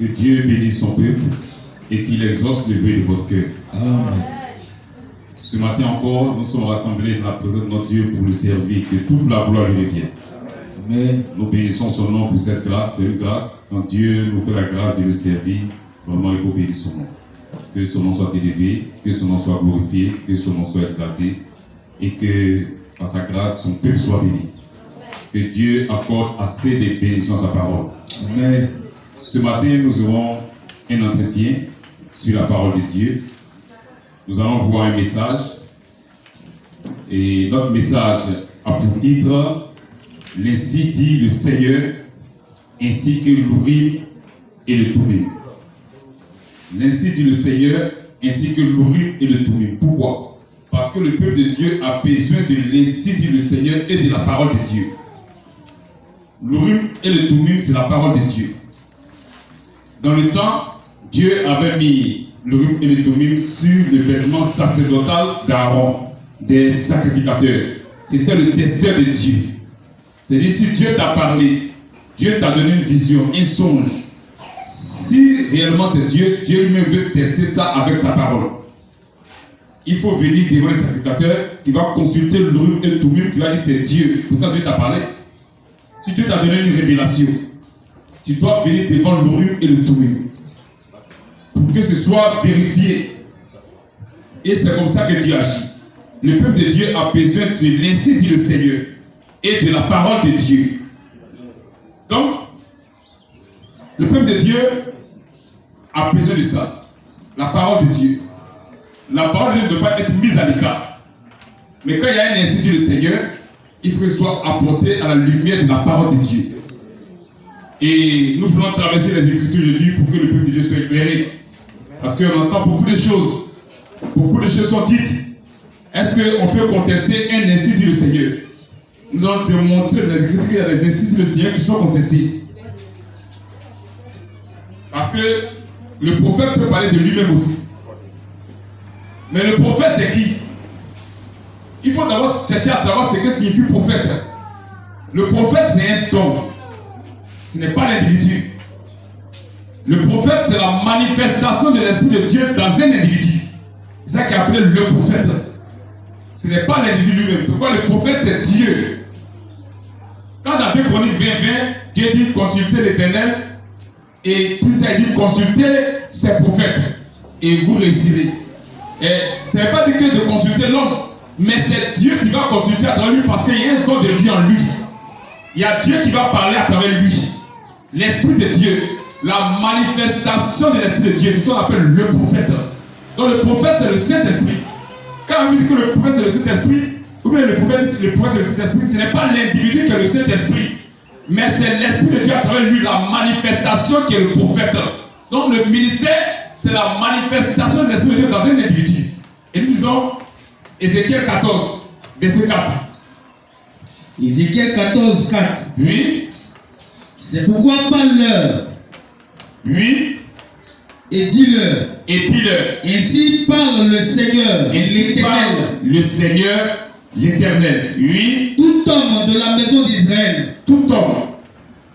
Que Dieu bénisse son peuple et qu'il exauce le vœu de votre cœur. Amen. Ce matin encore, nous sommes rassemblés dans la présence de notre Dieu pour le servir, que toute la gloire lui revienne. Amen. Nous bénissons son nom pour cette grâce. C'est une grâce. Quand Dieu nous fait la grâce de le servir, vraiment il faut bénir son nom. Que son nom soit élevé, que son nom soit glorifié, que son nom soit exalté et que par sa grâce, son peuple soit béni. Que Dieu accorde assez de bénédictions à sa parole. Amen. Ce matin, nous aurons un entretien sur la parole de Dieu. Nous allons voir un message. Et notre message a pour titre « L'ainsi dit le Seigneur, ainsi que l'Urim et le Thummim ». L'ainsi dit le Seigneur, ainsi que l'Urim et le Thummim. Pourquoi? Parce que le peuple de Dieu a besoin de l'ainsi dit le Seigneur et de la parole de Dieu. L'Urim et le Thummim, c'est la parole de Dieu. Dans le temps, Dieu avait mis l'Urim et le Thummim sur le vêtement sacerdotal d'Aaron, des sacrificateurs. C'était le testeur de Dieu. C'est-à-dire, si Dieu t'a parlé, Dieu t'a donné une vision, un songe. Si réellement c'est Dieu, Dieu lui-même veut tester ça avec sa parole. Il faut venir devant le sacrificateur qui va consulter l'Urim et le Thummim, qui va dire c'est Dieu. Pourtant Dieu t'a parlé. Si Dieu t'a donné une révélation, tu dois venir devant l'Urim et le Thummim pour que ce soit vérifié. Et c'est comme ça que Dieu agit. Le peuple de Dieu a besoin de laisser dire le Seigneur et de la parole de Dieu. Donc, le peuple de Dieu a besoin de ça. La parole de Dieu. La parole de Dieu ne doit pas être mise à l'écart. Mais quand il y a un ainsi dit le Seigneur, il faut que ce soit apporté à la lumière de la parole de Dieu. Et nous voulons traverser les Écritures de Dieu pour que le peuple de Dieu soit éclairé. Parce qu'on entend beaucoup de choses. Beaucoup de choses sont dites. Est-ce qu'on peut contester un ainsi dit le Seigneur? Nous allons démontrer dans les Écritures qu'il y a des ainsi dit le Seigneur qui sont contestés. Parce que le prophète peut parler de lui-même aussi. Mais le prophète, c'est qui? Il faut d'abord chercher à savoir ce que signifie prophète. Le prophète, c'est un don. Ce n'est pas l'individu. Le prophète, c'est la manifestation de l'Esprit de Dieu dans un individu. C'est ça qui est appelé le prophète. Ce n'est pas l'individu lui-même. C'est quoi le prophète? C'est Dieu. Quand dans 2 Chroniques 20, Dieu dit consultez l'Éternel. Et plus tard, il dit consultez ses prophètes. Et vous réussirez. Et ce n'est pas du tout de consulter l'homme. Mais c'est Dieu qui va consulter à travers lui parce qu'il y a un don de Dieu en lui. Il y a Dieu qui va parler à travers lui. L'Esprit de Dieu, la manifestation de l'Esprit de Dieu, c'est ce qu'on appelle le prophète. Donc le prophète, c'est le Saint-Esprit. Quand on dit que le prophète, c'est le Saint-Esprit, ou bien le prophète, c'est le Saint-Esprit, ce n'est pas l'individu qui est le Saint-Esprit, mais c'est l'Esprit de Dieu à travers lui, la manifestation qui est le prophète. Donc le ministère, c'est la manifestation de l'Esprit de Dieu dans un individu. Et nous disons, Ézéchiel 14, verset 4. Ézéchiel 14, 4. Oui. C'est pourquoi parle-leur. Oui. Et dis-leur. Et dis-leur. Ainsi parle le Seigneur, l'Éternel. Le Seigneur, l'Éternel. Oui. Tout homme de la maison d'Israël. Tout homme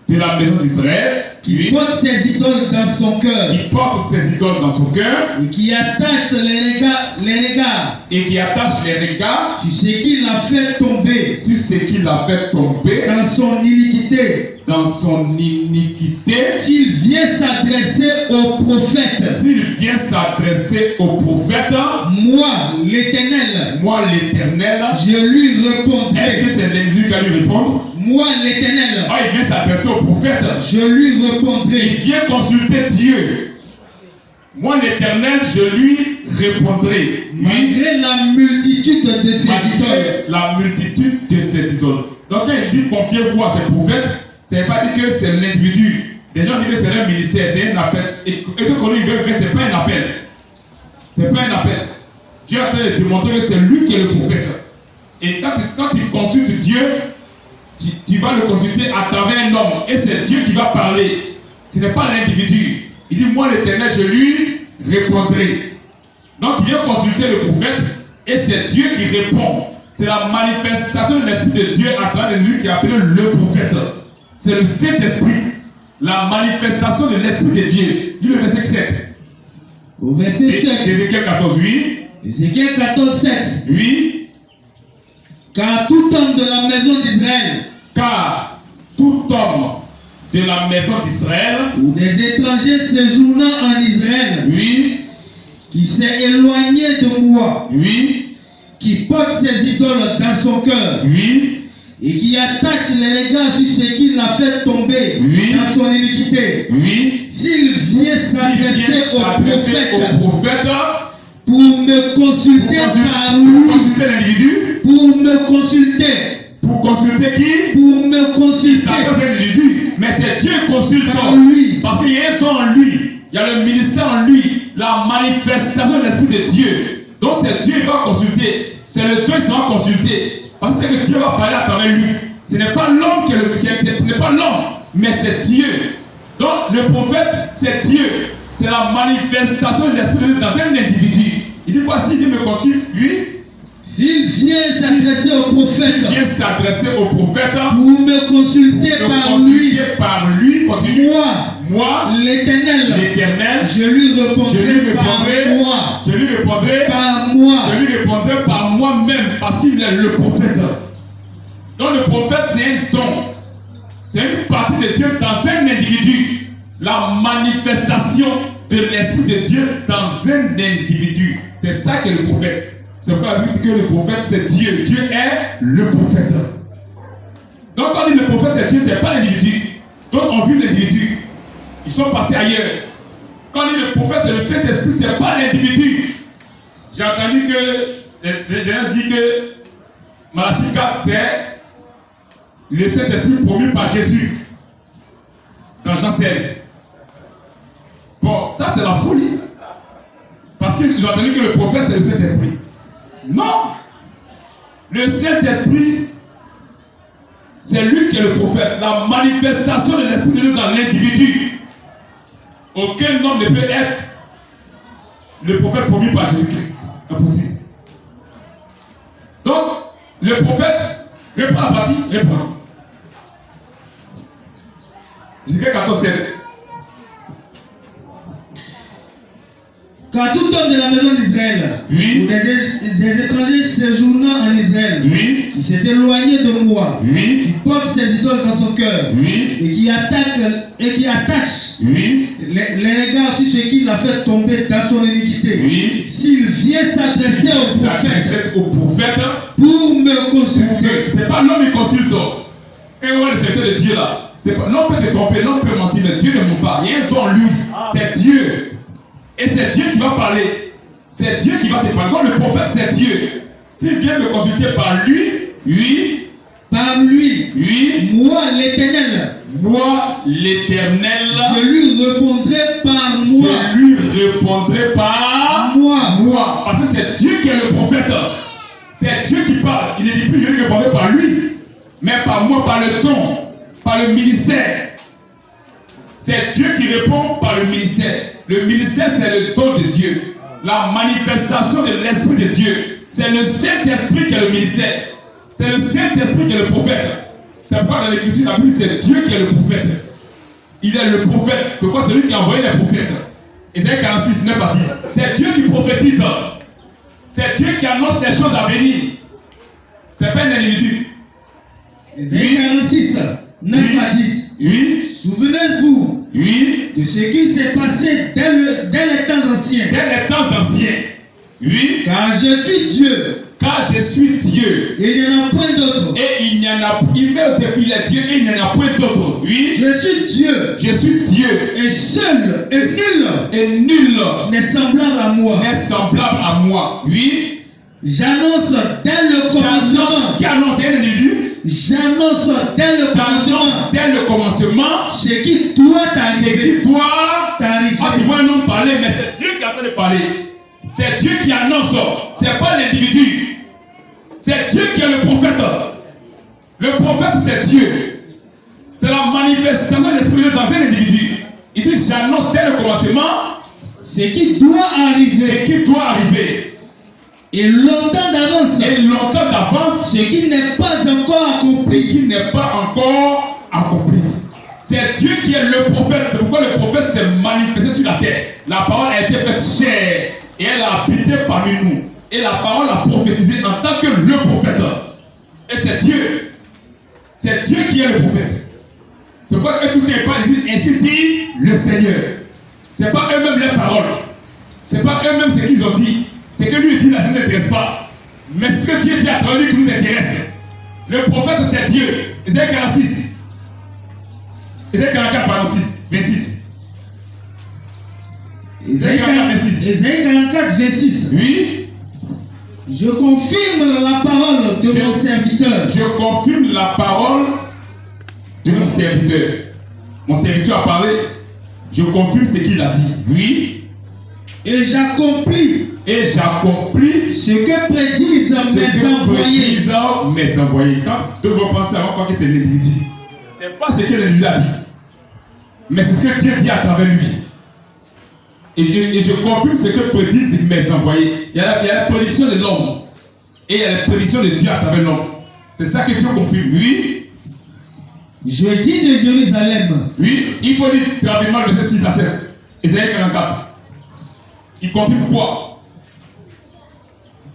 de la maison d'Israël. Qui porte ses idoles dans son cœur. Qui porte ses idoles dans son cœur. Et qui attache les regards. Et qui attache les regards. Sur ce qu'il a fait tomber. Sur ce qu'il a fait tomber. Dans son iniquité. Dans son iniquité. S'il vient s'adresser au prophète. S'il vient s'adresser au prophète. Moi, l'Éternel. Moi, l'Éternel. Je lui répondrai. Est-ce que c'est l'individu qui va lui répondre? Moi, l'Éternel. Ah, il vient s'adresser au prophète. Je lui répondrai. Il vient consulter Dieu. Moi, l'Éternel, je lui répondrai. Malgré la multitude de ses idoles. La multitude de ses idoles. Donc, quand il dit confiez-vous à ses prophètes, ça ne veut pas dire que c'est l'individu. Les gens disent que c'est un ministère, c'est un appel. Et que quand il veut faire, ce n'est pas un appel. Ce n'est pas un appel. Dieu a fait démontrer que c'est lui qui est le prophète. Et quand il consulte Dieu, tu vas le consulter à travers un homme. Et c'est Dieu qui va parler. Ce n'est pas l'individu. Il dit, moi l'Éternel, je lui répondrai. Donc il vient consulter le prophète. Et c'est Dieu qui répond. C'est la manifestation de l'Esprit de Dieu à travers lui qui est appelé le prophète. C'est le Saint-Esprit la manifestation de l'Esprit de Dieu. Dis le verset 7. Au verset 7. Ézéchiel 14, oui. Ézéchiel 14, 7. Oui. Car tout homme de la maison d'Israël, Car tout homme de la maison d'Israël, ou des étrangers séjournant en Israël, oui, qui s'est éloigné de moi, oui, qui porte ses idoles dans son cœur, oui, et qui attache les regards sur ce qui l'a fait tomber Oui. dans son iniquité, oui, s'il vient s'adresser au prophète pour me consulter par lui, consulter l'individu, pour me consulter, pour consulter qui? pour me consulter Ça peut être l'individu, mais c'est Dieu consultant. par lui. Parce qu'il y a un don en lui, il y a le ministère en lui, la manifestation de l'Esprit de Dieu. Donc c'est Dieu qui va consulter, c'est le Dieu qui va consulter. Parce que c'est que Dieu va parler à travers lui. Ce n'est pas l'homme ce n'est pas l'homme, mais c'est Dieu. Donc le prophète, c'est Dieu. C'est la manifestation de l'Esprit de Dieu dans un individu. Il dit quoi s'il vient me consulter, lui? S'il vient s'adresser au prophète, Il vient s'adresser au prophète pour me consulter par lui, continue. Moi, l'Éternel, je lui répondrai par moi-même, parce qu'il est le prophète. Donc le prophète, c'est un don. C'est une partie de Dieu dans un individu. La manifestation de l'Esprit de Dieu dans un individu. C'est ça que le prophète. C'est pourquoi la Bible dit que le prophète, c'est Dieu. Dieu est le prophète. Donc quand on dit le prophète est Dieu, ce n'est pas l'individu. Donc on vit l'individu. Ils sont passés ailleurs. Quand on dit le prophète, c'est le Saint-Esprit, ce n'est pas l'individu. J'ai entendu que les gens disent que Malachie 4, c'est le Saint-Esprit promis par Jésus. Dans Jean 16. Bon, ça c'est la folie. Parce qu'ils ont entendu que le prophète, c'est le Saint-Esprit. Non. Le Saint-Esprit, c'est lui qui est le prophète. La manifestation de l'Esprit de Dieu dans l'individu. Aucun homme ne peut être le prophète promis par Jésus-Christ. Impossible. Donc, le prophète, reprend la partie, reprend. Ézéchiel 14, 7. Car tout homme de la maison d'Israël, Oui. ou des étrangers séjournant en Israël, Oui. qui s'est éloigné de moi, Oui. qui porte ses idoles dans son cœur, Oui. et qui attache Oui. les regards sur ce qui l'a fait tomber dans son iniquité, Oui. s'il vient s'adresser au prophète pour me consulter. C'est pas l'homme qui consulte. Quand on voit le secret de Dieu là, l'homme peut te tromper, l'homme peut mentir, mais Dieu ne ment pas. Il y a un don en lui. C'est Dieu. Et c'est Dieu qui va parler. C'est Dieu qui va te parler. Comme le prophète, c'est Dieu. S'il vient me consulter par lui, oui. Par lui. Oui. Moi, l'Éternel. Moi, l'Éternel. Je lui répondrai par moi. Je lui répondrai par moi. Parce que c'est Dieu qui est le prophète. C'est Dieu qui parle. Il ne dit plus je lui répondrai par lui, mais par moi, par le don, par le ministère. C'est Dieu qui répond par le ministère. Le ministère, c'est le don de Dieu. La manifestation de l'Esprit de Dieu. C'est le Saint-Esprit qui est le ministère. C'est le Saint-Esprit qui est le prophète. C'est pas dans l'Écriture, la Bible, c'est Dieu qui est le prophète. Il est le prophète. C'est quoi? C'est lui qui a envoyé les prophètes. Ésaïe 46, 9 à 10. C'est Dieu qui prophétise. C'est Dieu qui annonce les choses à venir. C'est pas un individu. Ésaïe 46, 9 à 10. Oui. Souvenez-vous, oui, de ce qui s'est passé dès les temps anciens. Dès les temps anciens. Oui. Car je suis Dieu. Car je suis Dieu. Et il n'y en a point d'autre. Et il n'y en a, il met au défi les dieux et il n'y en a point d'autre. Oui. Je suis Dieu. Je suis Dieu. Et seul, et nul n'est semblable à moi. N'est semblable à moi. Oui. J'annonce dès le commencement. Qui annonce un individu? J'annonce dès le commencement. Dès le commencement. Ce qui doit t'arriver. Ce qui doit t'arriver. Ah, tu vois un homme parler, mais c'est Dieu qui est en train de parler. C'est Dieu qui annonce. C'est pas l'individu. C'est Dieu qui est le prophète. Le prophète, c'est Dieu. C'est la manifestation de l'Esprit de Dieu dans un individu. Il dit j'annonce dès le commencement ce qui doit arriver. Ce qui doit arriver. Et longtemps d'avance. Et longtemps d'avance. Ce qui n'est pas encore accompli. Ce qui n'est pas encore accompli. C'est Dieu qui est le prophète. C'est pourquoi le prophète s'est manifesté sur la terre. La parole a été faite chair et elle a habité parmi nous. Et la parole a prophétisé en tant que le prophète. Et c'est Dieu. C'est Dieu qui est le prophète. C'est pourquoi eux tous les parlent, ils disent ainsi dit le Seigneur. C'est pas eux-mêmes leurs paroles. C'est pas eux-mêmes ce qu'ils ont dit. C'est que lui dit la ne n'intéresse pas. Mais ce que Dieu dit à travers lui qui nous intéresse. Le prophète c'est Dieu. Ésaïe 46. Ésaïe 44, pardon, 26. Ésaïe 44, 26. Oui. Je confirme la parole de mon serviteur. Je confirme la parole de mon serviteur. Mon serviteur a parlé. Je confirme ce qu'il a dit. Oui. Et j'accomplis. Ce que prédisent mes envoyés. Quand de vos pensées, on croit que c'est l'individu. Ce n'est pas ce que l'individu a dit. Mais c'est ce que Dieu dit à travers lui. Et je confirme ce que prédisent mes envoyés. Il y a la prédiction de l'homme. Et il y a la prédiction de Dieu à travers l'homme. C'est ça que Dieu confirme. Oui. Je dis de Jérusalem. Oui. Il faut dire rapidement le verset 6 à 7. Ésaïe 44. Il confirme quoi?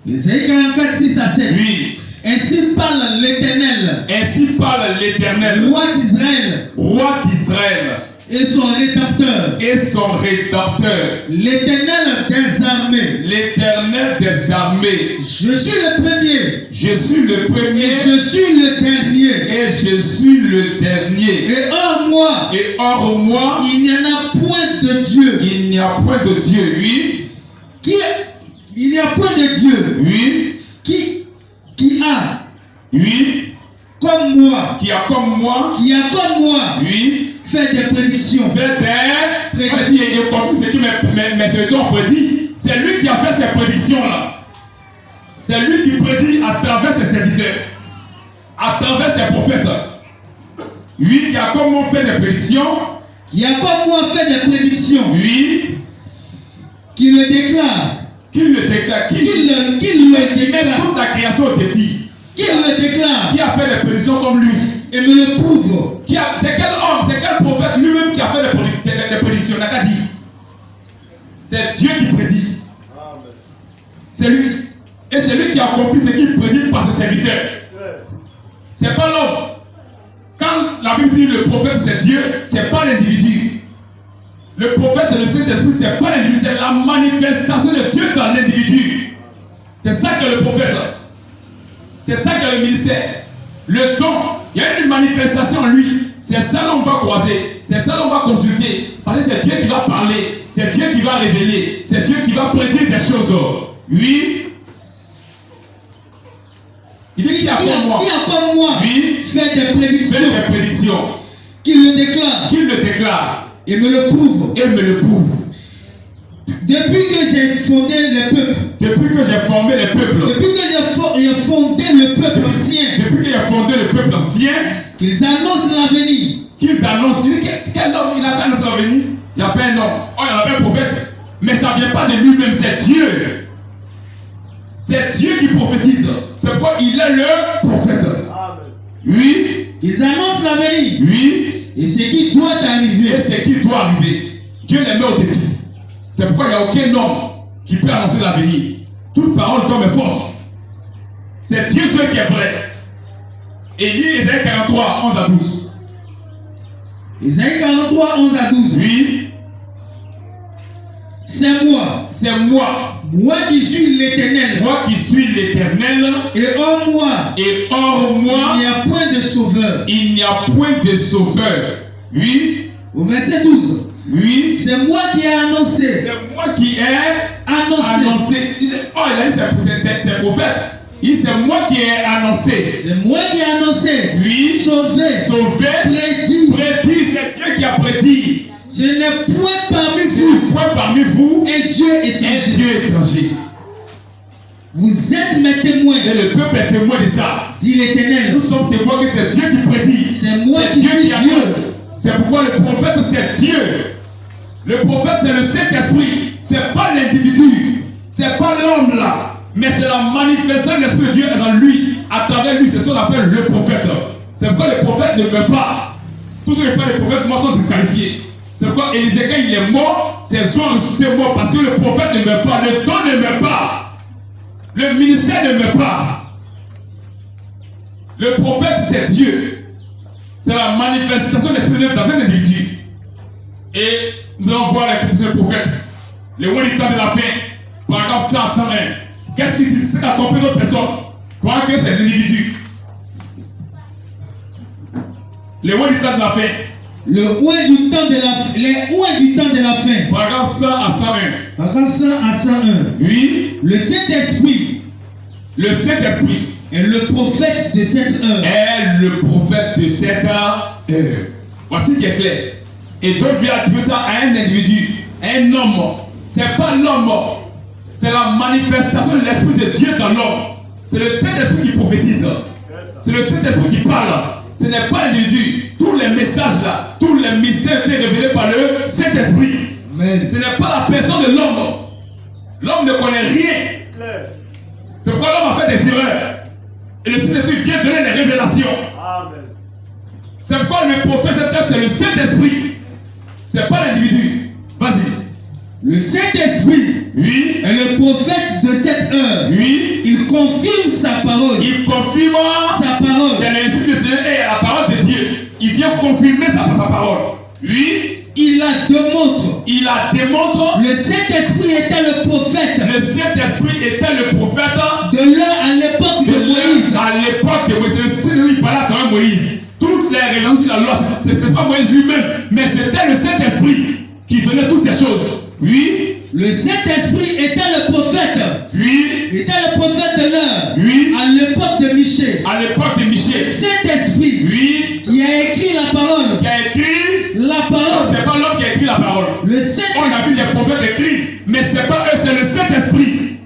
Ésaïe 44, 6 à 7. Oui. Ainsi parle l'Éternel. Ainsi parle l'Éternel. Roi d'Israël. Roi d'Israël. Et son rédempteur. L'Éternel des armées. L'Éternel des armées. Je suis le premier. Je suis le premier. Et je suis le dernier. Et je suis le dernier. Et hors moi. Il n'y en a point de Dieu. Il n'y a point de Dieu, oui. Il n'y a point de Dieu. Oui. Qui a. Oui. Comme moi. Qui a comme moi. Oui. Fait des prédictions. Il confirme ce que mes serviteurs ont prédit. C'est lui qui a fait ces prédictions-là. C'est lui qui prédit à travers ses serviteurs. À travers ses prophètes. Lui qui a comme moi fait des prédictions. Qui Oui. Qui le déclare. Qui le déclare. Toute la création au défi. Qui le déclare. Qui a fait des prédictions comme lui. Et me le prouve. C'est quel homme, c'est quel prophète lui-même qui a fait des prédictions? N'a qu'à dire. C'est Dieu qui prédit. C'est lui. Et c'est lui qui a accompli ce qu'il prédit par ses serviteurs. C'est pas l'homme. Quand la Bible dit le prophète c'est Dieu, c'est pas l'individu. Le prophète c'est le Saint-Esprit, c'est pas l'individu, c'est la manifestation de Dieu dans l'individu. C'est ça que le prophète. C'est ça que le ministère. Le don, il y a une manifestation en lui. C'est ça l'on va croiser. C'est ça l'on va consulter. Parce que c'est Dieu qui va parler. C'est Dieu qui va révéler. C'est Dieu qui va prédire des choses. Oui. Il dit qui a comme moi. Oui. Fait des prédictions. Qu'il le déclare. Et me le prouve. Depuis que j'ai fondé le peuple. Depuis que j'ai fondé le peuple ancien. Qu'ils annoncent l'avenir. Quel homme il a annoncé l'avenir? Il n'y a pas un homme. Oh, il y avait un prophète. Mais ça ne vient pas de lui-même, c'est Dieu. C'est Dieu qui prophétise. C'est pourquoi il est le prophète. Oui. Ils annoncent l'avenir. Oui. Et ce qui doit arriver. Dieu les met au défi. C'est pourquoi il n'y a aucun homme qui peut annoncer l'avenir. Toute parole d'homme est fausse. C'est Dieu seul qui est vrai. Et lit Ésaïe 43, 11 à 12. Ésaïe 43, 11 à 12. Oui. C'est moi. Moi qui suis l'Éternel. Et hors moi. Il n'y a point de sauveur. Oui. Au verset 12. Oui. C'est moi qui ai annoncé. Oh, il a dit c'est prophète. Il dit c'est moi qui ai annoncé. Oui. Sauvé. Prédit. C'est Dieu qui a prédit. Je n'ai point parmi vous. Un Dieu étranger. Vous êtes mes témoins. Et le peuple est témoin de ça. Dit l'Éternel. Nous sommes témoins que c'est Dieu qui prédit. C'est moi qui suis Dieu. C'est pourquoi le prophète c'est Dieu. Le prophète c'est le Saint-Esprit. C'est pas l'individu. C'est pas l'homme là. Mais c'est la manifestation de l'Esprit de Dieu dans lui. À travers lui, c'est ce qu'on appelle le prophète. C'est pourquoi le prophète ne meurt pas. Tous ceux qui parlent des prophètes morts sont disqualifiés. C'est pourquoi Élisée, quand il est mort, ses gens ont ressuscité morts parce que le prophète ne meurt pas, le don ne meurt pas, le ministère ne meurt pas. Le prophète, c'est Dieu. C'est la manifestation de l'Esprit de Dieu dans un individu. Et nous allons voir la question du prophète. Les rois du temps de la paix, paragraphe 100 à 101. Qu'est-ce qu'il dit? C'est à tromper d'autres personnes. Croire que c'est l'individu. Les rois du temps de la paix. Les rois du temps de la fin. Paragraphe 100 à 101. Paragraphe 100 à 101. Oui. Le Saint-Esprit. Le Saint-Esprit est le prophète de cette heure. Est le prophète de cette heure. Voici qui est clair. Et donc, il a attribué ça à un individu, à un homme. Ce n'est pas l'homme. C'est la manifestation de l'Esprit de Dieu dans l'homme. C'est le Saint-Esprit qui prophétise. C'est le Saint-Esprit qui parle. Ce n'est pas l'individu. Tous les messages là, tous les mystères étaient révélés par le Saint-Esprit. Ce n'est pas la personne de l'homme. L'homme ne connaît rien. C'est pourquoi l'homme a fait des erreurs. Et le Saint-Esprit vient donner des révélations. C'est pourquoi le prophète, c'est le Saint-Esprit. Ce n'est pas l'individu. Vas-y. Le Saint-Esprit, oui, est le prophète de cette heure. Oui. Il confirme sa parole. Il confirme sa parole. Il y a l'insigne du Seigneur et la parole de Dieu. Il vient confirmer sa parole. Oui. Il la démontre. Il la démontre. Le Saint-Esprit était le prophète. Le Saint-Esprit était le prophète. De l'heure à l'époque de Moïse. À l'époque de Moïse. Le Saint-Esprit parlait à travers Moïse. Toutes les révélations sur la loi, ce n'était pas Moïse lui-même, mais c'était le Saint-Esprit qui donnait toutes ces choses. Oui. Le Saint-Esprit était le prophète. Oui. Il était le prophète de l'heure. Oui. À l'époque de Michée. À l'époque de Michée. Le Saint-Esprit. Oui. Qui a écrit la parole. Qui a écrit la parole. Non, c'est pas l'homme qui a écrit la parole. Le Saint-Esprit. On a vu les prophètes écrits, mais c'est pas eux, c'est le Saint-Esprit.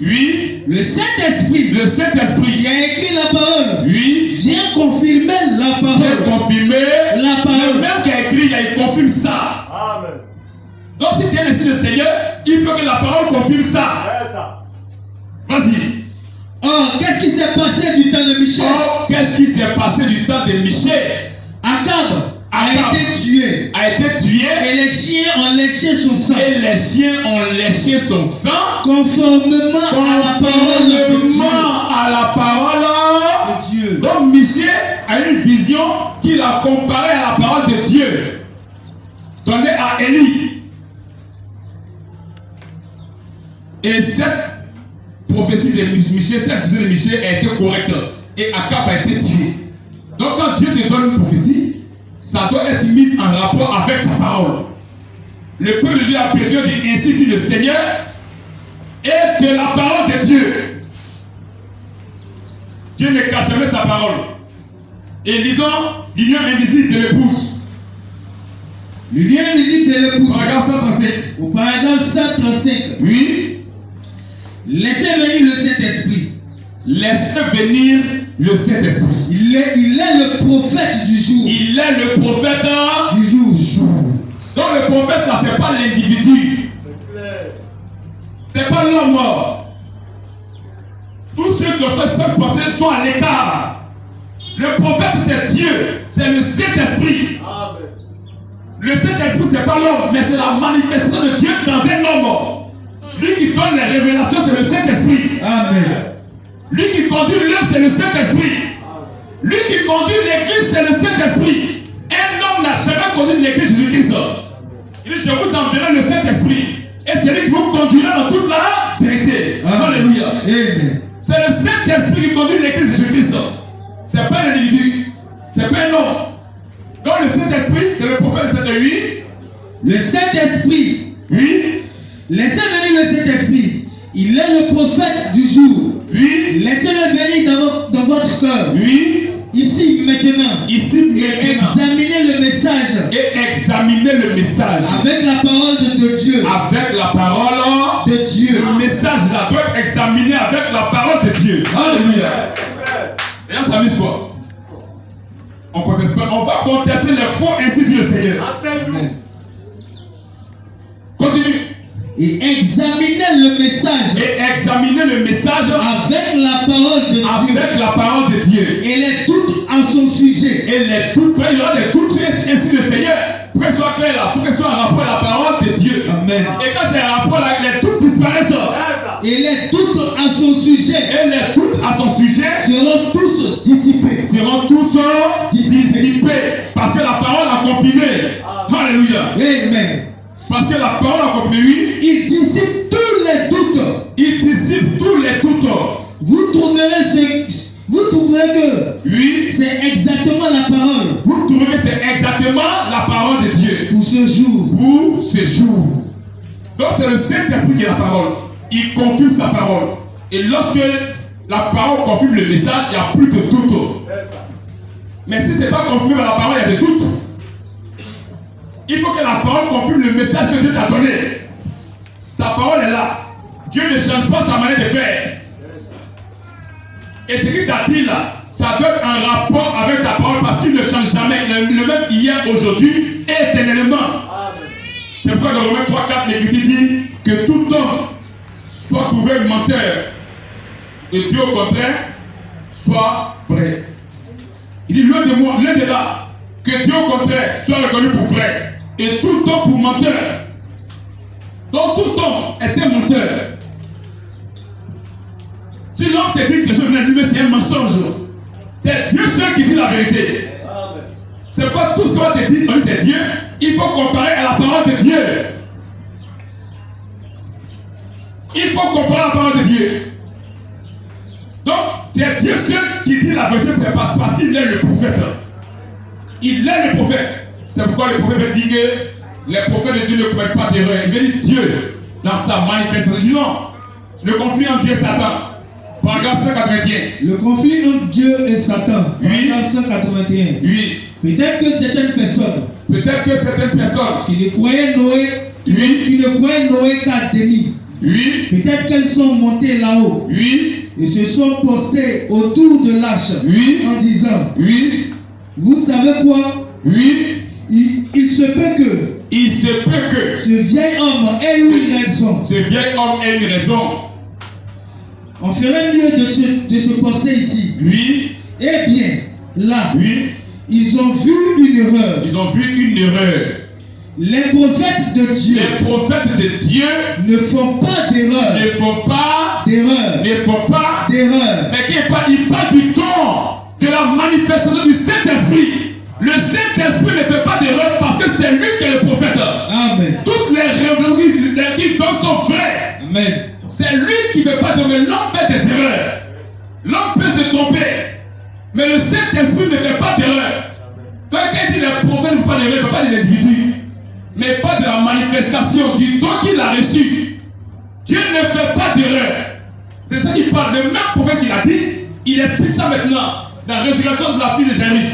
Oui. Le Saint-Esprit. Le Saint-Esprit. Qui a écrit la parole. Oui. Vient confirmer la parole. Vient confirmer la parole. Le même qui a écrit, il confirme ça. Amen. Donc si tu es ainsi le Seigneur, il faut que la parole confirme ça. Vas-y. Oh, qu'est-ce qui s'est passé du temps de Michée? Oh, qu'est-ce qui s'est passé du temps de Michée? Akab a été tué. Et les chiens ont léché son sang. Conformément à la parole de Dieu. À la parole de Dieu. Donc Michée a une vision qu'il a comparée à la parole de Dieu donnée à Élie. Et cette prophétie de Michée, cette vision de Michée a été correcte. Et Akab a été tué. Donc quand Dieu te donne une prophétie, ça doit être mis en rapport avec sa parole. Le peuple de Dieu a besoin ainsi dit le Seigneur et de la parole de Dieu. Dieu ne cache jamais sa parole. Et lisons l'union invisible de l'épouse. L'union invisible de l'épouse. Paragraphe 135. Au paragraphe 135. Oui. Laissez venir le Saint-Esprit. Laissez venir le Saint-Esprit. Il est le prophète du jour. Il est le prophète du jour. Donc le prophète là, c'est pas l'individu. C'est pas l'homme. Tous ceux qui ont cette pensée sont à l'écart. Le prophète c'est Dieu. C'est le Saint-Esprit. Le Saint-Esprit c'est pas l'homme, mais c'est la manifestation de Dieu dans un homme. Lui qui donne les révélations, c'est le Saint-Esprit. Amen. Lui qui conduit l'œuvre, c'est le Saint-Esprit. Lui qui conduit l'église, c'est le Saint-Esprit. Un homme n'a jamais conduit l'église Jésus-Christ. Il dit, je vous enverrai le Saint-Esprit. Et c'est lui qui vous conduira dans toute la vérité. Alléluia. C'est le Saint-Esprit qui conduit l'église Jésus-Christ. Ce n'est pas un individu. Ce n'est pas un homme. Donc le Saint-Esprit, c'est le prophète de lui. Le Saint-Esprit. Oui. Laissez venir le Saint-Esprit. Il est le prophète du jour. Oui. Laissez-le venir dans votre cœur. Oui. Ici maintenant. Et examinez le message. Avec la parole de Dieu. Avec la parole de Dieu. Le message là doit être examiné avec la parole de Dieu. Alléluia. Et là, ça m'histoire. On va contester les faux, ainsi dit le Seigneur. Continue. Et examinez le message. Avec la parole de Dieu. Et les doutes à son sujet. Et les doutes, il y aura des doutes, ainsi le Seigneur, pour que ce soit clair là, pour que ce soit en rapport avec la parole de Dieu. Amen. Et quand c'est en rapport là, les doutes disparaissent. Et les doutes à son sujet. Et les doutes à son sujet seront tous dissipés. Seront tous dissipés. Parce que la parole a confirmé. Alléluia. Amen. Parce que la parole a confirmé, oui. Il dissipe tous les doutes. Il dissipe tous les doutes. Vous trouverez que oui, c'est exactement la parole. Vous trouvez que c'est exactement la parole de Dieu. Pour ce jour. Pour ce jour. Donc c'est le Saint-Esprit qui est la parole. Il confirme sa parole. Et lorsque la parole confirme le message, il n'y a plus de doute. Mais si ce n'est pas confirmé par la parole, il y a des doutes. Il faut que la parole confirme le message que Dieu t'a donné. Sa parole est là. Dieu ne change pas sa manière de faire. Et ce qu'il t'a dit là, ça donne un rapport avec sa parole parce qu'il ne change jamais. Le même hier, aujourd'hui et éternellement. C'est pourquoi dans Romains 3:4, l'Écriture dit que tout homme soit trouvé menteur et Dieu au contraire soit vrai. Il dit loin de moi, loin de là, que Dieu au contraire soit reconnu pour vrai et tout homme pour menteur. Donc tout homme est un menteur. Si l'homme te dit que je viens de lui, c'est un mensonge. C'est Dieu seul qui dit la vérité. C'est quoi tout ce qu'on te dit, c'est Dieu. Il faut comparer à la parole de Dieu. Il faut comparer à la parole de Dieu. Donc, c'est Dieu seul qui dit la vérité parce qu'il est le prophète. Il est le prophète. C'est pourquoi le prophète dit que les prophètes de Dieu ne commettent pas d'erreur. Il veut dire Dieu dans sa manifestation. Disons, le conflit entre Dieu et Satan. Paragraphe 181. Le conflit entre Dieu et Satan. Oui. Paragraphe 181. Oui. Peut-être que certaines personnes qui ne croyaient Noé, qui ne croyaient Noé qu'à demi. Oui. Peut-être qu'elles sont montées là-haut. Oui. Et se sont postées autour de l'arche. Oui. En disant. Oui. Vous savez quoi? Oui. Il se peut que ce vieil homme ait une raison. Ce vieil homme ait une raison. On ferait mieux de se poster ici. Oui. Eh bien, là, oui. Ils ont vu une erreur. Ils ont vu une erreur. Les prophètes de Dieu. Les prophètes de Dieu ne font pas d'erreur. Ne font pas d'erreur. Ne font pas d'erreur. Mais il parle du temps de la manifestation du Saint-Esprit. Le Saint-Esprit ne fait pas d'erreur parce que c'est lui qui est le prophète. Amen. Toutes les révélations qu'il donne sont vraies. Amen. C'est lui qui ne fait pas d'erreur. L'homme fait des erreurs. L'homme peut se tromper. Mais le Saint-Esprit ne fait pas d'erreur. Quand il dit les prophètes ne font pas d'erreur, il ne fait pas de l'individu. Mais pas de la manifestation du don qu'il a reçu. Dieu ne fait pas d'erreur. C'est ça qu'il parle. Le même prophète qu'il a dit, il explique ça maintenant dans la résurrection de la fille de Jairus.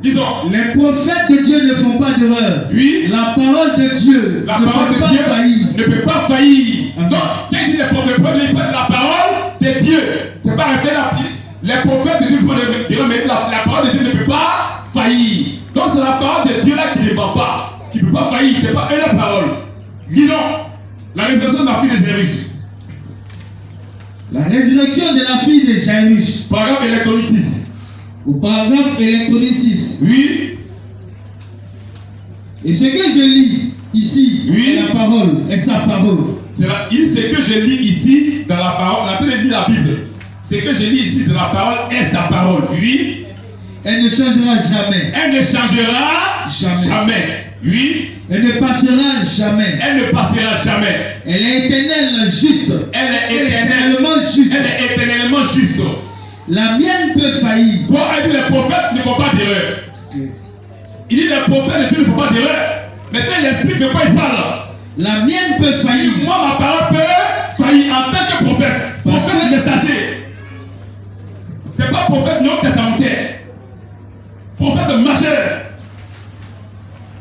Disons, les prophètes de Dieu ne font pas d'erreur. Oui. La parole de Dieu ne peut pas faillir. Donc, quand il dit les prophètes, il parle de la parole de Dieu. C'est pas les prophètes de Dieu font d'erreur, mais la parole de Dieu ne peut pas faillir. Donc, c'est la parole de Dieu là qui ne va pas, qui ne peut pas faillir. Ce n'est pas une parole. Disons, la résurrection de la fille de Jairus. La résurrection de la fille de Jairus. Paragraphe électronique 6. Au paragraphe électronique 6. Oui. Et ce que je lis ici, oui, est la parole, est sa parole. C'est ce que je lis ici dans la parole. La télé lit la Bible. Ce que je lis ici dans la parole est sa parole. Oui. Elle ne changera jamais. Elle ne changera jamais. Oui. Elle ne passera jamais. Elle ne passera jamais. Elle est éternelle juste. Elle est éternellement juste. Elle est éternellement juste. La mienne peut faillir. Pour dire les prophètes ne font pas d'erreur. Il dit les prophètes de Dieu ne font pas d'erreur. Maintenant il explique de quoi il parle. La mienne peut faillir. Moi ma parole peut faillir en tant que prophète. Prophète messager. C'est pas prophète non testamentaire. Prophète majeur.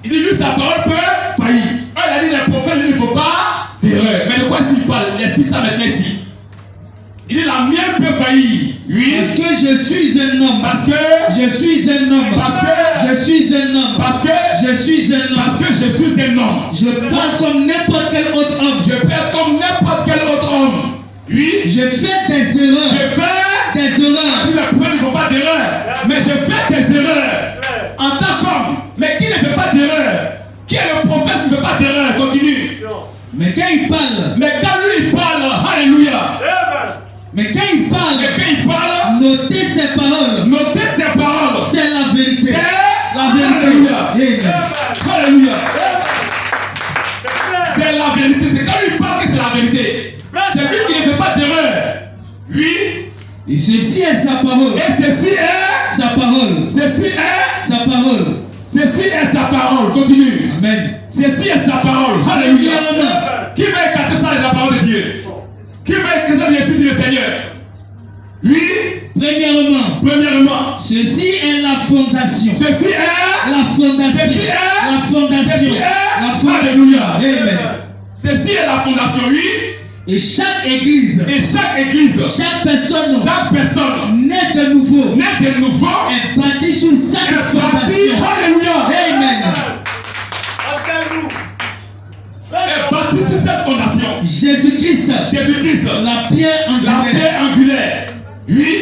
Il dit lui sa parole peut faillir. Il a dit les prophètes ne font pas d'erreur. Mais de quoi il parle? Il explique ça maintenant ici. Il dit la mienne peut faillir. Oui. Parce que je suis un homme. Parce que je suis un homme. Parce que je suis un homme. Parce que je suis un homme. Parce que je suis un homme. Je parle comme n'importe quel autre homme. Je parle comme n'importe quel autre homme. Oui. Je fais des erreurs. Je fais des erreurs. Les prophètes ne font pas d'erreur. Mais je fais Alléluia. C'est la vérité. C'est quand il parle que c'est la vérité. C'est lui qui ne fait pas d'erreur. Oui. Et ceci est sa parole. Et ceci est sa parole. Ceci est sa parole. Ceci est sa parole. Continue. Amen. Ceci est sa parole. Alléluia. Qui va écarter ça de la parole de Dieu? Qui va écarter ça de l'esprit du Seigneur? Oui. Premièrement. Ceci est la fondation. Ceci est la fondation. Ceci est la fondation. Ceci est la fondation. Alléluia. Amen. Ceci est la fondation, oui. Et chaque église, chaque personne naît de nouveau, est bâtie sur cette fondation. Alléluia. Amen. Est bâtie sur cette fondation. Jésus-Christ, la pierre angulaire. Oui.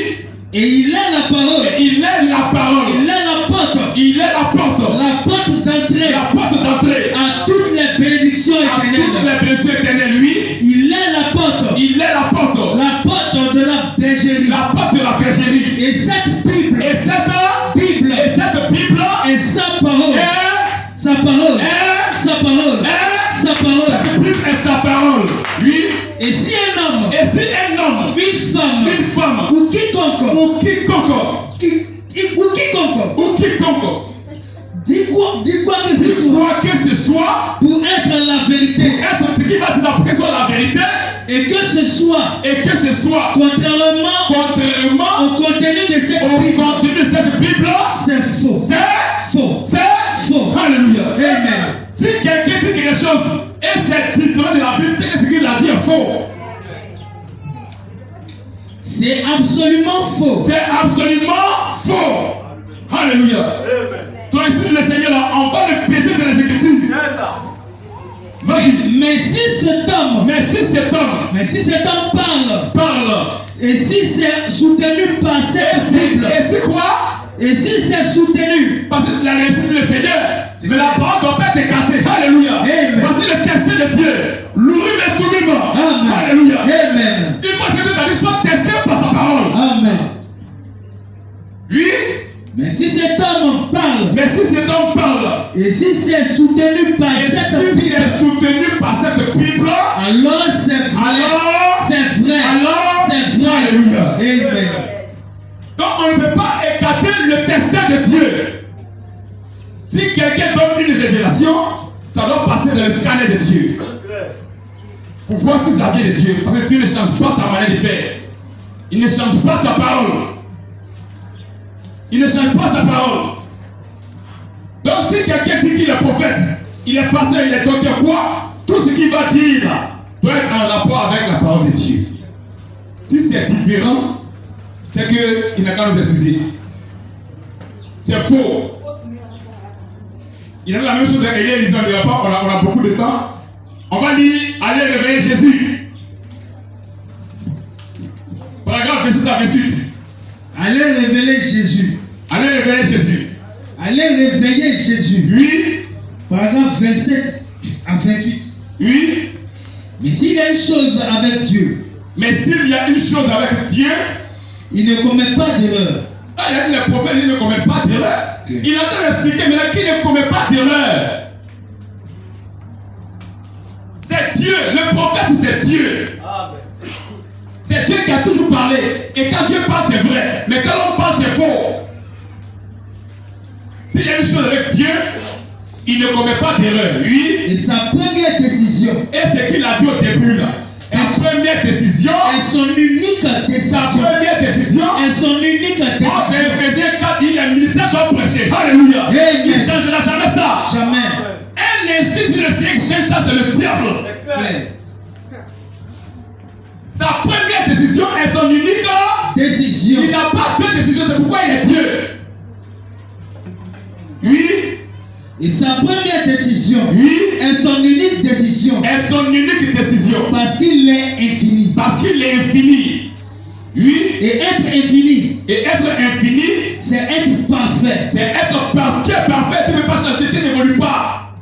Et il est la parole. Il est la parole. Il est la porte. Il est la porte. La porte d'entrée. La porte d'entrée. À toutes les bénédictions éternelles. À toutes les bénédictions éternelles, oui. Il est la porte. Il est la porte. La porte de la bergerie. La porte de la bergerie. Et cette Bible. Et cette Bible. Et cette Bible. Et sa parole. Et sa parole. Et sa parole. Et sa parole. Cette Bible est sa parole. Oui. Et si un homme. Et si un homme. Une femme. Ou quiconque. Dis quoi que ce soit pour être la vérité. Être ce qui va dire après soit la vérité. Et que ce soit contrairement au contenu de cette Bible, c'est faux. C'est faux. Alléluia. Amen. Si quelqu'un dit quelque chose et c'est diplômé de la Bible, c'est que ce qu'il a dit est faux. C'est absolument faux. C'est absolument faux. Alléluia. Toi ici, le Seigneur, là, on va le peser dans les Écritures. Vas-y. Mais si cet homme parle, et si c'est soutenu par cette Bible, et c'est quoi? Et si c'est soutenu, parce que la réussite le Seigneur, mais la parole doit pas être écartée. Alléluia. Parce que le testé de Dieu, l'ourim et tout le monde. Alléluia. Amen. Il faut que Dieu soit testé par sa parole. Amen. Oui. Mais si cet homme parle, et si c'est soutenu par cette Bible, alors c'est vrai. Alléluia. Amen. Donc on ne peut pas écarter le testin de Dieu. Si quelqu'un donne une révélation, ça doit passer dans le scanner de Dieu. Pour voir si ça vient de Dieu. Parce que Dieu ne change pas sa manière de faire. Il ne change pas sa parole. Il ne change pas sa parole. Donc si quelqu'un dit qu'il est prophète, il est pasteur, il est docteur, quoi? Tout ce qu'il va dire doit être en rapport avec la parole de Dieu. Si c'est différent, c'est qu'il n'a qu'à nous excuser. C'est faux. Il a la même chose avec Élie, on a beaucoup de temps. On va dire, allez réveiller Jésus. Paragraphe 27 à 28. Allez révéler Jésus. Allez réveiller Jésus. Allez réveiller Jésus. Oui. Paragraphe 27 à 28. Oui. Mais s'il y a une chose avec Dieu. Mais s'il y a une chose avec Dieu, il ne commet pas d'erreur. Ah, il a dit le prophète, il ne commet pas d'erreur. Okay. Il est en train d'expliquer maintenant qu'il ne commet pas d'erreur. C'est Dieu. Le prophète, c'est Dieu. C'est Dieu qui a toujours parlé. Et quand Dieu parle, c'est vrai. Mais quand on parle, c'est faux. S'il y a une chose avec Dieu, il ne commet pas d'erreur. Oui. Et sa première décision. Et ce qu'il a dit au début là. Sa première décision. Et son unique décision. Sa première décision. Et son unique décision. En Éphésiens 4, il est ministère doit prêcher. Alléluia. Il ne changera jamais ça. Jamais. Un incite le Seigneur qui change ça, c'est le diable. Sa première décision est son unique décision. Il n'a pas deux décisions, c'est pourquoi il est Dieu. Oui. Et sa première décision, oui, est son unique décision. Est son unique décision. Parce qu'il est infini. Parce qu'il est infini. Oui. Et être infini. Et être infini, c'est être parfait. C'est être parfait. Parfait, tu ne peux pas changer, tu n'évolues pas.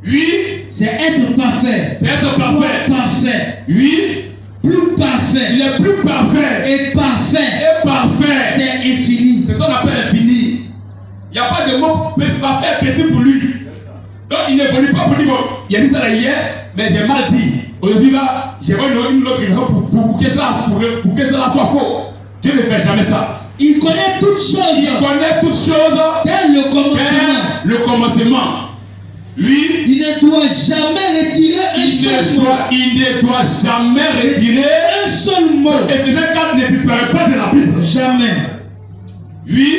Oui. C'est être parfait. C'est être parfait. Parfait. Oui. Plus parfait. Il est plus parfait. Et parfait. Et parfait. C'est infini. C'est ce qu'on appelle infini. Il n'y a pas de mot va faire petit pour lui. Donc il n'évolue pas pour dire, bon, il a dit ça là hier, mais j'ai mal dit. Aujourd'hui là, j'ai une autre raison pour que cela soit faux. Dieu ne fait jamais ça. Il connaît toutes choses. Il connaît toutes choses. Dès le commencement. Dès le commencement. Lui, il ne doit jamais retirer il ne doit jamais retirer un seul mot. Éphésiens 4 ne disparaît pas de la Bible. Jamais. Lui,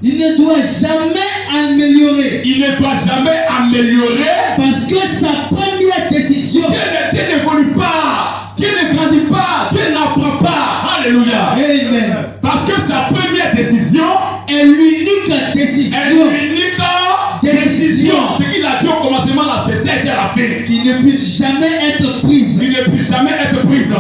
il ne doit jamais améliorer. Il ne doit jamais améliorer. Parce que sa première décision. Dieu n'évolue pas. Dieu ne grandit pas. Dieu n'apprend pas. Alléluia. Amen. Parce que sa première décision est l'unique décision. Ce qu'il a dit au commencement, là, c'est ça et à la fin. Qui ne puisse jamais être prise. Qui ne puisse jamais être prise.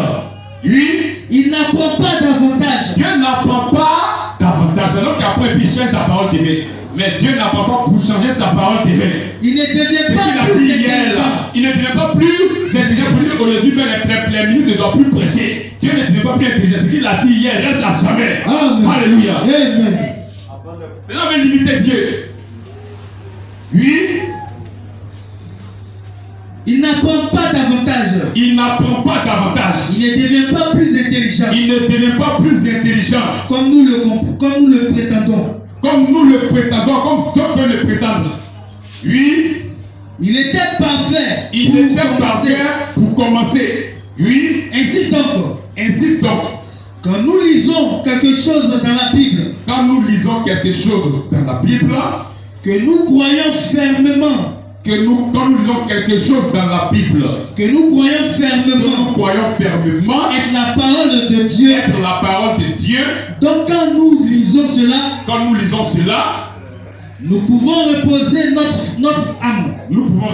Lui, il n'apprend pas davantage. Dieu n'apprend pas davantage. C'est donc qu'après il change sa parole d'aimer. Mais Dieu n'apprend pas pour changer sa parole d'aimer. Il ne devient pas plus intelligent. Il ne devient pas plus intelligent pour dire aujourd'hui, les ministres ne doivent plus prêcher. Dieu ne devient pas plus intelligent. Ce qu'il a dit hier reste à jamais. Amen. Alléluia. Amen. Maintenant, on va limiter Dieu. Lui, il n'apprend pas davantage. Il n'apprend pas davantage. Il ne devient pas plus intelligent. Il ne devient pas plus intelligent. Comme nous le prétendons. Comme nous le prétendons, comme d'autres veulent le prétendre. Lui, il était parfait. Il était parfait pour commencer. Oui. Ainsi donc. Quand nous lisons quelque chose dans la Bible. Quand nous lisons quelque chose dans la Bible. Que nous croyons fermement. Quand nous lisons quelque chose dans la Bible. Que nous croyons fermement. Être la parole de Dieu. Être la parole de Dieu. Donc quand nous lisons cela. Nous pouvons reposer notre âme. Nous pouvons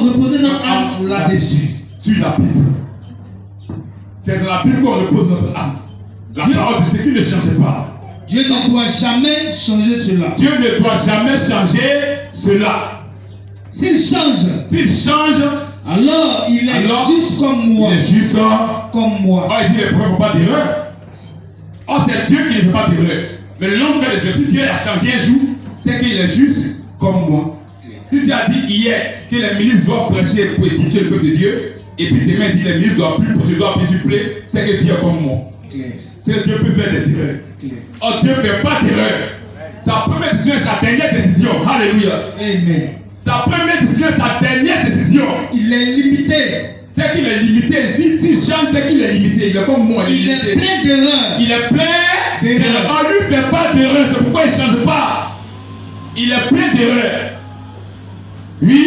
reposer notre âme. Là-dessus. Sur la Bible. C'est dans la Bible qu'on repose notre âme. La parole de Dieu qui ne change pas. Dieu ne doit jamais changer cela. Dieu ne doit jamais changer cela. S'il change, alors il est juste comme moi. Il est juste comme moi. Oh, il dit les prophètes ne font pas d'erreur. Oh, c'est Dieu qui ne fait pas d'erreur. Mais l'homme fait des erreurs. Si Dieu a changé un jour, c'est qu'il est juste comme moi. Si Dieu a dit hier que les ministres doivent prêcher pour édifier le peuple de Dieu, et puis demain il dit les ministres doivent plus prêcher, doivent plus suppléer, c'est que Dieu est comme moi. C'est que Dieu peut faire des erreurs. Oh, Dieu ne fait pas d'erreur. Sa première décision est sa dernière décision. Alléluia. Amen. Sa première décision est sa dernière décision. Il est limité. C'est qu'il est limité. S'il change, c'est qu'il est limité. Il est comme moi. Il est plein d'erreurs. Il est plein d'erreurs. On ne lui fait pas d'erreur. C'est pourquoi il ne change pas. Il est plein d'erreurs. Oui.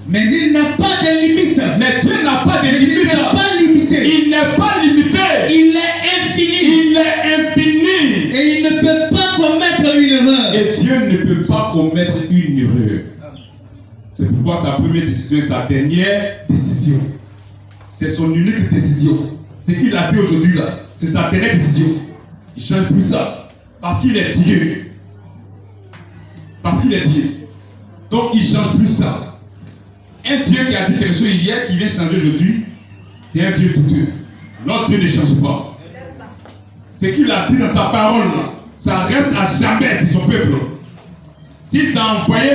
Mais il n'a pas de limite. Mais Dieu n'a pas de limite. Il n'est pas limité. Il n'est pas limité. Il est infini. Il est infini. Et il ne peut pas commettre une erreur. Et Dieu ne peut pas commettre une erreur. C'est pourquoi sa première décision est sa dernière décision. C'est son unique décision. Ce qu'il a dit aujourd'hui là, c'est sa dernière décision. Il ne change plus ça. Parce qu'il est Dieu. Parce qu'il est Dieu. Donc il ne change plus ça. Un Dieu qui a dit quelque chose hier, qui vient changer aujourd'hui, c'est un Dieu douteux. Notre Dieu ne change pas. Ce qu'il a dit dans sa parole, ça reste à jamais pour son peuple. S'il t'a envoyé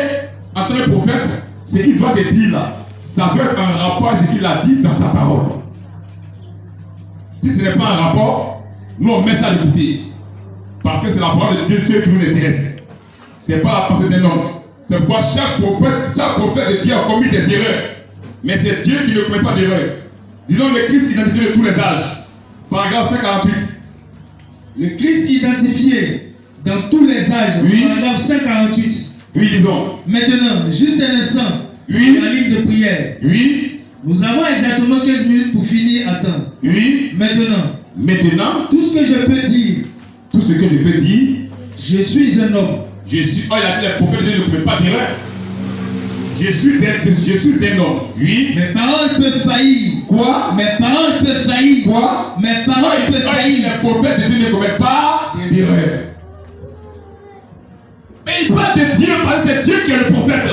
en tant que prophète, ce qu'il doit te dire là, ça doit être un rapport avec ce qu'il a dit dans sa parole. Si ce n'est pas un rapport, nous on met ça de côté. Parce que c'est la parole de Dieu, ceux qui nous intéresse. Ce n'est pas la pensée d'un homme. C'est pourquoi chaque prophète de Dieu a commis des erreurs. Mais c'est Dieu qui ne commet pas d'erreurs. Disons le Christ identifié de tous les âges. Paragraphe 548. Le Christ identifié dans tous les âges. Oui. Paragraphe 548. Oui, disons. Maintenant, juste un instant. Oui. La ligne de prière. Oui. Nous avons exactement 15 minutes pour finir à temps. Oui. Maintenant. Tout ce que je peux dire. Tout ce que je peux dire. Je suis un homme. Je suis. Oh, il a dit les prophètes ne commettent pas d'erreur. Je suis un homme. Oui. Mes paroles peuvent faillir. Quoi? Mes paroles peuvent faillir. Quoi? Mes paroles peuvent faillir. Les prophètes de Dieu ne commettent pas d'erreur. Mais il parle de Dieu parce que c'est Dieu qui est le prophète.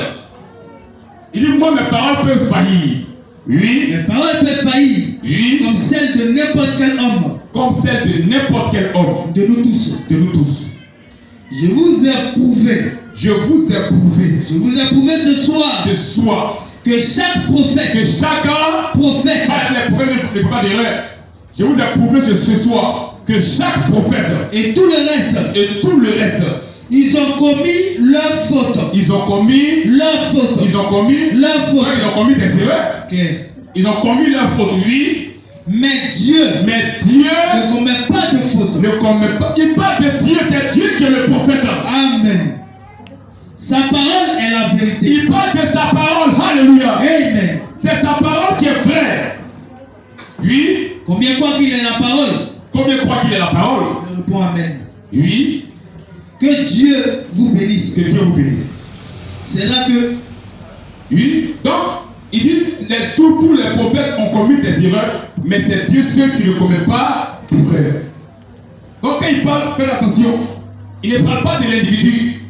Il dit moi mes paroles peuvent faillir. Oui. Mes paroles peuvent faillir. Oui. Comme celles de n'importe quel homme. Comme celles de n'importe quel homme. De nous tous. De nous tous. Je vous ai prouvé. Je vous ai prouvé. Je vous ai prouvé ce soir. Ce soir. Que chaque prophète. Que chaque prophète. Les prophètes ne font pas d'erreur. Je vous ai prouvé ce soir que chaque prophète. Et tout le reste. Et tout le reste. Ils ont commis leur faute. Ils ont commis leur faute. Ils ont commis leur faute. Ils ont commis des erreurs. Claire. Ils ont commis leur faute, oui. Mais Dieu ne commet pas de faute. Ne commet pas. Il parle de Dieu, c'est Dieu qui est le prophète. Amen. Sa parole est la vérité. Il parle de sa parole. Alléluia. Amen. C'est sa parole qui est vraie. Oui. Combien croient qu'il est la parole? Combien croient qu'il est la parole? Je réponds amen. Oui. Que Dieu vous bénisse. Que Dieu vous bénisse. C'est là que. Oui. Donc, il dit tous les prophètes ont commis des erreurs, mais c'est Dieu seul qui ne commet pas d'erreurs. Donc, quand il parle, faites attention. Il ne parle pas de l'individu.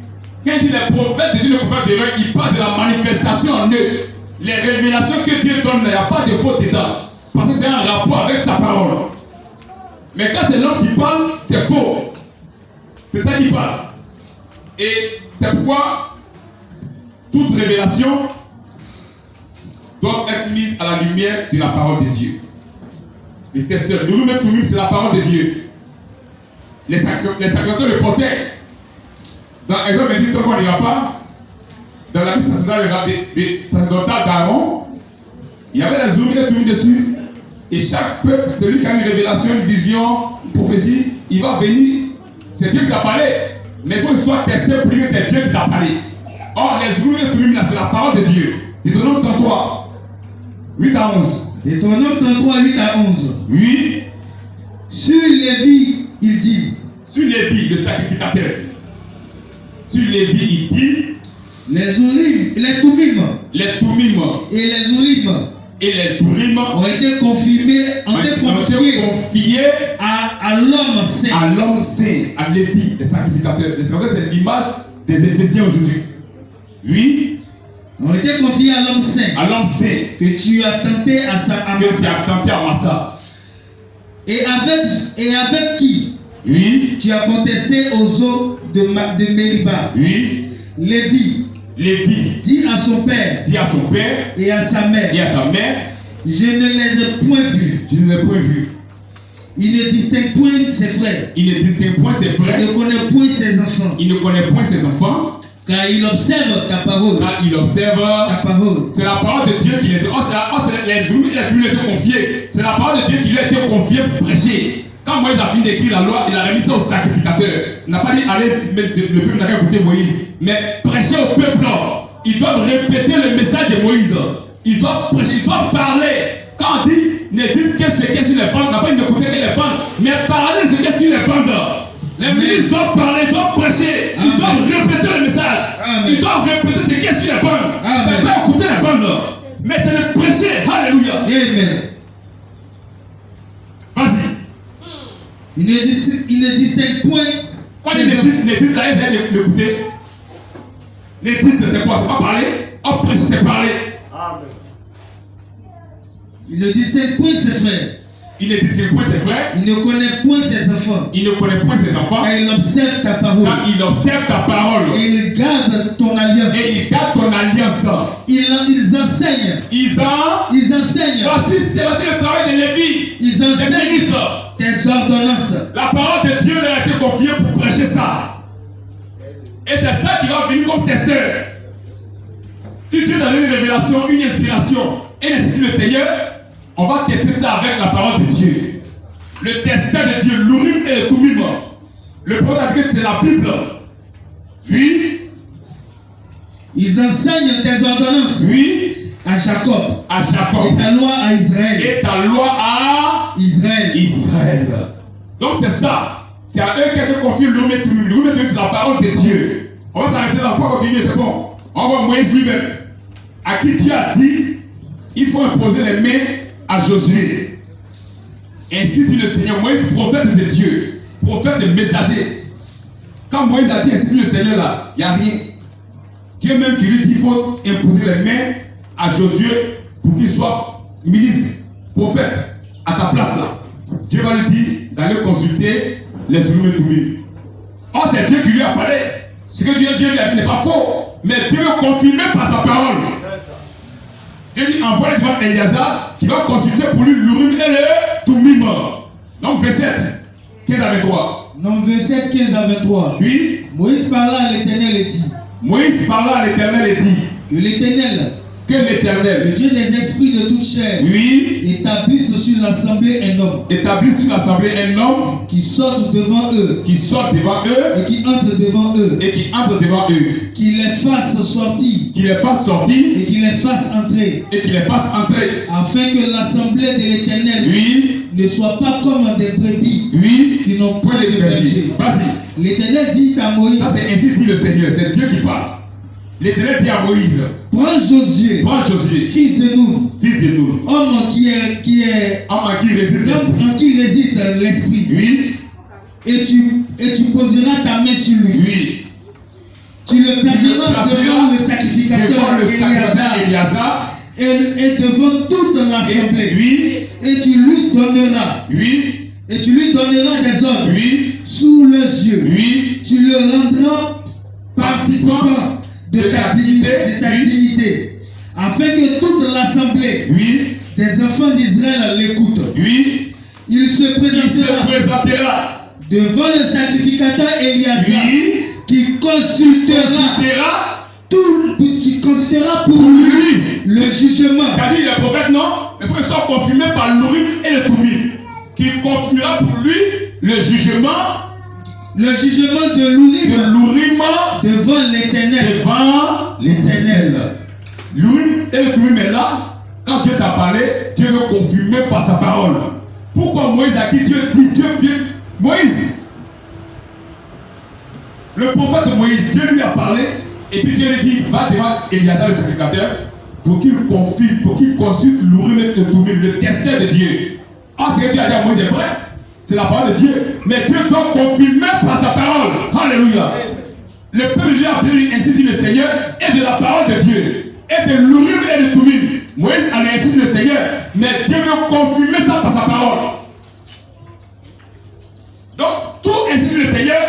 Quand il dit les prophètes de Dieu ne commettent pas d'erreurs, il parle de la manifestation en eux. Les révélations que Dieu donne, il n'y a pas de faute dedans. Parce que c'est un rapport avec sa parole. Mais quand c'est l'homme qui parle, c'est faux. C'est ça qui parle. Et c'est pourquoi toute révélation doit être mise à la lumière de la parole de Dieu. Le testeur, nous même tout c'est la parole de Dieu. Les sacrificateurs le portaient. Dans Exode 28, on ne l'ira pas. Dans la vie sacerdotale d'Aaron, il y avait les ouvriers tout dessus. Et chaque peuple, celui qui a une révélation, une vision, une prophétie, il va venir. C'est Dieu qui t'a parlé. Mais il faut qu'il soit testé pour dire que c'est Dieu qui t'a parlé. Or, les ouvriers tout là, c'est la parole de Dieu. Deutéronome 33, 8 à 11. Deutéronome 33, 8 à 11. Oui. Sur Lévi, il dit. Sur Lévi, le sacrificateur. Sur Lévi, il dit. Les Urim, les Tumim. Les Tumim. Et les Urim. Et les Urim ont été confiés à l'homme saint. À l'homme saint, à Lévi, le sacrificateur. Le sacrificateur, c'est l'image des Éphésiens aujourd'hui. Oui. Ont été confiés à l'homme saint. À l'homme saint. Que tu as tenté à Massa. Que tu as tenté à Massa. Et avec qui? Oui. Tu as contesté aux eaux de Mériba. Oui. Lévi. Dit à son père. Dit à son père. Et à sa mère. Et à sa mère. Je ne les ai point vus. Je ne les ai point vus. Il ne distingue point ses frères. Il ne distingue point ses frères. Il ne connaît point ses enfants. Il ne connaît point ses enfants. Car il observe ta parole. Car il observe ta parole. C'est la parole de Dieu qui lui a été. Les ouvriers qui lui a été confiés. C'est la parole de Dieu qui lui a été confiée pour prêcher. Quand Moïse a fini d'écrire la loi, il a remis ça au sacrificateur. Il n'a pas dit allez, le peuple n'a qu'à écouter Moïse. Mais prêcher au peuple. Ils doivent répéter le message de Moïse. Ils doivent prêcher, ils doivent parler. Quand on dit ne dites que ce qui est sur les bandes, on n'a pas dit d'écouter que les bandes, mais parler de ce qui est sur les bandes. Les ministres doivent parler, ils doivent prêcher, ils doivent répéter le message. Ils doivent répéter ce qui est sur les bandes. C'est pas écouter les bandes, mais c'est le prêcher. Alléluia. Amen. Vas-y. Il ne distingue point. Quand il dit là, essayez d'écouter. Les titres, c'est quoi? C'est pas parler. Hop, prêcher, c'est parler. Amen. Il ne distingue point ses frères. Il ne distingue point ses frères. Il ne connaît point ses enfants. Il ne connaît point ses enfants. Et il observe ta parole. Car il observe ta parole. Et il garde ton alliance. Et il garde ton alliance. Ils enseignent. Ils enseignent. Voici le travail de Lévi. Ils enseignent tes ordonnances. La parole de Dieu leur a été confiée pour prêcher ça. Et c'est ça qui va venir comme testeur. Si Dieu donne une révélation, une inspiration, et ainsi le Seigneur, on va tester ça avec la parole de Dieu. Le testeur de Dieu, l'Urim et le Tumim. Le prophète a dit que c'est la Bible. Puis, ils enseignent tes ordonnances. Oui. À Jacob. À Jacob. Et ta loi à Israël. Et ta loi à Israël. Donc c'est ça. C'est à eux qui a été confié l'Urim et Tumim. L'Urim et Tumim, c'est la parole de Dieu. On va s'arrêter là, on va continuer, c'est bon. On voit Moïse lui-même, à qui Dieu a dit, il faut imposer les mains à Josué. Ainsi dit le Seigneur. Moïse, prophète de Dieu, prophète et messager. Quand Moïse a dit ainsi dit le Seigneur là, il n'y a rien. Dieu même qui lui dit, il faut imposer les mains à Josué pour qu'il soit ministre, prophète, à ta place là. Dieu va lui dire d'aller consulter les Urim et Tumim. Or, Ça, c'est Dieu qui lui a parlé. Ce que Dieu lui a dit n'est pas faux. Mais Dieu veut confirmer par sa parole. Dieu dit envoie devant Eliazar qui va consulter pour lui l'Urim et le Tumim. Donc, verset 15 à 23. Donc, verset 15 à 23. Oui. Moïse parla à l'Éternel et dit. Moïse parla à l'Éternel et dit. Que l'Éternel. Que l'Éternel, le Dieu des esprits de toute chair, oui, établisse sur l'assemblée un homme. Établisse sur l'assemblée un homme qui sorte devant eux. Qui sorte devant eux. Et qui entre devant eux. Et qui entre devant eux. Qui les fasse sortir. Qui les fasse sortir. Et qui les fasse entrer. Et qui les fasse entrer. Afin que l'assemblée de l'Éternel, oui, ne soit pas comme des brebis, oui, qui n'ont point de berger. Vas-y. L'Éternel dit à Moïse. Ça c'est ainsi dit le Seigneur. C'est Dieu qui parle. L'Éternel dit à Moïse. Prends Josué. Prends Josué. Fils de Nun. Fils de Nun. Homme en qui réside l'esprit. Oui. Et tu poseras ta main sur lui. Oui. Tu le placeras devant le sacrificateur Eliazar. Et devant toute l'assemblée. Oui. Et tu lui donneras. Oui. Et tu lui donneras des ordres. Oui. Sous les yeux. Oui. Tu le rendras participant de ta dignité, afin que toute l'assemblée, oui, des enfants d'Israël l'écoute. Oui. Il se présentera devant le sacrificateur Eliazar, oui, qui consultera pour lui le jugement. C'est-à-dire le prophète, non, il faut qu'il soit confirmé par l'Urim et le Tumim, qui confirmera pour lui le jugement. Le jugement de l'Urim devant l'Éternel. Devant l'Éternel. L'Urim et le Tumim est là. Quand Dieu t'a parlé, Dieu veut confirmer par sa parole. Pourquoi Moïse a qui Dieu dit Moïse. Le prophète Moïse, Dieu lui a parlé. Et puis Dieu lui dit, va devant Eliazar le sacrificateur pour qu'il confirme, pour qu'il consulte l'Urim et le Tumim, le testeur de Dieu. Ah, ce que Dieu a dit à Moïse est vrai. C'est la parole de Dieu. Mais Dieu doit confirmer par sa parole. Alléluia. Le peuple de Dieu a obtenu ainsi dit le Seigneur et de la parole de Dieu. Et de l'Urim et de Tumim. Moïse a ainsi dit le Seigneur. Mais Dieu veut confirmer ça par sa parole. Donc, tout ainsi dit le Seigneur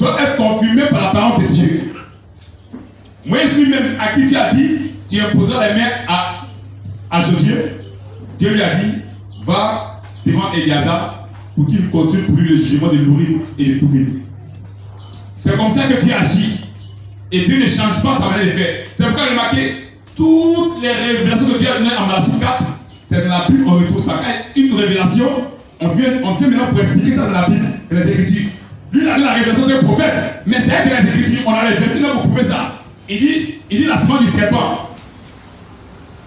doit être confirmé par la parole de Dieu. Moïse lui-même, à qui Dieu a dit, tu imposeras les mains à Josué. Dieu lui a dit, va devant Eliazar pour qu'il consulte pour lui le jugement de l'Urim et de Tumim. C'est comme ça que Dieu agit. Et Dieu ne change pas sa manière de faire. C'est pourquoi remarquez, toutes les révélations que Dieu a données en Malachie 4, c'est dans la Bible, on retrouve ça. Quand une révélation, on vient maintenant pour expliquer ça dans la Bible, c'est les Écritures. Lui, il a donné la révélation d'un prophète, mais c'est avec les Écritures. On a les versets là pour prouver ça. Il dit la semence du serpent.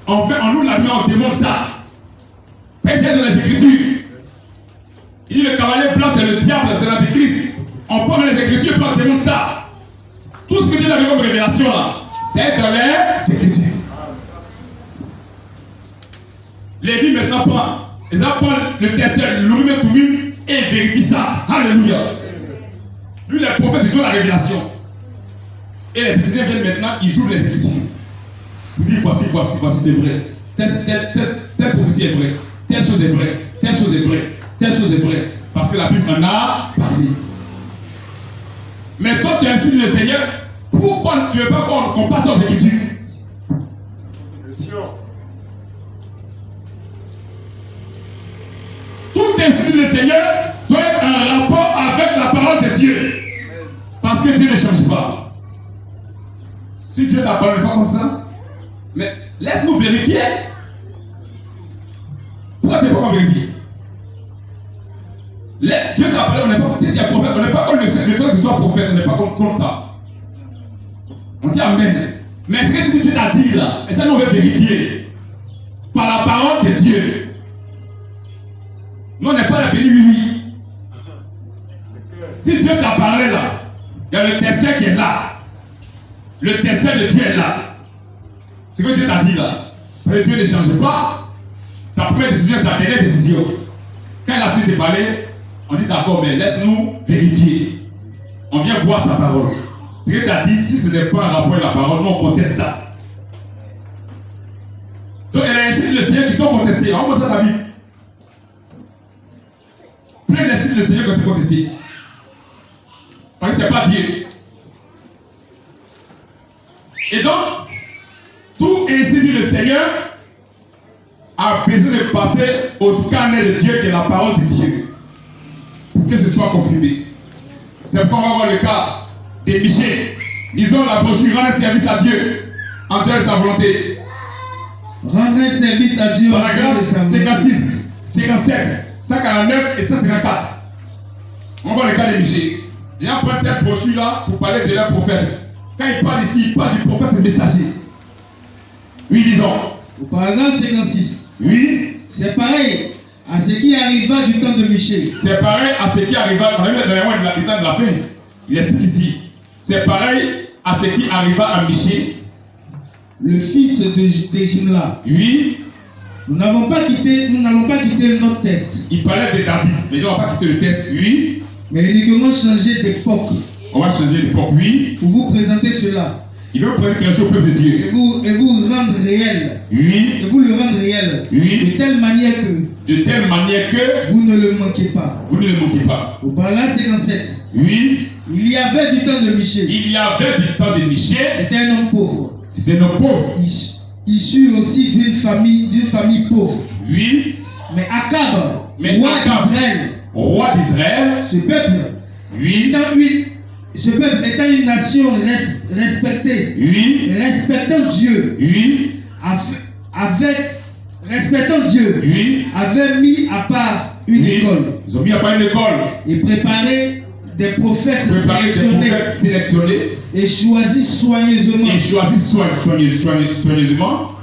On nous la main, on démontre ça. C'est dans les Écritures. Il dit le cavalier blanc, c'est le diable, c'est l'antéchrist. On prend dans les Écritures pour démontrer ça. Tout ce que Dieu a vu comme révélation là, c'est dans les Écritures. Lévi maintenant prend. Ils prend le testeur, l'Urim et Tumim et vérifie ça. Alléluia. Lui, les prophètes, ils ont la révélation. Et les Écritures viennent maintenant, ils ouvrent les Écritures. Ils disent voici, c'est vrai. Telle prophétie est vraie. Telle chose est vraie. Telle chose est vraie. Telle chose est vraie. Parce que la Bible en a parlé. Mais quand tu insultes le Seigneur, pourquoi tu ne veux pas qu'on passe aux Écritures? Tout insulte le Seigneur doit être en rapport avec la parole de Dieu. Parce que Dieu ne change pas. Si Dieu t'a parlé pas comme ça, mais laisse-nous vérifier. Pourquoi tu n'es pas comme vérifier? Dieu t'a parlé, on n'est pas, tu sais, il y a prophète, on n'est pas comme le fait que tu sois prophète, on n'est pas comme ça. On dit Amen. Mais ce que Dieu t'a dit là, et ça nous veut vérifier. Par la parole de Dieu. Nous on n'est pas la béni oui. Si Dieu t'a parlé là, il y a le testeur qui est là. Le testeur de Dieu est là. Ce que Dieu t'a dit là, Dieu ne change pas. Sa première décision, c'est la dernière décision. Quand il a pu te parler, on dit d'accord, mais laisse-nous vérifier. On vient voir sa parole. Ce que tu as dit, si ce n'est pas un rapport avec la parole, nous on conteste ça. Donc il y a ainsi le Seigneur qui sont contestés. On voit ça dans la Bible. Plein d'insignes le Seigneur qui ont été contestés. Parce que ce n'est pas Dieu. Et donc, tout ainsi dit le Seigneur a besoin de passer au scanner de Dieu qui est la parole de Dieu pour que ce soit confirmé. C'est pourquoi on va voir le cas de Michel. Disons la brochure, rendre un service à Dieu en dehors de sa volonté. Rendre un service à Dieu. Paragraphe 56, 57, 149 et 154. On voit le cas de Michel. Les gens prennent cette brochure là pour parler de leur prophète. Quand il parle ici, il parle du prophète messager. Oui, disons. Au paragraphe 56. Oui. C'est pareil à ce qui arriva du temps de Michel. C'est pareil à ce qui arriva dans le temps de la fin. Il explique ici. C'est pareil à ce qui arriva à Michel, le fils de Jimla. Oui. Nous n'allons pas quitter notre test. Il parlait de David, mais nous n'allons pas quitter le test. Oui. Mais uniquement changer d'époque. On va changer d'époque, oui. Pour vous présenter cela. Il veut présenter quelque chose au peuple de Dieu. Et vous rendre réel. Oui. Et vous le rendre réel. Oui. De telle manière que vous ne le manquez pas. Vous ne le manquez pas. Au paragraphe 57. Oui. Il y avait du temps de Michel. Il y avait du temps de Michel. C'était un homme pauvre. C'était un homme pauvre. Issu aussi d'une famille pauvre. Oui. Mais Akab, roi d'Israël, ce peuple, oui. Ce peuple étant une nation respectée, oui. Respectant Dieu, oui. Respectant Dieu, oui. Avait mis à part une école. Ils ont mis à part une école. Et préparé des prophètes sélectionnés. Et choisis soigneusement.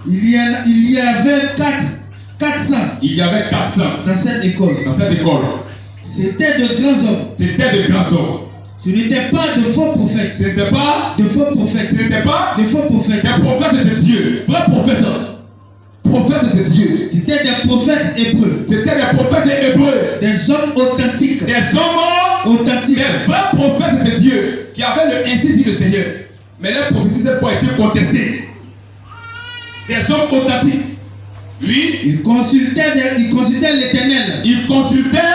Il y avait 400. Il y avait 400 dans cette école. C'était de grands hommes. Ce n'était pas de faux prophètes. Ce n'était pas de faux prophètes. Ce n'était pas de faux prophètes. Des prophètes de Dieu. Vrais prophètes. Prophètes de Dieu. C'était des prophètes hébreux. C'était des prophètes hébreux. Des hommes authentiques. Des hommes authentiques. Des vrais prophètes de Dieu qui avaient le ainsi dit le Seigneur. Mais leur prophétie cette fois a été contestée. Des hommes authentiques. Oui. Ils consultaient l'Éternel. Ils consultaient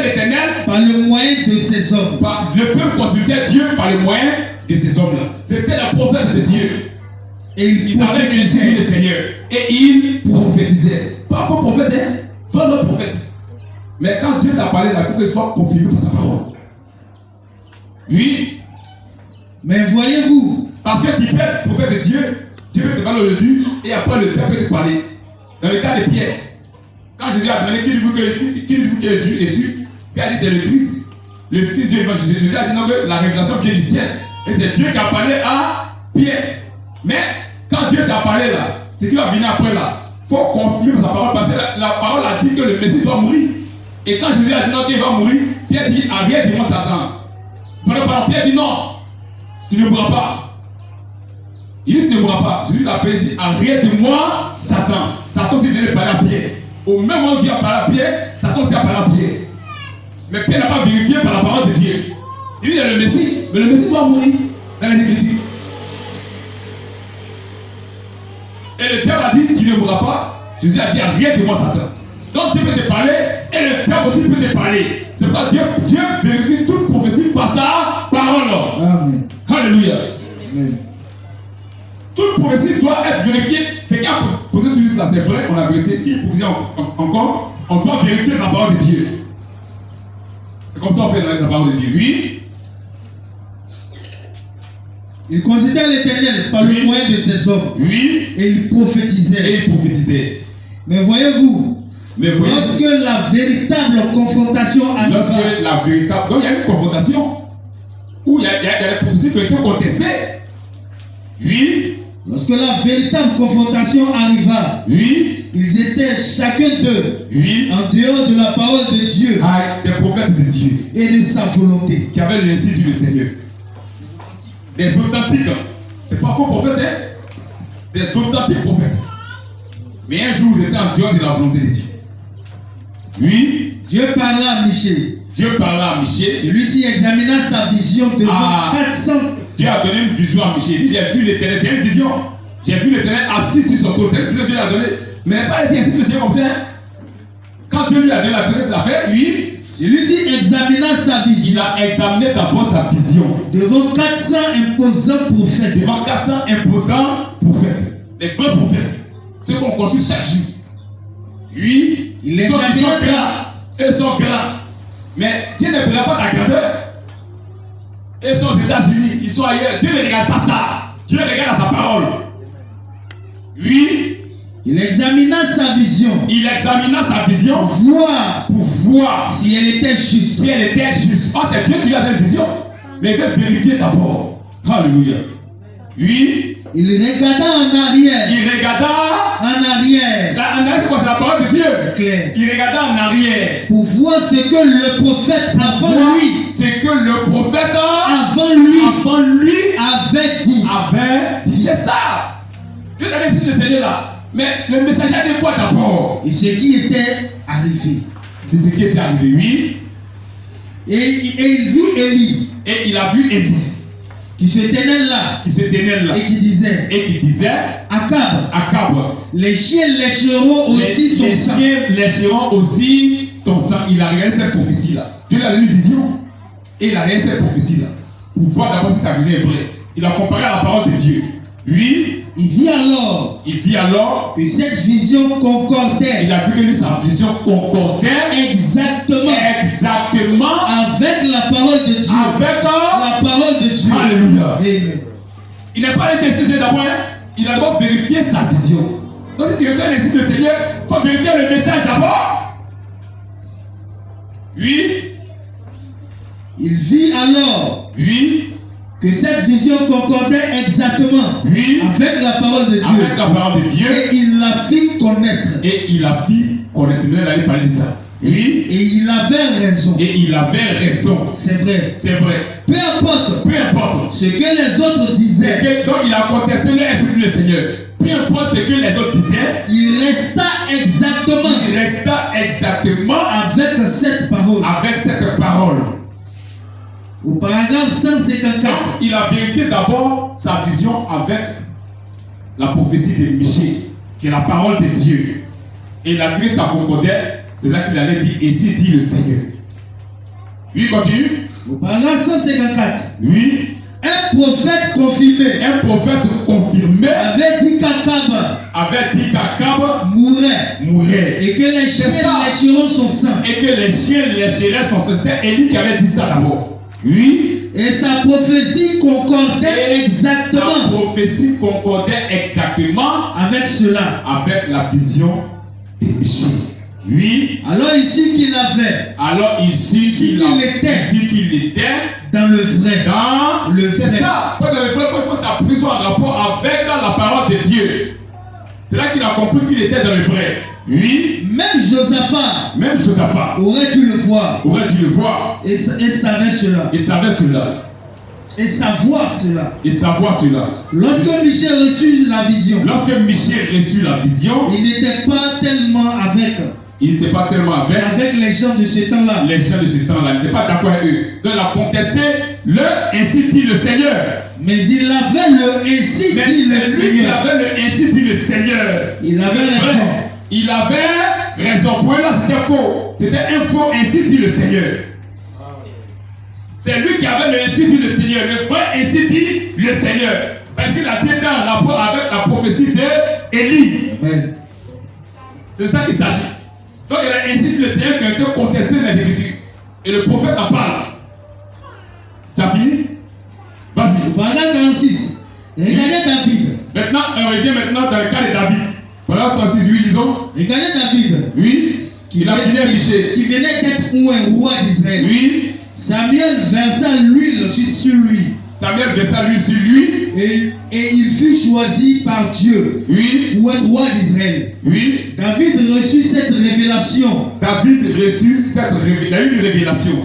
l'Éternel par le moyen de ces hommes. Le peuple consultait Dieu par le moyen de ces hommes-là. C'était la prophète de Dieu. Et ils avaient ainsi dit le Seigneur. Et ils prophétisaient. Pas faux prophète, hein? Vraiment prophète. Mais quand Dieu t'a parlé, il faut que ce soit confirmé par sa parole. Oui. Mais voyez-vous. Parce que tu peux être prophète de Dieu. Dieu peut te parler au début et après le temps peut te parler. Dans le cas de Pierre, quand Jésus a demandé qui dit-vous que Jésus est su, Pierre a dit c'est le Christ, le Fils de Dieu. Jésus a dit non, que la révélation vient du ciel. Et c'est Dieu qui a parlé à Pierre. Mais quand Dieu t'a parlé là, ce qui va venir après là, il faut confirmer sa parole parce que la parole a dit que le Messie doit mourir. Et quand Jésus a dit non qu'il va mourir, Pierre dit arrête-moi Satan. Pierre dit non, tu ne mourras pas. Il ne mourra pas. Jésus l'appelle et dit arrête-moi Satan. Satan s'est donné parler à Pierre. Au même moment où Dieu a parlé à Pierre, Satan s'est parlé à Pierre. Mais Pierre n'a pas vérifié par la parole de Dieu. Il dit il y a le Messie, mais le Messie doit mourir dans les Écritures. Et le diable a dit tu ne mourras pas. Jésus a dit arrête-moi Satan. Donc Dieu peut te parler et le diable aussi peut te parler. C'est pourquoi Dieu vérifie toute prophétie par sa parole. Amen. Alléluia. Amen. Toute prophétie doit être vérifiée. Quelqu'un a posé tout de suite là, c'est vrai, on a vérifié. Qui prophétie encore? On doit vérifier la parole de Dieu. C'est comme ça qu'on fait la parole de Dieu. Oui. Il considère l'Éternel par le moyen de ses hommes. Oui. Et il prophétisait. Mais voyez-vous, lorsque la véritable confrontation arrive. Donc il y a une confrontation où il y a des prophéties qui ont été contestées. Oui. Lorsque la véritable confrontation arriva, oui. Ils étaient chacun d'eux en dehors de la parole de Dieu, des prophètes de Dieu et de sa volonté, qui avaient l'institut du Seigneur. Des authentiques, c'est pas faux prophètes, hein? Des authentiques prophètes. Mais un jour, ils étaient en dehors de la volonté de Dieu. Oui. Dieu parla à Michel. Celui-ci examina sa vision devant 400. Dieu a donné une vision à Michel. Il dit j'ai vu l'Éternel, c'est une vision. J'ai vu l'Éternel assis sur son trône. C'est une vision que Dieu lui a donnée. Mais pas dit ainsi que c'est comme ça. Hein? Quand Dieu lui a donné la vision, c'est la fait, oui. Celui-ci examina sa vision. Il a examiné d'abord sa vision. Devant 400 imposants prophètes. Devant 400 imposants prophètes. Les vrais prophètes. Ceux qu'on construit chaque jour. Oui, ils sont grands. Ils sont grands. Mais Dieu ne regarde pas ta grandeur. Ils sont aux États-Unis, ils sont ailleurs. Dieu ne regarde pas ça. Dieu regarde sa parole. Oui. Il examina sa vision. Il examina sa vision. Pour voir si elle était juste. Si elle était juste. Oh, c'est Dieu qui lui a donné une vision. Mais il veut vérifier d'abord. Alléluia. Oui. Il regarda en arrière. Il regarda en arrière. En arrière, c'est quoi? C'est la parole de Dieu. Claire. Il regarda en arrière. Pour voir ce que le prophète avant lui. C'est que le prophète avant lui avait dit. C'est ça. Dieu t'a décidé de Seigneur là. Mais le messager a dit quoi d'abord? Et ce qui était arrivé. C'est ce qui était arrivé, oui. Et il vit Élie. Et il a vu Élie. Qui se tenait là. Et qui disait. Akab. Les chiens lécheront aussi ton sang. Les chiens lécheront aussi ton sang. Il a regardé cette prophétie là. Dieu a donné une vision. Et il a regardé cette prophétie là. Pour voir d'abord si sa vision est vraie. Il a comparé à la parole de Dieu. Oui. Il vit alors que cette vision concordait. Il a vu que lui, sa vision concordait exactement avec la parole de Dieu. La parole de Dieu. Alléluia. Amen. Il n'est pas allé tester d'abord. Il a d'abord vérifié sa vision. Donc si tu reçois un disciple du Seigneur, il faut vérifier le message d'abord. Oui. Il vit alors. Oui. Que cette vision concordait exactement avec la parole de Dieu. Avec la parole de Dieu. Et il la fit connaître. C'est bien d'aller parler de ça. Oui. Et il avait raison. C'est vrai. Peu importe ce que les autres disaient. Donc il a contesté le Seigneur. Peu importe ce que les autres disaient. Il resta exactement avec cette parole. Au paragraphe 154. Donc, il a vérifié d'abord sa vision avec la prophétie de Michée, qui est la parole de Dieu. Et il a vu que ça concordait. C'est là qu'il allait dire, ainsi dit le Seigneur. Oui, continue. Au paragraphe 154. Oui. Un prophète confirmé avait dit qu'Akab mourrait. Et que les chiens lécheront son sang. C'est Élie qui avait dit ça d'abord. Oui. Et sa prophétie concordait exactement avec cela. Avec la vision de Michée. Oui. Alors ici qu'il était dans le vrai. C'est ça. Dans le vrai, il faut ta prison en rapport avec la parole de Dieu. C'est là qu'il a compris qu'il était dans le vrai. Oui. Même Josaphat aurait dû le voir. Et savait cela. Et savoir cela. Lorsque Michée reçut la vision. Il n'était pas tellement avec les gens de ce temps-là. Il n'était pas d'accord avec eux. Donc il a contesté ainsi dit le Seigneur. Mais il avait le ainsi dit le Seigneur. Il avait raison. Pour là, c'était faux. C'était un faux ainsi dit le Seigneur. C'est lui qui avait le ainsi dit le Seigneur. Le vrai ainsi dit le Seigneur. Parce qu'il a été en rapport avec la prophétie d'Élie. C'est ça qu'il s'agit. Donc il a ainsi dit le Seigneur qui a été contesté dans l'Écriture. Et le prophète en parle. Tu as fini? Vas-y. Paragraphe 46. Regardez David. Maintenant, on revient maintenant dans le cas de David. Paragraphe 36, oui, disons. Regardez David. Oui. Qui venait d'être roi d'Israël. Oui. Samuel versa l'huile sur lui. Et il fut choisi par Dieu. Oui. Pour être roi d'Israël. Oui. David reçut cette révélation. Il a eu une révélation.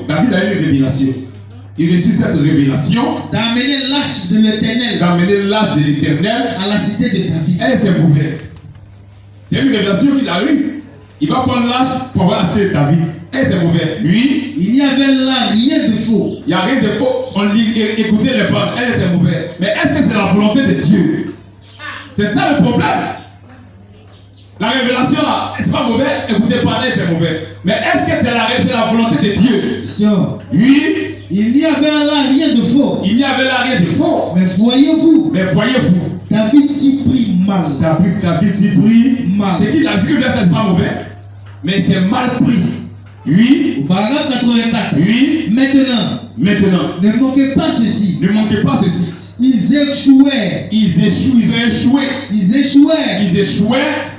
Il reçut cette révélation d'amener l'arche de l'Éternel à la cité de David. Et c'est mauvais. C'est une révélation qu'il a eue. Il va prendre l'arche pour avoir la cité de David. Et c'est mauvais. Lui, il n'y avait là rien de faux. Il n'y a rien de faux. On écoutez les bandes. Et c'est mauvais. Mais est-ce que c'est la volonté de Dieu? C'est ça le problème. La révélation là, c'est pas mauvais. Écoutez pas, c'est mauvais. Mais est-ce que c'est la volonté de Dieu? Oui. Il n'y avait là rien de faux. Il n'y avait là rien de faux. Mais voyez-vous. David s'y prit mal. David s'y prit mal. C'est qu'il a dit que le fait pas mauvais. Mais c'est mal pris. Oui. Paragraphe 84. Oui. Maintenant. Ne manquez pas ceci. Ils échouaient. Ils échouaient.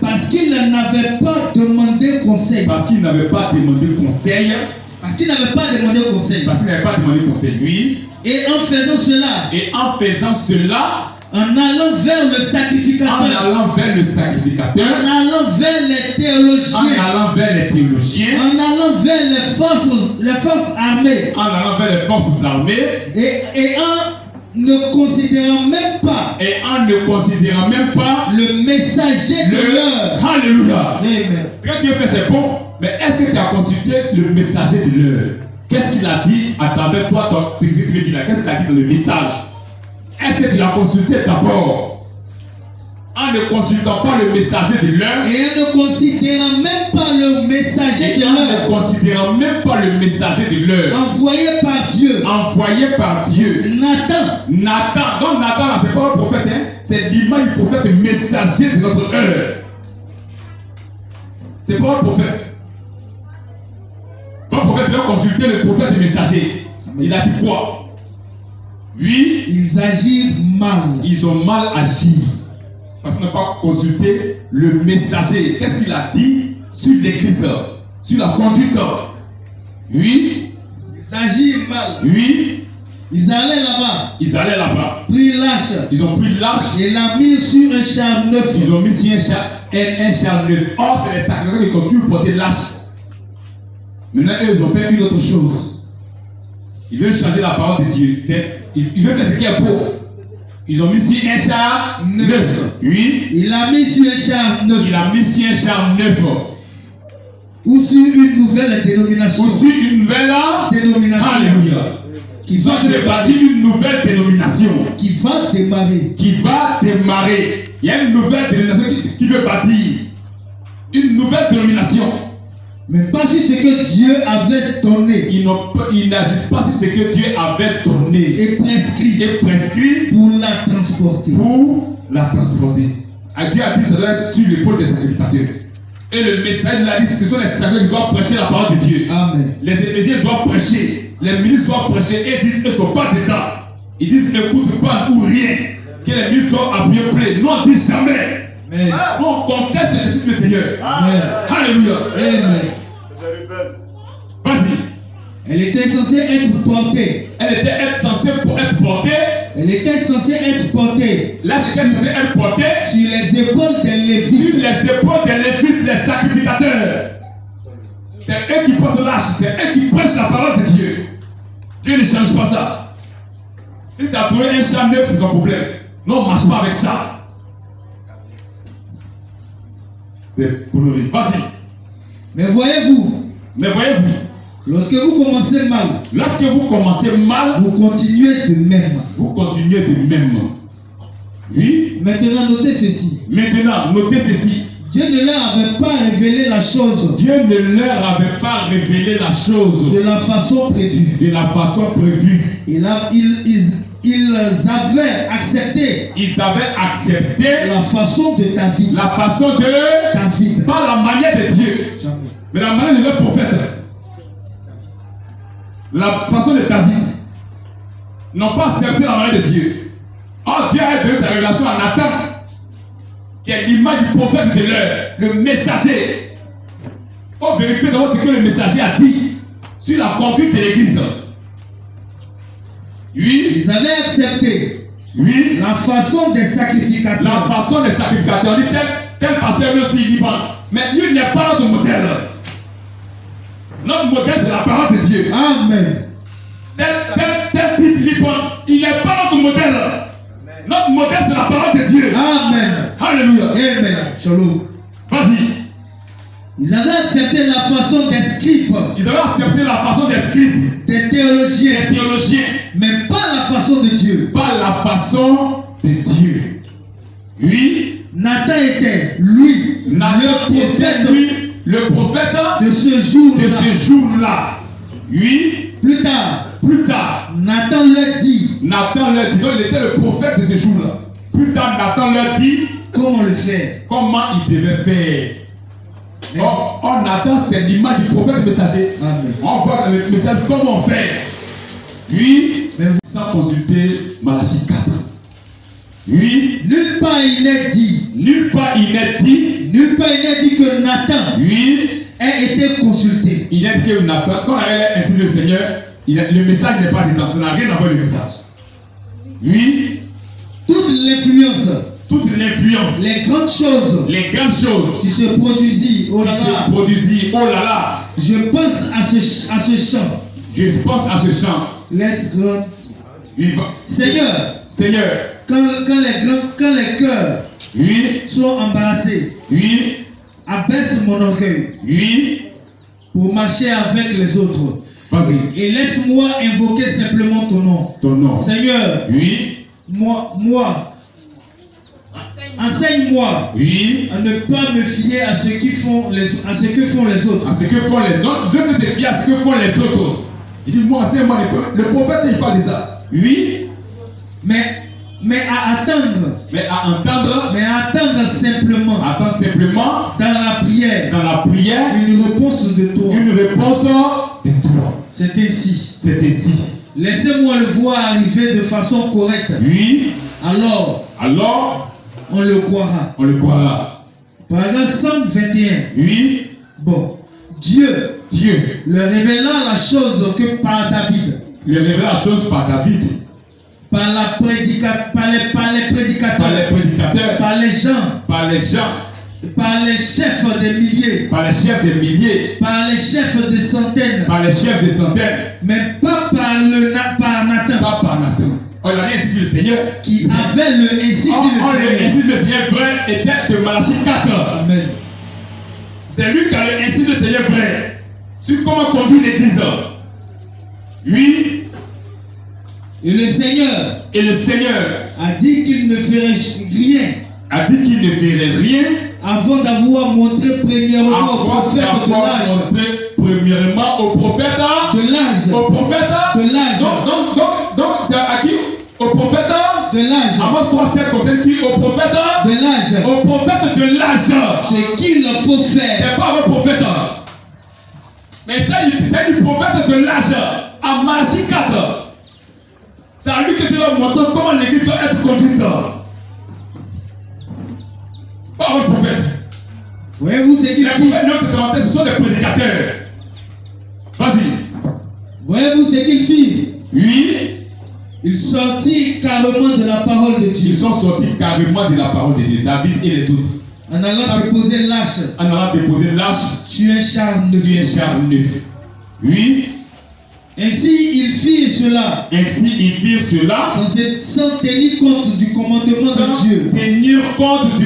Parce qu'ils n'avaient pas demandé conseil. Parce qu'ils n'avaient pas demandé conseil. Oui. Et en faisant cela. En allant vers le sacrificateur. En allant vers les théologiens. En allant vers les forces armées. Et en ne considérant même pas le messager de l'heure. Alléluia. Amen. Ce que tu as fait, c'est bon. Mais est-ce que tu as consulté le messager de l'heure? Qu'est-ce qu'il a dit à travers toi, ce que tu dis là? Qu'est-ce qu'il a dit dans le message? Est-ce que tu l'as consulté d'abord? En ne consultant pas le messager de l'heure. Et en ne considérant même pas le messager de l'heure. Envoyé par Dieu. Nathan. Donc Nathan, c'est pas un prophète, hein? C'est l'image du prophète messager de notre heure. C'est pas un prophète. Un prophète doit consulter le prophète messager. Il a dit quoi? Oui. Ils agirent mal. Ils ont mal agi. Parce qu'ils n'ont pas consulté le messager. Qu'est-ce qu'il a dit sur l'église, sur la conduite? Oui. Ils agirent mal. Oui. Ils allaient là-bas. Pris l'arche. Ils ont pris l'arche. Et l'a mis sur un char neuf. Ils ont mis sur un char neuf. Or, c'est les sacrificateurs qui continuent de porter l'arche. Maintenant, eux, ils ont fait une autre chose. Ils veulent changer la parole de Dieu. Ils veulent faire ce qui est beau. Ils ont mis sur un char neuf. Oui. Il a mis sur un char neuf. Ou sur une nouvelle dénomination. Alléluia. Ils ont bâtir une nouvelle dénomination. Qui va démarrer. Il y a une nouvelle dénomination qui veut bâtir. Une nouvelle dénomination. Mais pas sur ce que Dieu avait donné. Ils n'agissent pas sur ce que Dieu avait donné. Et prescrit pour la transporter. Dieu a dit ça doit être sur l'épaule des sacrificateurs. Et le message de la liste, ce sont les sacrificateurs qui doivent prêcher la parole de Dieu. Amen. Les éphésiens doivent prêcher. Les ministres doivent prêcher et ils disent qu'ils ne sont pas dedans. Ils disent écoute pas ou rien. Que les ministres doivent appuyer plein. Nous on dit jamais. Amen. Nous on conteste le site du Seigneur. Amen. Alléluia. Amen. Vas-y. Elle était censée être portée. Elle était censée être portée. Là, j'étais censée être portée sur les épaules des Lévites. Les sacrificateurs. C'est eux qui portent l'arche, c'est eux qui prêchent la parole de Dieu. Dieu ne change pas ça. Si tu as trouvé un champ neuf, c'est ton problème. Non, on ne marche pas avec ça. Vas-y. Mais voyez-vous. Lorsque vous commencez mal, vous continuez de même. Oui. Maintenant, notez ceci. Dieu ne leur avait pas révélé la chose. De la façon prévue. Ils avaient accepté. La façon de David. Pas la manière de Dieu. Jamais. Mais la manière de leur prophète. La façon de David. N'ont pas accepté la manière de Dieu. Oh, Dieu a donné sa révélation à Nathan, qui est l'image du prophète de l'heure, le messager. Il faut vérifier d'abord ce que le messager a dit sur la conduite de l'église. Oui. Ils avaient accepté. Oui. La façon des sacrificateurs. On dit tel pasteur aussi il dit bon. Mais lui n'est pas notre modèle. Notre modèle c'est la parole de Dieu. Amen. Tel type dit bon. Il n'est pas notre modèle. Notre modèle c'est la parole de Dieu. Amen. Alléluia. Amen. Shalom. Vas-y. Ils avaient accepté la façon des scribes. Des théologiens. Mais pas la façon de Dieu. Oui. Nathan était, lui, le prophète Le prophète de ce jour-là. Oui. Plus tard. Nathan leur dit. Donc il était le prophète de ce jour-là. Plus tard, Nathan leur dit. Comment le faire? Comment il devait faire. Or, Nathan, c'est l'image du prophète messager. Amen. On voit le message, comment faire. Oui. Sans consulter Malachie 4. Oui. Nulle part il n'est dit que Nathan ait été consulté. Il a dit que Nathan, quand on avait ainsi le Seigneur, le message n'est pas dedans, ça n'a rien à voir avec le message. Oui. Toute l'influence, les grandes choses qui se produisent, oh là là, je pense à ce chant. Laisse grand. Seigneur, quand les cœurs sont embarrassés, abaisse mon orgueil pour marcher avec les autres. Et laisse-moi invoquer simplement ton nom. Seigneur, enseigne-moi à ne pas me fier à ce que font les autres. Je veux se fier à ce que font les autres. Il dit, moi, enseigne-moi. Le prophète, il parle de ça. Oui. Mais à attendre. Attendre simplement. Dans la prière. Une réponse de toi. C'est ainsi. Laissez-moi le voir arriver de façon correcte. Oui. Alors, on le croira. Paragraphe 121. Oui. Bon. Dieu le révéla la chose que par David. Par les prédicateurs. Par les gens. Par les chefs des milliers. Par les chefs de centaines. Mais pas par Nathan. On l'a ainsi dit le Seigneur. Qui avait le ainsi dit le ainsi dit le Seigneur vrai était de Malachie 4. Amen. C'est lui qui a le ainsi dit le Seigneur vrai. Sur comment conduire l'église. Oui. Et le Seigneur a dit qu'il ne ferait rien. Avant d'avoir montré premièrement au prophète de l'âge. Donc c'est à qui? Au prophète de l'âge. Amos 3:7 concerne qui? Au prophète de l'âge. Au prophète de l'âge. Ce qu'il faut faire. C'est pas un prophète. Mais c'est du prophète de l'âge. À Malachie 4. C'est à lui que tu dois montrer comment l'église doit être conduite. Pas un prophète. Voyez-vous ce qu'il fit? Les prophètes néo-testamentaires, ce sont des prédicateurs. Vas-y. Voyez-vous ce qu'il fit? Oui. Ils sortit carrément de la parole de Dieu. Ils sont sortis carrément de la parole de Dieu. David et les autres. En allant déposer l'âche. Tu es char neuf. Oui. Ainsi ils firent cela. Sans tenir compte du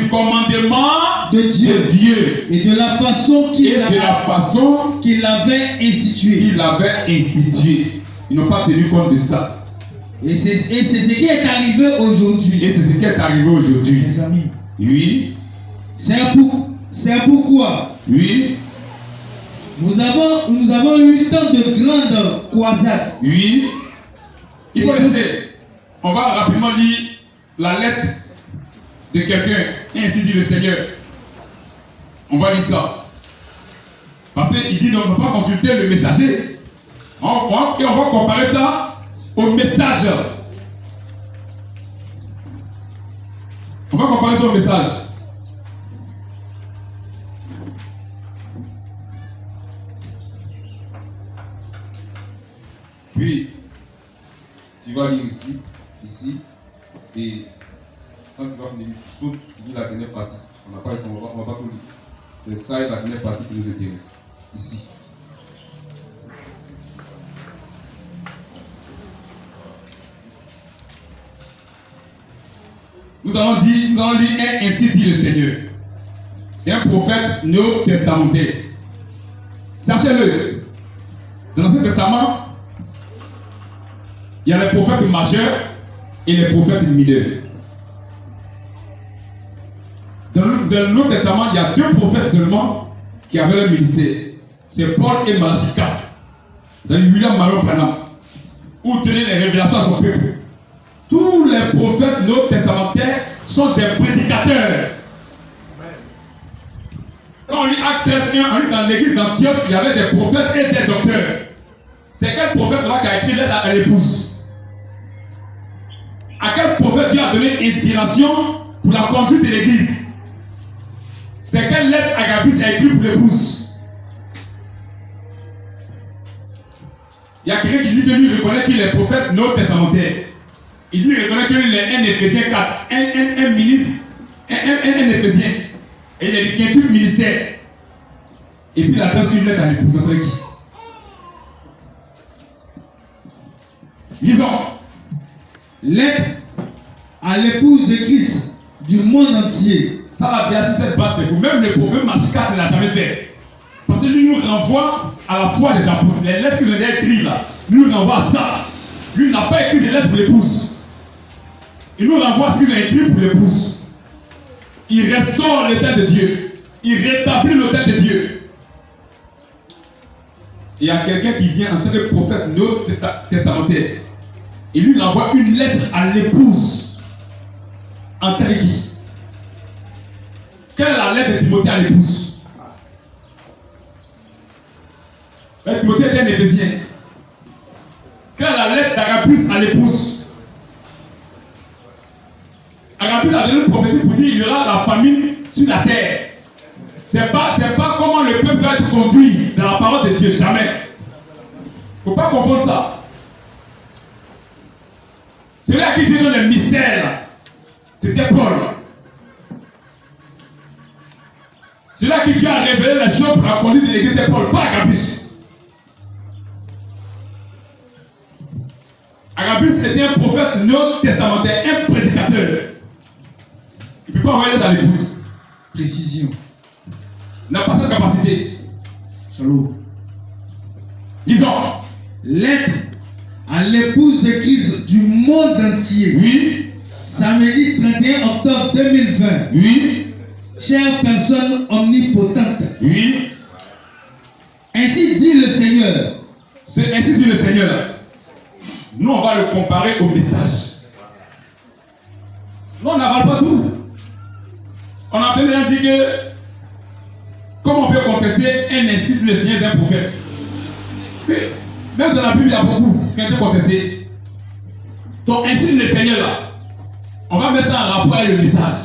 commandement de Dieu. De Dieu. Et de la façon qu'il avait instituée. Ils n'ont pas tenu compte de ça. Et c'est ce qui est arrivé aujourd'hui. Mes amis. Oui. C'est pourquoi. Oui. Nous avons eu tant de grandes croisades. Oui. Il faut laisser. On va rapidement lire la lettre de quelqu'un. Ainsi dit le Seigneur. On va lire ça. Parce qu'il dit on ne va pas consulter le messager. Et on va comparer ça au message. On va comparer ça au message. Puis, tu vas lire ici, et quand tu vas finir, tu sautes, tu dis la dernière partie. On n'a pas le temps, on va pas tout lire. C'est ça et la dernière partie qui nous intéresse. Ici. Nous allons lire ainsi dit le Seigneur. Et un prophète néo-testamentaire. Sachez-le, dans l'Ancien Testament, il y a les prophètes majeurs et les prophètes mineurs. Dans le Nouveau Testament, il y a 2 prophètes seulement qui avaient le ministère. C'est Paul et Malachie 4. Dans William Marion Branham, où donner les révélations à son peuple. Tous les prophètes néo-testamentaires sont des prédicateurs. Quand on lit Acte 13:1, on lit dans l'église d'Antioche, il y avait des prophètes et des docteurs. C'est quel prophète là qui a écrit lettre à l'épouse? À quel prophète Dieu a donné inspiration pour la conduite de l'église? C'est quelle lettre Agabus a écrit pour l'épouse? Il y a quelqu'un qui dit que lui reconnaît qu'il est prophète néo-testamentaire. Il dit qu'il reconnaît qu'il est un Éphésiens 4, un ministre, un Éphésien. Et il a dit qu'il y a tout ministère. Et puis il adresse une lettre à l'épouse. Entre qui? Lisons. Lettre à l'épouse de Christ du monde entier. Ça va dire sur cette base, c'est faux. Même le prophète Malachie 4 ne l'a jamais fait. Parce que lui nous renvoie à la foi des apôtres. Les lettres que vous avez écrites là, lui nous renvoie à ça. Lui n'a pas écrit des lettres pour l'épouse. Il nous renvoie à ce qu'il a écrit pour l'épouse. Il restaure l'autel de Dieu. Il rétablit l'autel de Dieu. Il y a quelqu'un qui vient en tant que prophète néo-testamentaire. Et lui, il envoie une lettre à l'épouse. En tant que qui? Quelle est la lettre de Timothée à l'épouse? Timothée était un Éphésien. Quelle est la lettre d'Agabus à l'épouse? Agabus a donné une prophétie pour dire qu'il y aura la famine sur la terre. C'est pas comment le peuple doit être conduit dans la parole de Dieu, jamais. Il ne faut pas confondre ça. Celui à qui dit le mystère, c'était Paul. Celui à qui Dieu a révélé les choses pour la conduite de l'église, c'était Paul, pas Agabus. Agabus était un prophète néo-testamentaire, un prédicateur. Il ne peut pas envoyer dans l'épouse. Précision. Il n'a pas cette capacité. Shalom. Disons. Lettre à l'épouse de Christ du monde entier. Oui. Samedi 31 octobre 2020. Oui. Chère personne omnipotente. Oui. Ainsi dit le Seigneur. C'est ainsi dit le Seigneur. Nous, on va le comparer au message. Nous, on n'avale pas tout. On a bien dit que comment on peut contester un ainsi dit le Seigneur d'un prophète? Oui. Même dans la Bible, il y a beaucoup qui ont été contestés. Donc, ainsi dit le Seigneur là, on va mettre ça en rapport avec le message.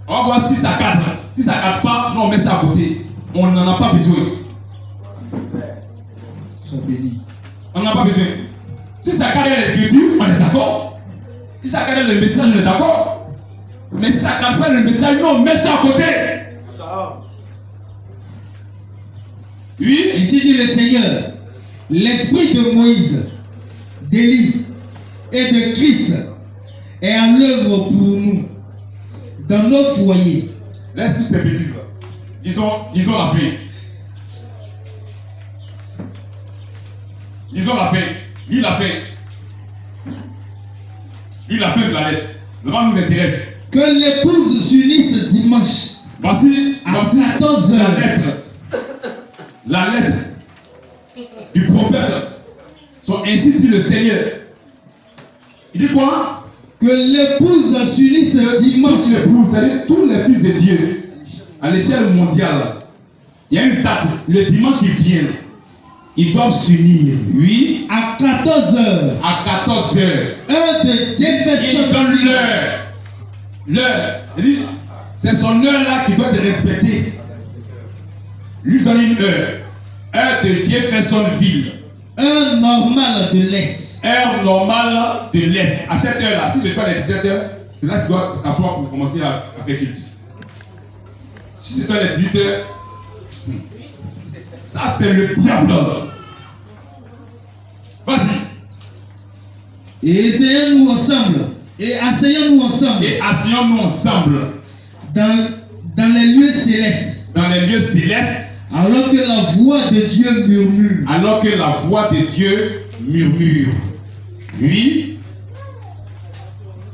On va voir si ça cadre. Si ça ne cadre pas, nous on met ça à côté. On n'en a pas besoin. On n'en a pas besoin. Si ça cadre l'écriture, on est d'accord. Si ça cadre le message, on est d'accord. Mais si ça cadre pas le message, non, on met ça à côté. Oui. Ainsi dit le Seigneur. L'esprit de Moïse, d'Élie et de Christ est en œuvre pour nous dans nos foyers. Laisse tous ces bêtises là. Disons la fin. Disons la fin. Lis la fin. Lis la fin de la lettre. Ça nous intéresse. Que l'épouse s'unisse dimanche. Voici à 14 heures. La lettre du prophète. Soit ainsi dit le Seigneur. Il dit quoi? Que l'épouse s'unisse dimanche. C'est-à-dire tous les fils de Dieu à l'échelle mondiale. Il y a une date, le dimanche qui vient. Ils doivent s'unir, oui. À 14 heures. À 14 heures. Heure de Jefferson. Il donne l'heure. L'heure. C'est son heure là qui doit être respectée. Lui donne une heure. Heure de Jeffersonville. Heure normale de l'Est. Heure normale de l'Est. À cette heure là, si je fais les 17 heures, c'est là que tu dois t'asseoir pour commencer à faire culte. Si c'est toi les 18 heures, ça c'est le diable. Vas-y. Et essayons-nous ensemble. Et asseyons-nous ensemble. Et asseyons-nous ensemble. Dans les lieux célestes. Dans les lieux célestes. Alors que la voix de Dieu murmure. Alors que la voix de Dieu murmure. Oui.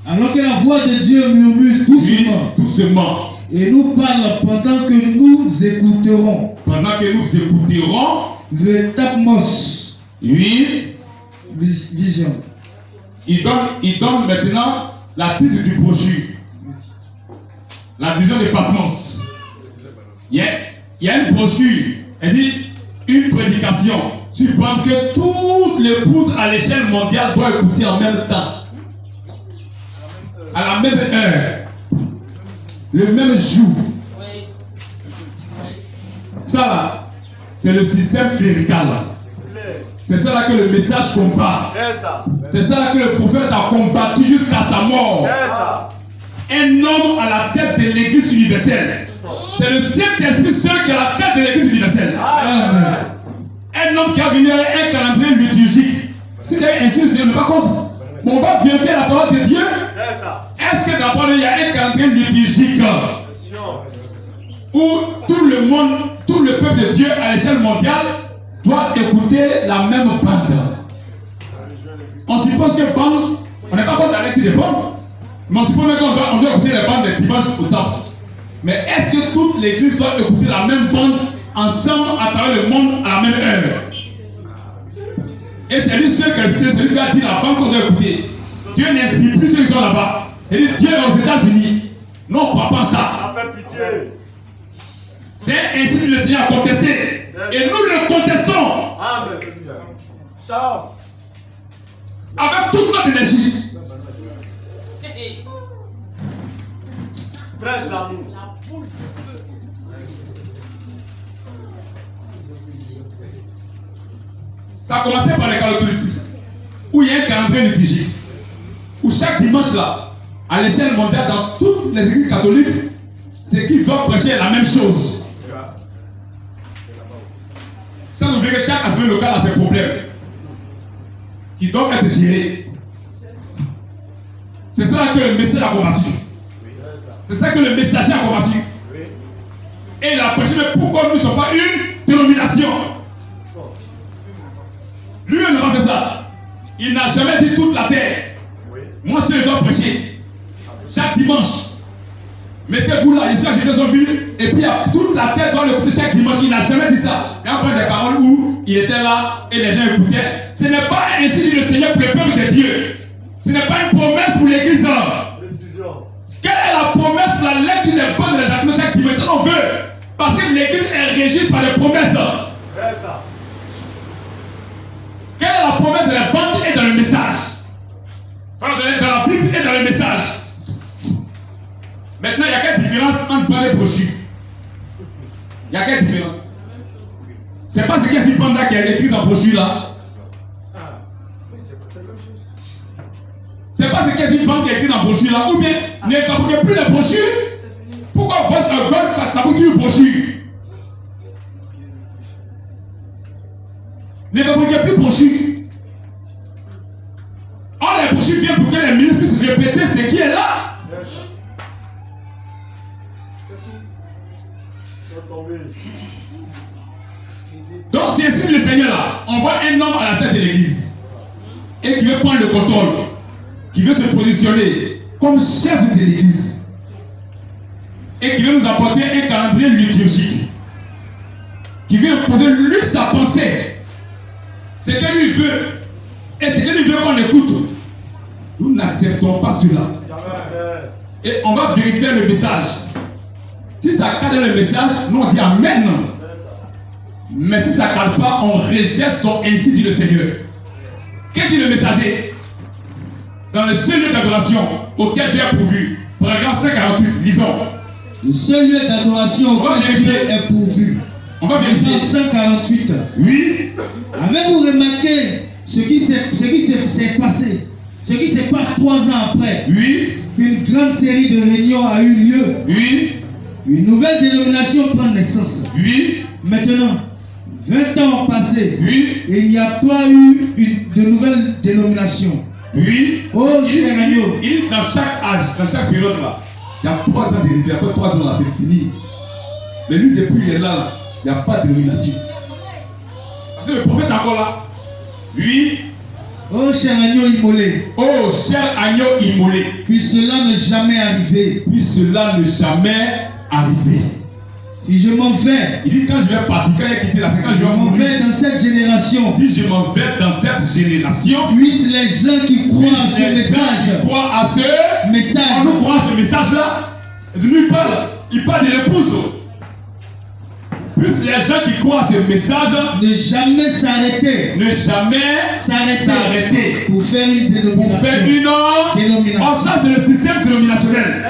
Alors que la voix de Dieu murmure doucement. Oui, doucement. Et nous parle pendant que nous écouterons. Pendant que nous écouterons. Véritablement. Oui. Vision. Il donne maintenant la titre du brochure. La vision de Patmos. Il y a une brochure. Elle dit une prédication. Tu penses que toutes les épouses à l'échelle mondiale doivent écouter en même temps. À la même heure. Le même jour. Ça là, c'est le système clérical. C'est ça là que le message combat. C'est ça là que le prophète a combattu jusqu'à sa mort. Un homme à la tête de l'église universelle. C'est le Saint-Esprit seul qui est à la tête de l'église universelle. Un homme qui a venu un calendrier liturgique. Si tu es ainsi, je ne pas contre. Mais on va bien faire la parole de Dieu. Est-ce que d'abord il y a un calendrier liturgique où tout le monde, tout le peuple de Dieu à l'échelle mondiale doit écouter la même bande? On suppose que bande, on n'est pas contre la lecture des bandes, mais on suppose qu'on doit écouter les bandes des dimanches au temple. Mais est-ce que toute l'église doit écouter la même bande ensemble à travers le monde à la même heure? Et c'est lui seul c'est lui qui a dit la bande qu'on doit écouter. Dieu n'inspire plus ceux qui sont là-bas. Il dit Dieu est aux États-Unis. Non, on ne croit pas en ça. C'est ainsi que le Seigneur a contesté. Et nous le contestons. Avec toute notre énergie. Ça a commencé par le catholicisme, où il y a un calendrier liturgique, où chaque dimanche là, à l'échelle mondiale, dans toutes les églises catholiques, c'est qu'ils doivent prêcher la même chose. Sans oublier que chaque assemblée locale a ses problèmes qui doivent être gérés. C'est ça que le message a combattu. C'est ça que le messager a combattu. Et il a prêché, mais pourquoi nous ne sommes pas une dénomination? Lui, il n'a pas fait ça. Il n'a jamais dit toute la terre. Moi, je dois prêcher. Chaque dimanche. Mettez-vous là, ici à Jésus-Ville, et puis toute la terre doit l'écouter chaque dimanche. Il n'a jamais dit ça. Il y a pas des paroles où il était là et les gens écoutaient. Ce n'est pas ainsi dit le Seigneur pour le peuple de Dieu. Ce n'est pas une promesse pour l'église. Quelle est la promesse pour la lecture des bandes de l'Église chaque dimanche? Ça on veut. Parce que l'église est régie par les promesses. Quelle est la promesse de la bande et dans le message? Dans la Bible et dans le message. Maintenant, il y a quelle différence entre bande et brochure? Il y a quelle différence? C'est pas ce qu'est cette bande là qui est écrit dans la brochure là. C'est pas ce qu'est cette bande qui est écrit dans la brochure là. Ou bien, ne fabriquez plus les brochures. Pourquoi vous faites un bande fabriquer une brochure? Ne fabriquez plus de brochures. Or, les brochures viennent pour que les ministres puissent répéter ce qui est là. Donc, c'est ainsi le Seigneur là. On voit un homme à la tête de l'église et qui veut prendre le contrôle, qui veut se positionner comme chef de l'église et qui veut nous apporter un calendrier liturgique, qui veut imposer lui sa pensée. Ce que lui veut et ce que lui veut qu'on écoute. Nous n'acceptons pas cela. Et on va vérifier le message. Si ça cadre le message, nous on dit Amen. Mais si ça ne cadre pas, on rejette son ainsi dit le Seigneur. Qu'est-ce dit le messager? Dans le seul lieu d'adoration auquel Dieu a pourvu. Paragraphe 148, lisons. Le seul lieu d'adoration auquel Dieu est pourvu. On va vérifier. 148. Oui. Avez-vous remarqué ce qui s'est passé? Ce qui se passe 3 ans après. Oui. Une grande série de réunions a eu lieu. Oui. Une nouvelle dénomination prend naissance. Oui. Maintenant, 20 ans ont passé. Oui. Et il n'y a pas eu de nouvelle dénomination. Oui. Oh, cher agneau. Dans chaque âge, dans chaque période là, il y a 3 ans de vie. Après 3 ans là, c'est fini. Mais lui, depuis il est là, il n'y a pas de dénomination. Parce que le prophète est encore là. Oui. Oh, cher agneau immolé. Oh, cher agneau immolé. Puis cela ne jamais arrivé. Puis cela ne jamais arriver. Si je m'en vais, Il dit quand je vais partir, quand il a quitté la terre, quand je vais m'en mourir. vais dans cette génération. Si je m'en vais dans cette génération, Puissent les gens qui croient à ce message. Croient à ce Message. On nous croit à ce message-là. Il parle de l'épouse. Plus les gens qui croient à ce message, Ne jamais s'arrêter. ne jamais s'arrêter Pour faire une dénomination. pour faire une Dénomination. Oh, ça c'est le système dénominationnel.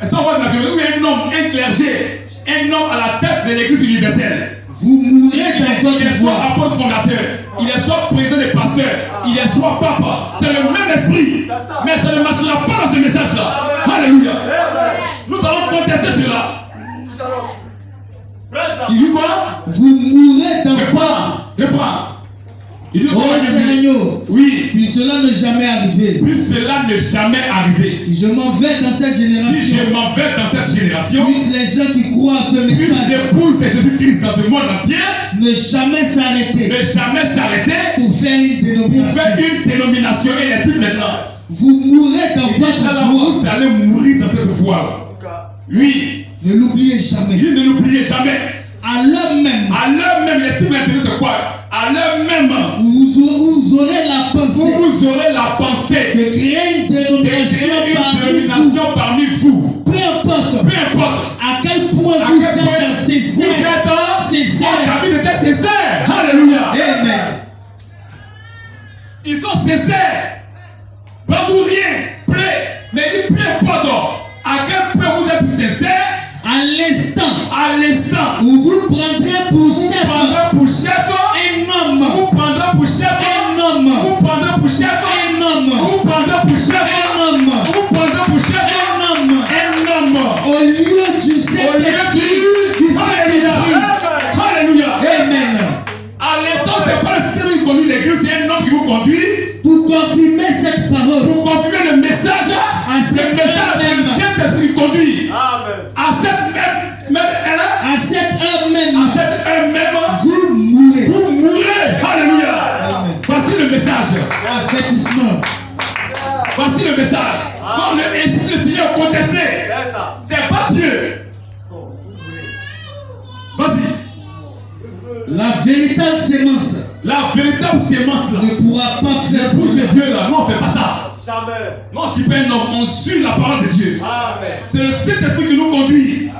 Et ça on voit dans la Bible où il y a un homme, un clergé, un homme à la tête de l'église universelle. Vous mourrez dans Il est votre soit foi. apôtre fondateur, il est soit président des pasteurs, il est soit papa. C'est le même esprit. Mais ça ne marchera pas dans ce message-là. Alléluia. Nous allons contester cela. Il dit quoi? Vous mourrez dans foi. Reprends. Il dit Oh, agneau. oui. Puis cela ne jamais arriver. Puis cela n'est jamais arrivé. Si je m'en vais dans cette génération. Si je m'en vais dans cette génération, Puissent les gens qui croient à ce puis message. l'épouse de Jésus-Christ dans ce monde entier, Ne jamais s'arrêter. ne jamais s'arrêter Pour faire une pour dénomination. faire une dénomination et les plus maintenant. Vous mourrez dans Il dit votre là, foi. vous allez mourir dans cette foi. Oui. Ne l'oubliez jamais. Il dit ne l'oubliez jamais. À l'heure même, À l'heure même, l'esprit maintenant c'est quoi? À l'heure même, vous aurez la pensée vous aurez la pensée de créer une de dénomination créer une parmi vous. dénomination parmi vous. Peu importe Peu importe. à quel point À vous quel point êtes vous sincère. êtes Sincère. David était sincère. Alléluia. Amen. Ils sont sincères. Pas pour rien. Mais il peu importe à quel point vous êtes sincère. À l'instant où vous prendrez pour chef pour chef un homme. vous prendrez pour chef Un homme. vous prendrez pour chef Un homme. vous prendrez pour chef Un homme. vous prendrez pour chef Un homme. un homme Au lieu du au lieu Saint-Esprit. du Alléluia. Alléluia. Amen. À l'instant c'est pas le système qui conduit l'église, c'est un homme qui vous conduit Pour confirmer cette parole. pour confirmer le message. Le message c'est le Saint-Esprit qui conduit. À cette À cette heure même, heure même, vous mourrez. vous mourrez. Alléluia. Amen. Voici le message. Avertissement. Voici le message. Comme le Seigneur contestait, c'est pas Dieu. Vas-y. La véritable sémence La véritable sémence là, ne pourra pas faire l'épouse de cela. Dieu là, nous on fait pas ça. Jamais. Non, on suit pas un homme, on suit la parole de Dieu. Amen. C'est le Saint-Esprit qui nous conduit.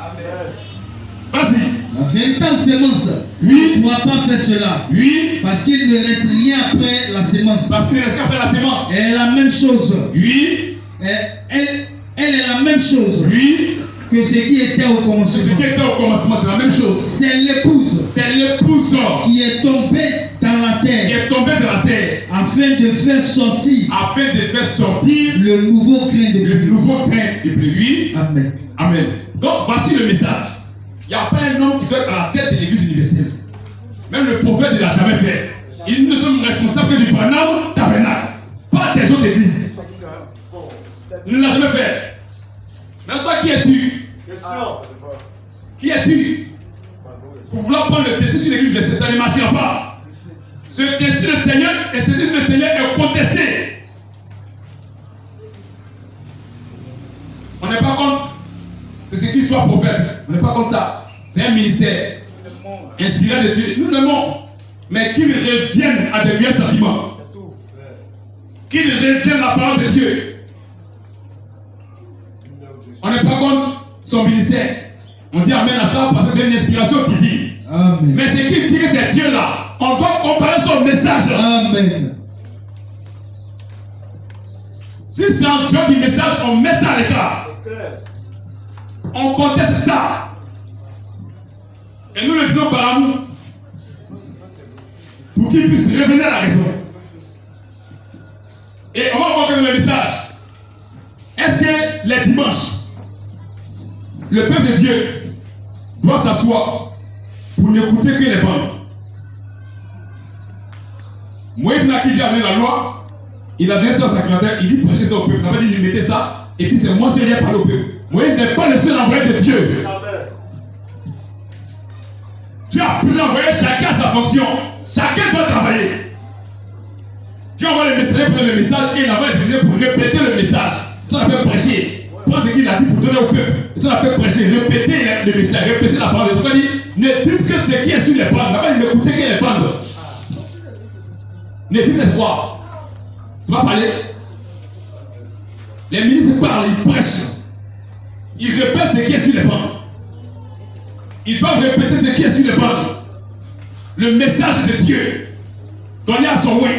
Vas-y. La véritable sémence Oui. ne pourra pas faire cela. Oui. Parce qu'il ne reste rien après la sémence. Parce qu'il reste qu'après la sémence. Elle est la même chose. Oui. Elle est la même chose Oui. que ce qui était au Ce commencement. qui était au commencement, c'est la même chose. C'est l'épouse C'est l'épouse qui est tombée dans la qui terre est tombée de la terre afin de faire sortir afin de faire sortir le nouveau grain de le pluie. nouveau grain de pluie. Amen. Amen. Donc voici le message. Il n'y a pas un homme qui doit être à la tête de l'église universelle. Même le prophète ne l'a jamais fait. Ils ne sont responsables que du Branham Tabernacle, pas des autres églises. Il ne l'a jamais fait. Maintenant, toi, qui es-tu? Qui es-tu? Pour vouloir prendre le dessus sur l'église universelle, ça ne marchera pas. Ce dessus le Seigneur et ce dessus le Seigneur est contesté. On n'est pas contre ce qu'il soit prophète. On n'est pas comme ça. C'est un ministère inspiré de Dieu. Nous l'aimons. Mais qu'il revienne à des meilleurs sentiments. Qu'il revienne à la parole de Dieu. On n'est pas contre son ministère. On dit amen à ça parce que c'est une inspiration divine. Amen. Mais c'est qu'il dit que c'est Dieu là. On doit comparer son message. Amen. Si c'est un Dieu du message, on met ça à l'écart. On conteste ça. Et nous le disons par amour. Pour qu'il puisse revenir à la raison. Et on va voir comme le message. Est-ce que les dimanches, le peuple de Dieu doit s'asseoir pour n'écouter que les bandes? Moïse n'a qui avait la loi, il a donné ça au sacrificateur, il dit prêchez ça au peuple. Il n'a pas dit lui mettez ça, et puis c'est moi seul qui ai parlé au peuple. Moïse n'est pas le seul envoyé de Dieu. Dieu a pu envoyer chacun à sa fonction. Chacun doit travailler. Dieu envoie le messager pour le message et il envoie les messagers pour répéter le message. Ça on appelle prêcher. prend ce qu'il a dit pour donner au peuple. Et ça, on peut prêcher, répéter le message, répéter la parole. Il dit, ne dites que ce qui est sur les bandes. Là-bas, il n'écoutez que les bandes. Ne dites quoi. C'est pas parler. Les ministres parlent, ils prêchent. Ils répètent ce qui est sur les bandes. Ils doivent répéter ce qui est sur les bandes. Le message de Dieu donné à son oin.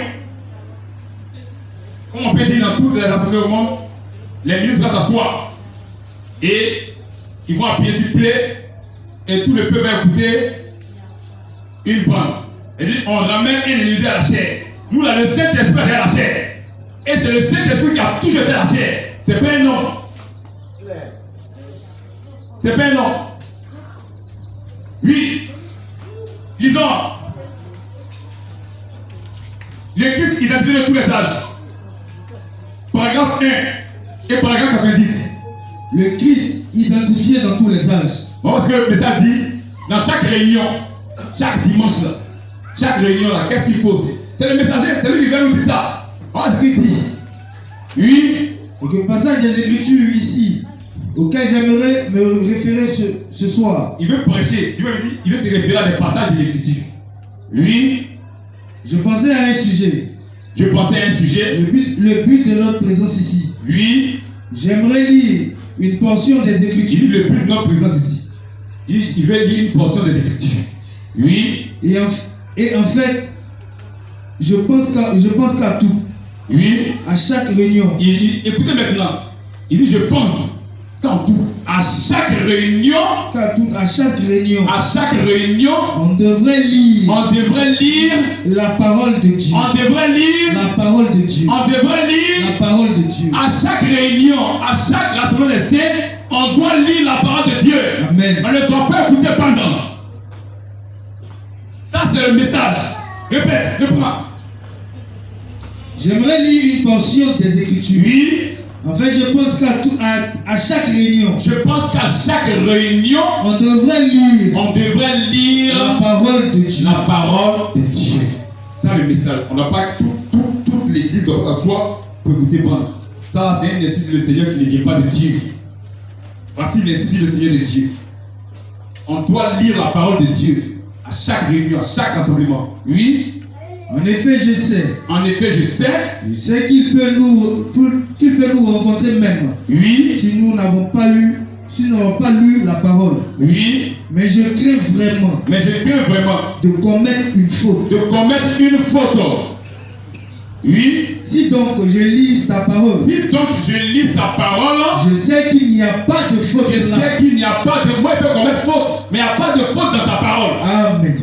Comme on peut dire dans toutes les assemblées au monde, les ministres vont s'asseoir et ils vont appuyer sur play et tout le peuple va écouter une bande. Et dit, on ramène un élu à la chair. Nous, là, le Saint-Esprit est à la chair. Et c'est le Saint-Esprit qui a toujours été à la chair. C'est pas un homme. C'est pas un homme. Oui. Lisons. Le Christ identifié de tous les âges. Paragraphe 1 et paragraphe 90. Le Christ identifié dans tous les âges. Bon, parce que le message dit, dans chaque réunion, chaque dimanche, là, chaque réunion, là, qu'est-ce qu'il faut? C'est le messager, c'est lui qui vient nous dire ça. Voilà ce qu'il dit. Oui. Et que le passage des Écritures ici, auquel j'aimerais me référer ce soir. Il veut prêcher, il veut se référer à des passages de l'Écriture. Oui. Je pensais à un sujet. Je pensais à un sujet. Le but de notre présence ici. Oui. J'aimerais lire une portion des Écritures. Il dit le but de notre présence ici. Il veut lire une portion des Écritures. Oui. Et en fait, je pense qu'à tout. Oui. À chaque réunion. Écoutez maintenant. Il dit je pense qu'en tout. À chaque réunion. À chaque réunion. À chaque réunion. On devrait lire. On devrait lire. La parole de Dieu. On devrait lire. La parole de Dieu. On devrait lire. La parole de Dieu. À chaque réunion, à chaque rassemblement des saints, on doit lire la parole de Dieu. Amen. On ne doit pas écouter pendant. Ça c'est le message. Répète, réponds-moi. J'aimerais lire une portion des Écritures. Oui. En fait, je pense qu'à chaque réunion. Je pense qu'à chaque réunion, on devrait lire. On devrait lire la parole de Dieu. La parole de Dieu. Ça le message. On n'a pas toute l'église doit s'asseoir pour écouter prendre. Ça c'est un ainsi du Seigneur qui ne vient pas de Dieu. Voici l'insi du Seigneur de Dieu. On doit lire la parole de Dieu à chaque réunion, à chaque rassemblement. Oui. En effet, je sais. En effet, je sais. Je sais qu'il peut nous rencontrer même. Oui. Si nous n'avons pas lu la parole. Oui. Mais je crains vraiment. De commettre une faute. Oui. Si donc je lis sa parole. Je sais qu'il n'y a pas de faute. Moi, il peut commettre faute. Mais il n'y a pas de faute dans sa parole. Amen.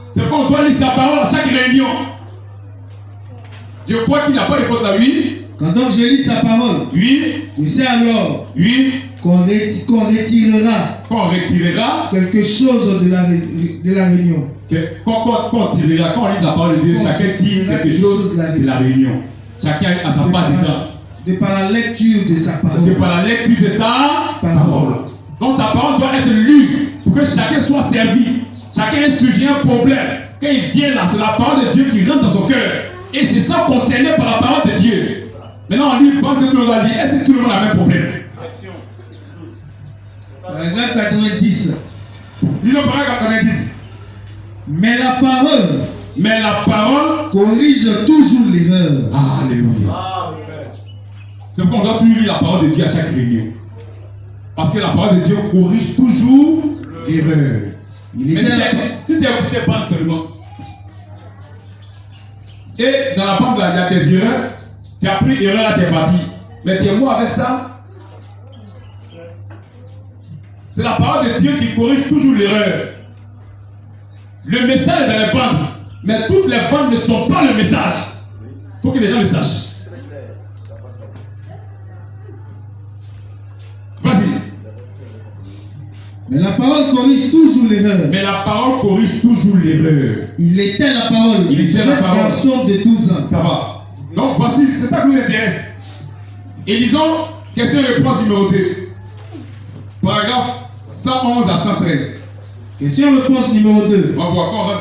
C'est qu'on doit lire sa parole à chaque réunion. Je crois qu'il n'y a pas de faute là, oui. Quand donc je lis sa parole, oui. Je sais alors, oui, qu'on retirera quelque chose de la réunion. Qu'on tirera, quand on lit la parole de Dieu, chacun tire quelque chose de la réunion. Chacun a sa part dedans. De par la lecture de sa parole. Donc sa parole doit être lue pour que chacun soit servi. Chacun a un sujet, un problème. Quand il vient là, c'est la parole de Dieu qui rentre dans son cœur. Et c'est ça concerné par la parole de Dieu. Maintenant, on lui pense que tout le monde a dit, est-ce que tout le monde a le même problème? Paragraphe 90. Disons paragraphe 90. Mais la parole corrige toujours l'erreur. Alléluia. C'est pourquoi on doit toujours lire la parole de Dieu à chaque réunion. Parce que la parole de Dieu corrige toujours l'erreur. Mais si tu as écouté des bandes seulement, et dans la bande, il y a des erreurs, tu as pris erreur là, tu es parti. Mais tu es mort avec ça. C'est la parole de Dieu qui corrige toujours l'erreur. Le message est dans les bandes, mais toutes les bandes ne sont pas le message. Il faut que les gens le sachent. Vas-y. Mais la parole corrige toujours l'erreur. Il était la parole. Il était la parole. Garçon de 12 ans. Ça va. Donc voici, c'est ça qui nous intéresse. Et lisons question-réponse numéro 2. Paragraphe 111 à 113. Question-réponse numéro 2. On va voir quand on va.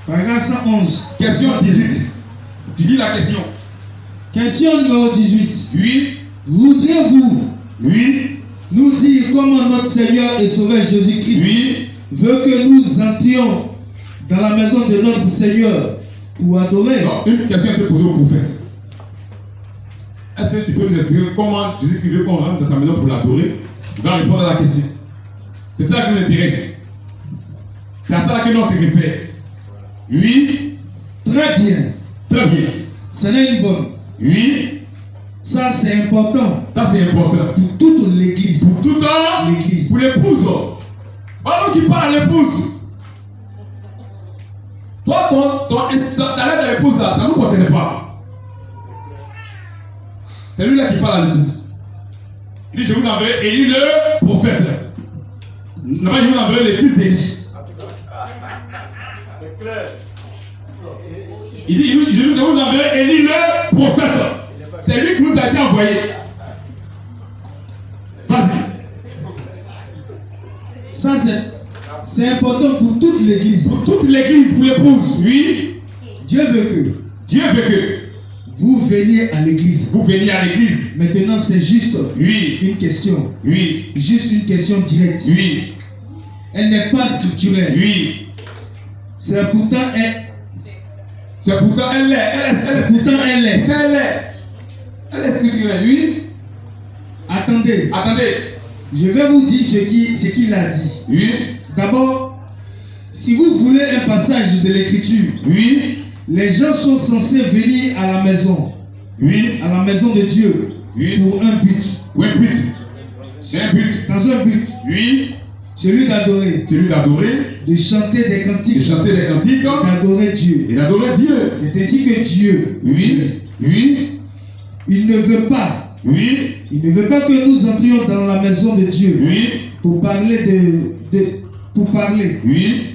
Paragraphe 111. Question 18. Tu dis la question. Question numéro 18. Oui. Voudrez-vous Oui. Nous dire comment notre Seigneur et Sauveur Jésus-Christ Oui. veut que nous entrions dans la maison de notre Seigneur pour adorer. Non, une question a été posée au prophète. Est-ce que tu peux nous expliquer comment Jésus-Christ veut qu'on rentre dans sa maison pour l'adorer? Il va répondre à la question. C'est ça qui nous intéresse. C'est à ça que l'on se réfère. Oui. Très bien. Très bien. Ce n'est une bonne. Oui. Ça c'est important. Ça c'est important. Pour toute l'église. Pour toute l'église. Pour l'épouse. Voilà qui parle à l'épouse. Toi, ta lettre à l'épouse là, ça ne nous concerne pas. C'est lui là qui parle à l'épouse. Il dit, je vous enverrai Élie le prophète. Là-bas, je vous enverrai les fils d'Élie. C'est clair. Il dit, je vous enverrai Élie le prophète. C'est lui qui nous a été envoyé. Vas-y. Ça c'est important pour toute l'église. Pour toute l'église, pour l'épouse, oui. Dieu veut que vous veniez à l'église. Vous veniez à l'église. Maintenant c'est juste une question. Oui. Juste une question directe. Oui. Elle n'est pas structurelle. Oui. C'est pourtant elle. C'est pourtant elle est. Pourtant elle est. Elle est structurelle, oui. Attendez. Je vais vous dire ce qu'il a dit. Oui. D'abord, si vous voulez un passage de l'écriture, oui. Les gens sont censés venir à la maison. Oui. À la maison de Dieu. Oui. Pour un but. Pour un but. C'est un but. Dans un but. Oui. Celui d'adorer. De chanter des cantiques. D'adorer Dieu. Et d'adorer Dieu. C'est ainsi que Dieu. Oui. Oui. Il ne veut pas. Oui. Il ne veut pas que nous entrions dans la maison de Dieu. Oui. Pour parler pour parler. Oui.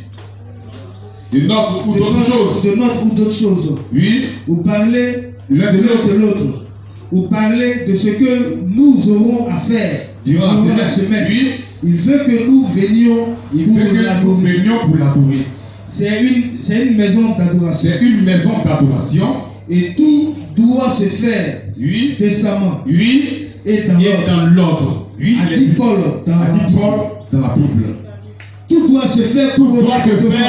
De notre ou d'autres choses. De notre ou d'autres choses. Oui. Ou parler l'un de l'autre. Ou parler de ce que nous aurons à faire durant la semaine. Oui. Il veut que nous venions pour l'adorer. C'est une maison d'adoration. C'est une maison d'adoration. Et tout doit se faire décemment. Oui. Et dans l'ordre. Oui. A dit Paul dans la Bible. Tout doit se faire correctement.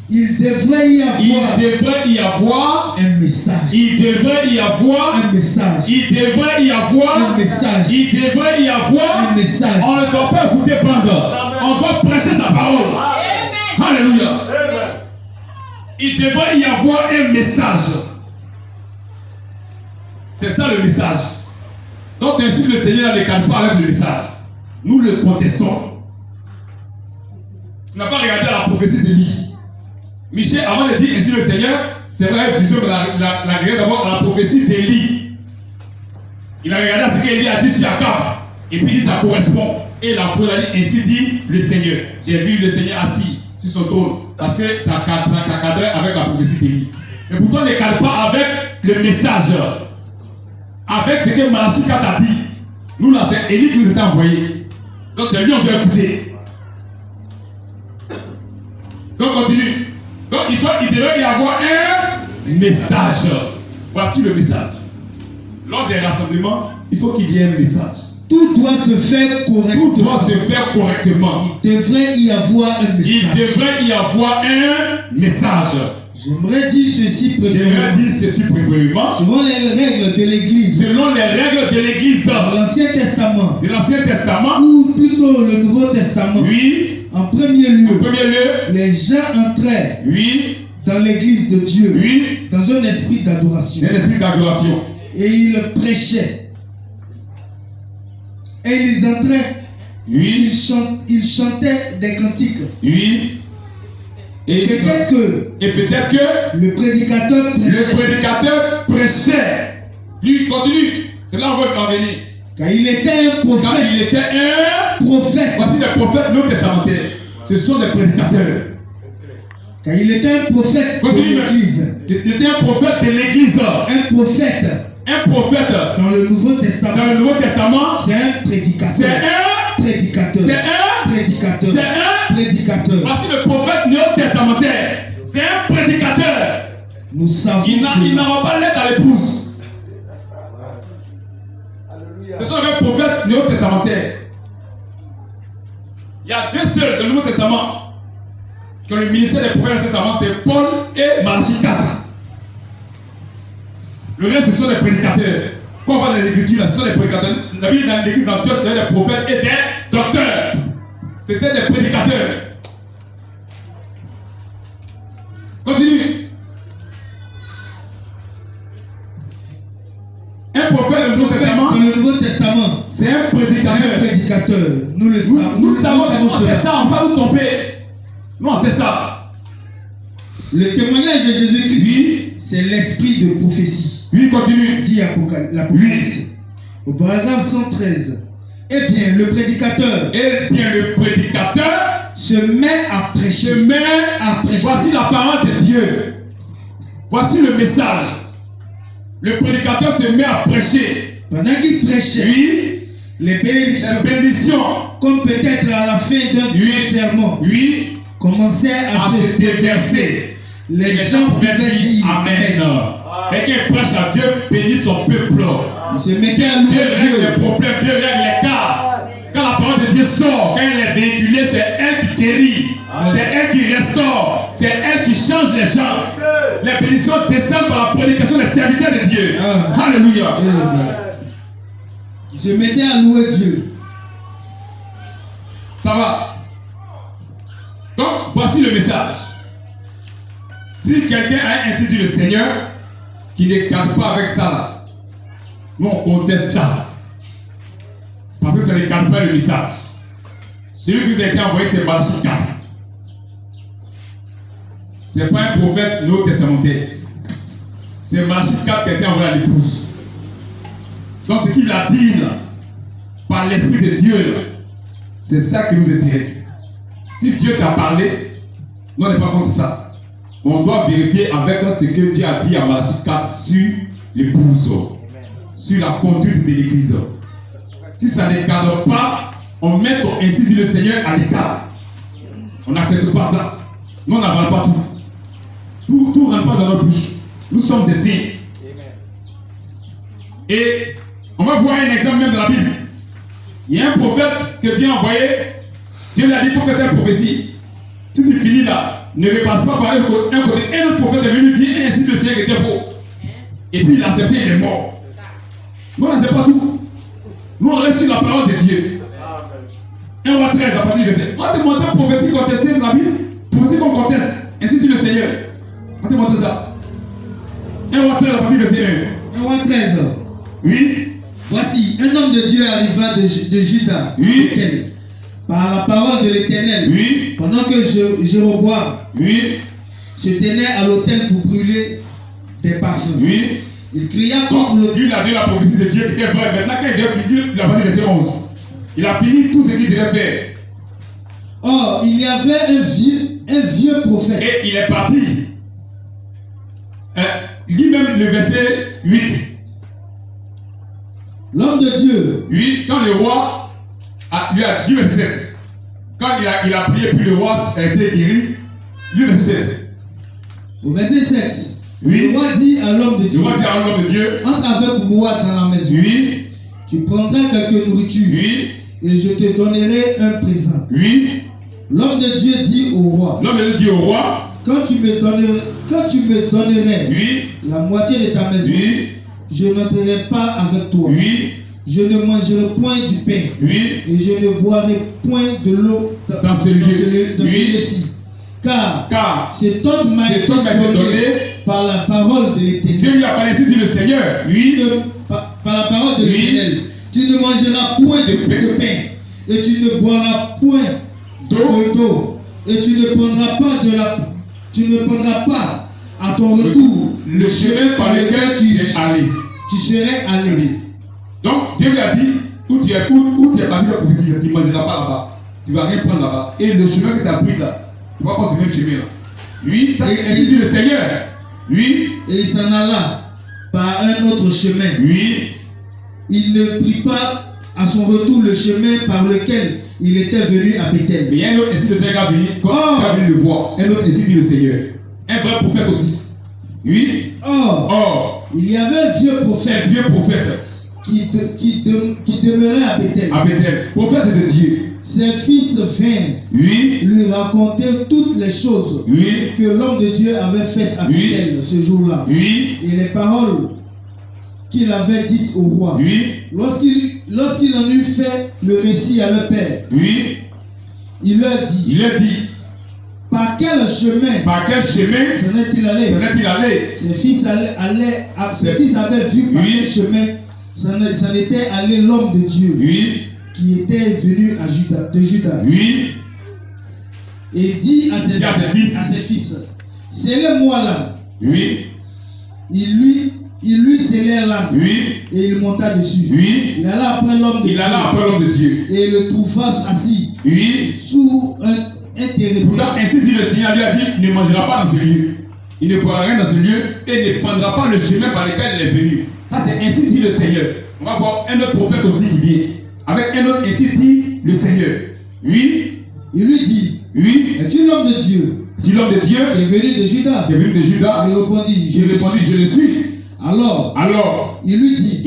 Il devrait y avoir un message. Il devrait y avoir un message. Il devrait y avoir un message. Il devrait y avoir un message. On ne doit pas écouter pendant. On doit prêcher sa parole. Amen. Alléluia. Amen. Il devrait y avoir un message. C'est ça le message. Donc ainsi le Seigneur ne calme pas avec le message. Nous le contestons. Tu n'as pas regardé la prophétie d'Élie. Michel, avant de dire ainsi le Seigneur, c'est vrai, vision, il a regardé d'abord à la prophétie d'Élie. Il a regardé à ce qu'Élie a dit sur Akab. Et puis il dit ça correspond. Et l'empereur a dit ainsi dit le Seigneur. J'ai vu le Seigneur assis sur son trône. Parce que ça cadrait avec la prophétie d'Élie. Mais pourtant, ne cadre pas avec le message. Avec ce que Malachi 4 a dit. Nous là, c'est Élie qui nous était envoyé. Donc c'est lui qu'on doit écouter. Donc continue. Donc il devrait y avoir un message. Voici le message. Lors des rassemblements, il faut qu'il y ait un message. Tout doit se faire correctement. Tout doit se faire correctement. Il devrait y avoir un message. Il devrait y avoir un message. J'aimerais dire ceci premièrement. Selon les règles de l'Église. Selon les règles de l'Église. De l'Ancien Testament. De l'Ancien Testament. Ou plutôt le Nouveau Testament. Oui. En premier lieu, les gens entraient dans l'église de Dieu dans un esprit d'adoration. Et ils prêchaient. Et ils entraient. Ils chantaient des cantiques. Et peut-être que le prédicateur prêchait. Lui continue. C'est là où on va venir. Car il était un prophète. Voici les prophètes non testamentaires. Ce sont des prédicateurs. Car il était un prophète de l'église. Il était un prophète de l'église. Un prophète. Dans le Nouveau Testament. C'est un prédicateur. Voici le prophète néo-testamentaire. C'est un prédicateur. Nous savons. Il n'envoie pas l'aide à l'épouse. néo-testamentaires. Il y a deux seuls dans le Nouveau Testament qui ont le ministère des prophètes du Testament, c'est Paul et Malachie 4. Le reste, ce sont des prédicateurs. Quand on va dans l'Écriture, là, ce sont des prédicateurs. La Bible dans l'Écriture, dans Dieu, il y a des prophètes et des docteurs. C'était des prédicateurs. Continue. Un prophète dans le Nouveau Testament, c'est un prédicateur. Nous le savons. Nous savons, on sait ça, on ne va pas nous tromper. Nous, on sait ça. Le témoignage de Jésus-Christ, oui, c'est l'esprit de prophétie. Oui, continue. Dit l'Apocalypse. Oui. Au paragraphe 113. Eh bien, le prédicateur. Se met à prêcher. Voici la parole de Dieu. Voici le message. Le prédicateur se met à prêcher. Pendant qu'il prêchait, oui, les bénédictions, comme peut-être à la fin d'un sermon, oui, commençaient à se déverser. Les gens pouvaient dire Amen. Et qu'il prêche à Dieu, bénit son peuple. Il se mettait à louer Dieu. Les problèmes, Dieu règle les cas. Quand la parole de Dieu sort, quand elle est véhiculée, c'est elle qui guérit. C'est elle qui restaure. C'est elle qui change les gens. Les bénédictions descendent par la prédication des serviteurs de Dieu. Alléluia. Il se mettait à louer Dieu. Ça va. Donc, voici le message. Si quelqu'un a ainsi dit le Seigneur, qui ne cadre pas avec ça là, nous on conteste ça. Parce que ça ne cadre pas le message. Celui qui vous a été envoyé, c'est Malachie 4. Ce n'est pas un prophète néo-testamentaire. C'est Malachie 4 qui a été envoyé à l'épouse. Donc ce qu'il a dit là, par l'Esprit de Dieu, c'est ça qui nous intéresse. Si Dieu t'a parlé, nous on n'est pas contre ça. On doit vérifier avec ce que Dieu a dit à Malachie 4 sur l'épouse, sur la conduite de l'église. Si ça ne cadre pas, on met ainsi dit le Seigneur à l'écart. On n'accepte pas ça. Nous on n'avale pas tout. Tout ne rentre pas dans notre bouche. Nous sommes des signes. Et on va voir un exemple même dans la Bible. Il y a un prophète que Dieu a envoyé. Dieu lui a dit il faut faire une prophétie. Si tu finis là, ne repasse pas par un côté. Un autre prophète est venu dire ainsi le Seigneur était faux. Et puis il a accepté, il est mort. Nous on n'accepte pas tout. Nous on reste sur la parole de Dieu. 1 roi 13 à partir du verset. On va te montrer prophétie contestée dans la Bible. Prophétie qu'on conteste. Ainsi dit le Seigneur. On va te montrer ça. 1 roi 13 à partir du verset 1. 1 roi 13. Oui. Voici, un homme de Dieu arriva de Juda. Oui. Par la parole de l'Éternel. Oui. Pendant que Jéroboam, oui, se tenait à l'autel pour brûler des parfums. Oui. Il cria contre le... Lui, il a dit la prophétie de Dieu qui était vraie. Maintenant, quand il a fini, il a parlé verset 11. Il a fini tout ce qu'il devait faire. Or, il y avait un vieux prophète. Et il est parti. Lui-même, le verset 8. L'homme de Dieu. Oui, quand le roi lui a dit verset 7. Quand il a prié, puis le roi a été guéri. Lui, verset 7. Au verset 7. Oui. Le roi dit à l'homme de Dieu. Le roi dit à l'homme de Dieu. Entre avec moi dans la maison. Oui. Tu prendras quelques nourritures. Oui. Et je te donnerai un présent. Oui. L'homme de Dieu dit au roi. L'homme de Dieu dit au roi. Quand tu me donnerais oui, la moitié de ta maison, oui, je n'entrerai pas avec toi. Oui. Je ne mangerai point du pain. Oui. Et je ne boirai point de l'eau dans ce lieu-ci. Car cet homme m'a été donné par la parole de l'Éternel. Dieu lui a parlé, dit le Seigneur. Oui. Par la parole de l'Éternel. Tu ne mangeras point de pain. Et tu ne boiras point d'eau. Et tu ne prendras pas à ton retour le chemin par lequel tu es allé. Tu serais allé. Donc Dieu lui a dit où tu es parti la prophétie, tu ne mangeras pas là-bas. Tu ne vas rien prendre là-bas. Et le chemin que tu as pris là, tu ne vas pas ce même chemin là. Oui, ça c'est ainsi dit le Seigneur. Oui. Et il s'en alla par un autre chemin. Oui. Il ne prit pas à son retour le chemin par lequel il était venu à Bethel. Mais il y a un autre ainsi le Seigneur qui a venu le voir. Un autre ainsi dit le Seigneur. Un vrai prophète aussi. Oui. Or, il y avait un vieux prophète. qui demeurait à Bethel. À Bethel, prophète de Dieu. Ses fils vinrent lui raconter toutes les choses que l'homme de Dieu avait faites à Bethel ce jour-là. Et les paroles qu'il avait dites au roi. Lorsqu'il en eut fait le récit à leur père, il leur dit, par quel chemin s'en est-il allé? Ses fils avaient vu par quel chemin s'en était allé l'homme de Dieu qui était venu de Juda. Et dit à ses fils, scellez-moi là. Il lui scellait l'âme et il monta dessus. Il alla après l'homme de Dieu. Et il le trouva assis sous un terrible. Pourtant, ainsi dit le Seigneur, lui a dit, il ne mangera pas dans ce lieu. Il ne boira rien dans ce lieu et ne prendra pas le chemin par lequel il est venu. Ça, c'est ainsi dit le Seigneur. On va voir un autre prophète aussi qui vient. Avec un autre, ainsi dit le Seigneur. Il lui dit, es-tu l'homme de Dieu? Dit l'homme de Dieu qui est venu de Juda. Il répondit, je le suis. Alors, il lui dit,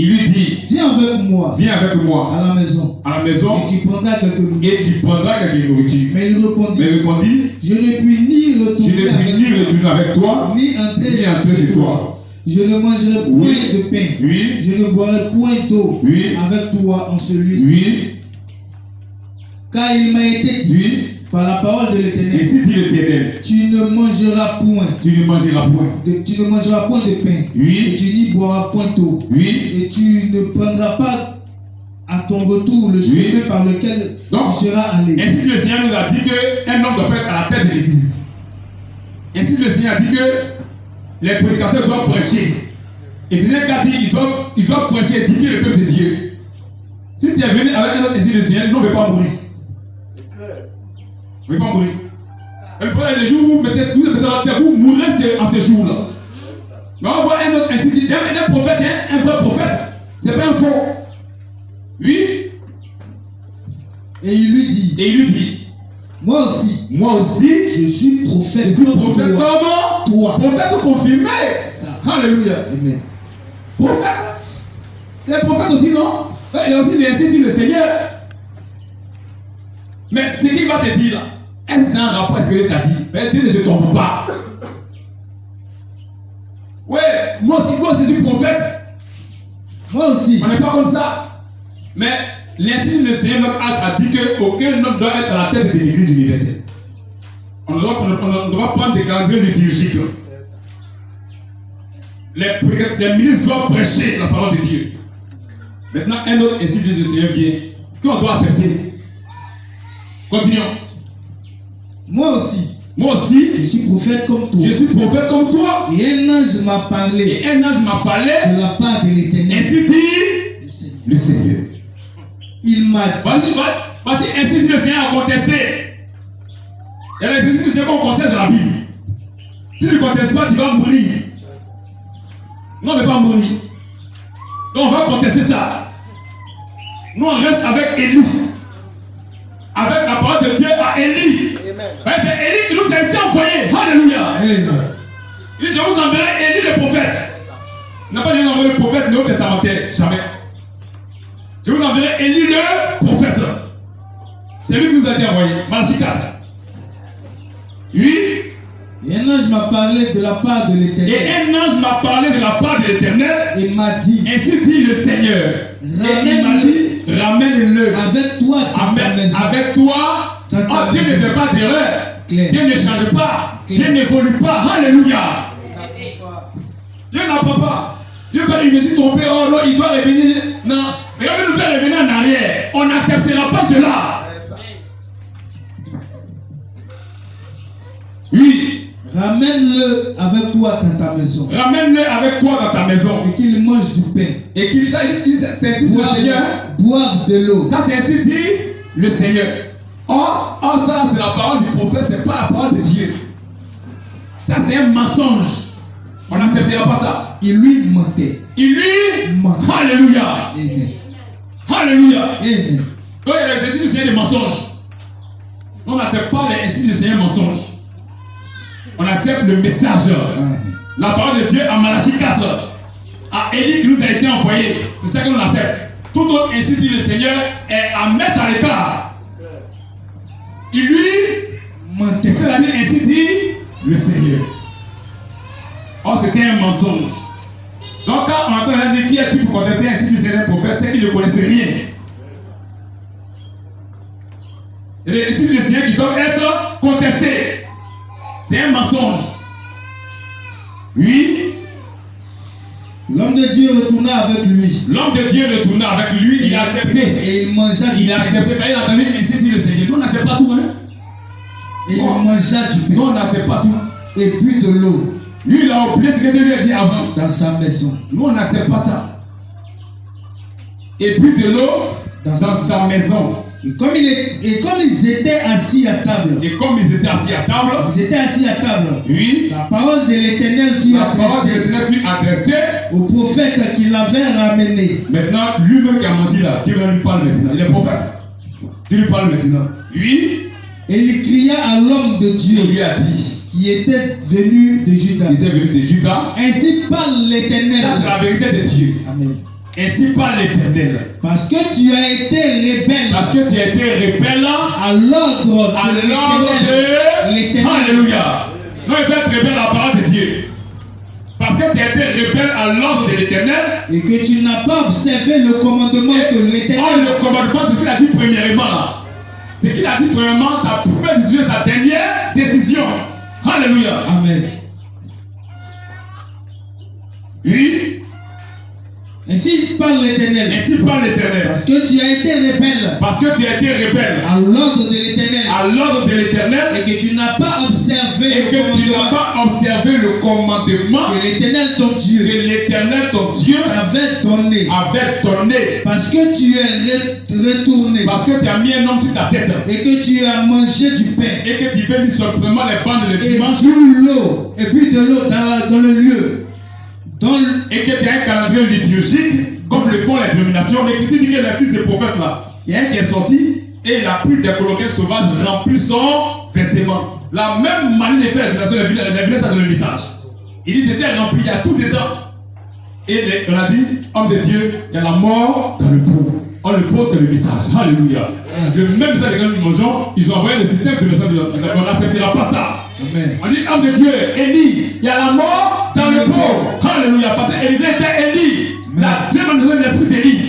viens avec moi à la maison. Et tu prendras quelques nourritures. Mais il répondit, je ne puis ni retourner avec toi, ni entrer chez toi. Je ne mangerai point de pain. Je ne boirai point d'eau avec toi en celui-ci. Car il m'a été dit par la parole de l'Éternel, tu ne mangeras point de pain, et tu n'y boiras point d'eau, et tu ne prendras pas à ton retour le chemin par lequel tu seras allé. Ainsi le Seigneur nous a dit qu'un homme doit être à la tête de l'église. Ainsi le Seigneur a dit que les prédicateurs doivent prêcher. Et Éphésiens 4 dit qu'ils doivent prêcher et édifier le peuple de Dieu. Si tu es venu avec un autre ainsi le Seigneur, nous ne va pas mourir. Vous ne pouvez pas mourir. Et le problème, les jours où vous mettez sous la terre, vous mourrez en ces jours-là. Mais on voit un autre ainsi dit, un prophète, un vrai prophète, c'est pas un faux. Et il lui dit, moi aussi, je suis prophète. Prophète comment? Toi. Prophète confirmé. Alléluia. Amen. Prophète. Les prophètes aussi, non? Il a aussi ainsi dit le Seigneur. Mais ce qu'il va te dire là, est-ce que c'est un rapport à ce qu'il t'a dit? Mais Dieu ne se trompe pas. Ouais, moi aussi je suis prophète. Moi aussi. On n'est pas comme ça. Mais l'insigne du Seigneur, notre âge, a dit qu'aucun homme doit être à la tête de l'église universelle. On doit prendre des calendriers liturgiques. Les ministres doivent prêcher la parole de Dieu. Maintenant, un autre ainsi du Seigneur vient, qu'on doit accepter. Continuons. Moi aussi, je suis prophète comme toi. Et un ange m'a parlé. De la part de l'Éternel. Ainsi dit le Seigneur. Il m'a dit. Voici ainsi dit le Seigneur a contesté. Il y a des principes du Seigneur qu'on conteste dans la Bible. Si tu ne contestes pas, tu vas mourir. Non, on ne va pas mourir. Donc on va contester ça. Nous on reste avec Élie. Avec la parole de Dieu à Élie. C'est Élie qui nous a été envoyé. Alléluia. Amen. Je vous enverrai Élie le prophète. Il n'a pas dit envoyer le prophète néo testamentaire. Jamais. Je vous enverrai Élie le prophète. C'est lui qui nous a été envoyé. Malachie 4. Et un ange m'a parlé de la part de l'Éternel. Et m'a dit, ainsi dit le Seigneur. Ramène-le. Avec toi dans ta maison. Avec toi. Oh, Dieu ne fait pas d'erreur. Dieu ne change pas. Dieu n'évolue pas. Alléluia. Dieu n'apprend pas. Dieu ne va pas dire, je me suis trompé. Oh non, il doit revenir. Non. Mais il va nous faire revenir en arrière. On n'acceptera pas cela. Ramène-le avec toi dans ta maison. Et qu'il mange du pain. Et qu'il c'est ainsi dit le Seigneur. Boive de l'eau. Ça, c'est ainsi dit le Seigneur. Or ça, c'est la parole du prophète, c'est pas la parole de Dieu. Ça, c'est un mensonge. On n'acceptera pas ça. Il lui mentait. Alléluia. Amen. Alléluia. Amen. Donc, il y a l'exercice du Seigneur des mensonges. On n'accepte pas l'exercice du Seigneur mensonge. On accepte le message. La parole de Dieu à Malachie 4. À Élie qui nous a été envoyé. c'est ça que l'on accepte. Tout autre, ainsi dit le Seigneur, est à mettre à l'écart. Il lui mentait. Ainsi dit le Seigneur. Or, c'était un mensonge. Donc, quand on entend dire qui est-tu pour contester ainsi dit le Seigneur prophète, c'est qu'il ne connaissait rien. Et ainsi dit le Seigneur qui doit être contesté. C'est un mensonge. Oui. L'homme de Dieu retourna avec lui. L'homme de Dieu retourna avec lui, il a accepté. Et il mangea du pain. Il a accepté, il a entendu ainsi dit le Seigneur. Nous, on n'accepte pas tout, hein. Et il mangea du pain. Nous, on n'accepte pas tout. Et but de l'eau. Lui, il a oublié ce que Dieu lui a dit avant. Dans sa maison. Nous, on n'accepte pas ça. Et but de l'eau dans sa maison. Et comme ils étaient assis à table. Et comme ils étaient assis à table. Ils étaient assis à table. Oui. La parole de l'Éternel fut adressée au prophète qui l'avait ramené. Maintenant, lui-même qui a menti là, Dieu lui parle maintenant. Il est prophète. Dieu lui parle maintenant. Oui. Et il cria à l'homme de Dieu. Il lui a dit. Qui était venu de Juda. Qui était venu de Juda. Ainsi parle l'Éternel. Ça, c'est la vérité de Dieu. Amen. Ainsi parle l'Éternel. Parce que tu as été rebelle. Parce que tu as été rebelle à l'ordre de l'Éternel. Alléluia. Non, il peut être rebelle à la parole de Dieu. Parce que tu as été rebelle à l'ordre de l'Éternel. Et que tu n'as pas observé le commandement que l'Éternel. Oh, le commandement, c'est ce qu'il a dit premièrement. Ce qu'il a dit premièrement, sa première décision, sa dernière décision. Alléluia. Amen. Oui. Ainsi parle l'Éternel. Ainsi parle l'Éternel. Parce que tu as été rebelle. Parce que tu as été rebelle. À l'ordre de l'Éternel. À l'ordre de l'Éternel. Et que tu n'as pas observé. Et que tu n'as pas observé le commandement. Que l'Éternel ton Dieu. Que l'Éternel ton Dieu avait donné. Parce que tu es retourné. Parce que tu as mis un homme sur ta tête. Et que tu as mangé du pain. Et que tu fais du simplement les bandes le dimanche. Et puis de l'eau dans le lieu. Et que tu as un calendrier liturgique, comme le font les dénominations. L'Écriture dit que le fils des prophètes là, il y a un qui est sorti et il a pris des colloquets sauvages remplis son vêtement. La même manière de faire la dénomination, les villages, ça donne le message. Il dit c'était rempli, il y a tout dedans. Et on a dit, homme de Dieu, il y a la mort dans le pot. Oh, le pot, c'est le message. Alléluia. Le même message que nous mangeons, ils ont envoyé le système de message. On n'acceptera pas ça. Amen. On dit, homme de Dieu, Élie, il y a la mort dans le pot. Alléluia. Parce que Élisée était Élie. La deuxième maison de l'esprit d'Élie.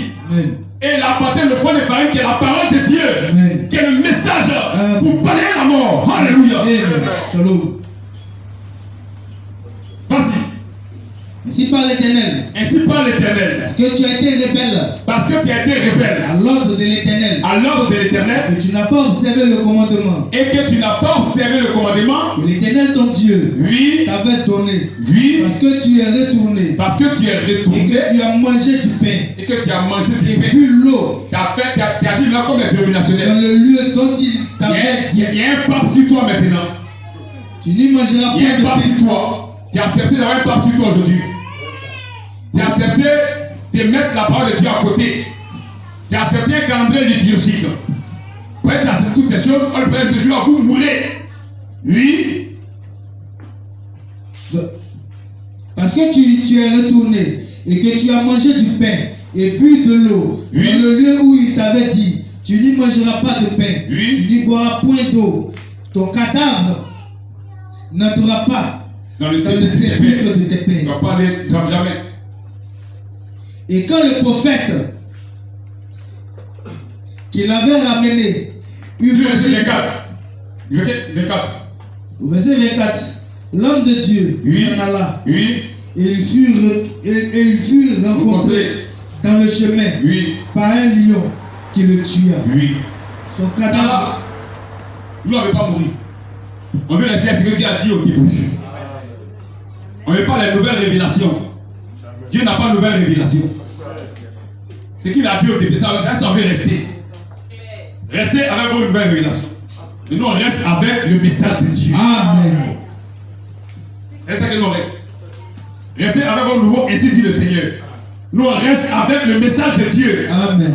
Et il a apporté le fond des farines qui est la parole de Dieu. Amen. Qui est le message pour balayer la mort. Alléluia. Shalom. Vas-y. Ainsi parle l'Éternel. Ainsi parle l'Éternel. Parce que tu as été rebelle. Parce que tu as été rebelle. À l'ordre de l'Éternel. À l'ordre de l'Éternel. Que tu n'as pas observé le commandement. Et que tu n'as pas observé le commandement. Que l'Éternel ton Dieu. Oui. T'avait donné. Oui. Parce que tu es retourné. Parce que tu es retourné. Et que tu as mangé du pain. Et que tu as mangé du pain. Et bu l'eau. Tu as agi là comme les dénominationnels. Dans le lieu dont il t'avait dit. Il y a un pape sur toi maintenant. Tu n'y mangeras pas de pain. Il y a un pape sur toi. Tu as accepté d'avoir un pape sur toi aujourd'hui. Tu as accepté de mettre la parole de Dieu à côté. Tu as accepté un calendrier liturgique. Pour être accepté toutes ces choses, on peut dire ce jour-là, vous mourrez. Oui. Parce que tu es retourné et que tu as mangé du pain et bu de l'eau. Oui. Dans le lieu où il t'avait dit, tu n'y mangeras pas de pain. Oui. Tu n'y boiras point d'eau. Ton cadavre n'entrera pas dans le sépulcre de tes pères. Tu ne vas pas aller jamais. Et quand le prophète qui l'avait ramené eut verset 24. Verset 24. L'homme de Dieu s'en alla. Oui. Et il fut rencontré dans le chemin par un lion qui le tua. Oui. Son cadavre. Nous n'avons pas mouru. On veut laisser ce que Dieu a dit au début. On ne veut pas les nouvelles révélations. Dieu n'a pas de nouvelle révélation. Ce qu'il a dit au début, ça veut rester. Restez avec vos nouvelles révélations. Et nous, on reste avec le message de Dieu. Amen. C'est ça que nous restons. Restez avec vos nouveaux, ainsi dit le Seigneur. Nous, on reste avec le message de Dieu. Amen.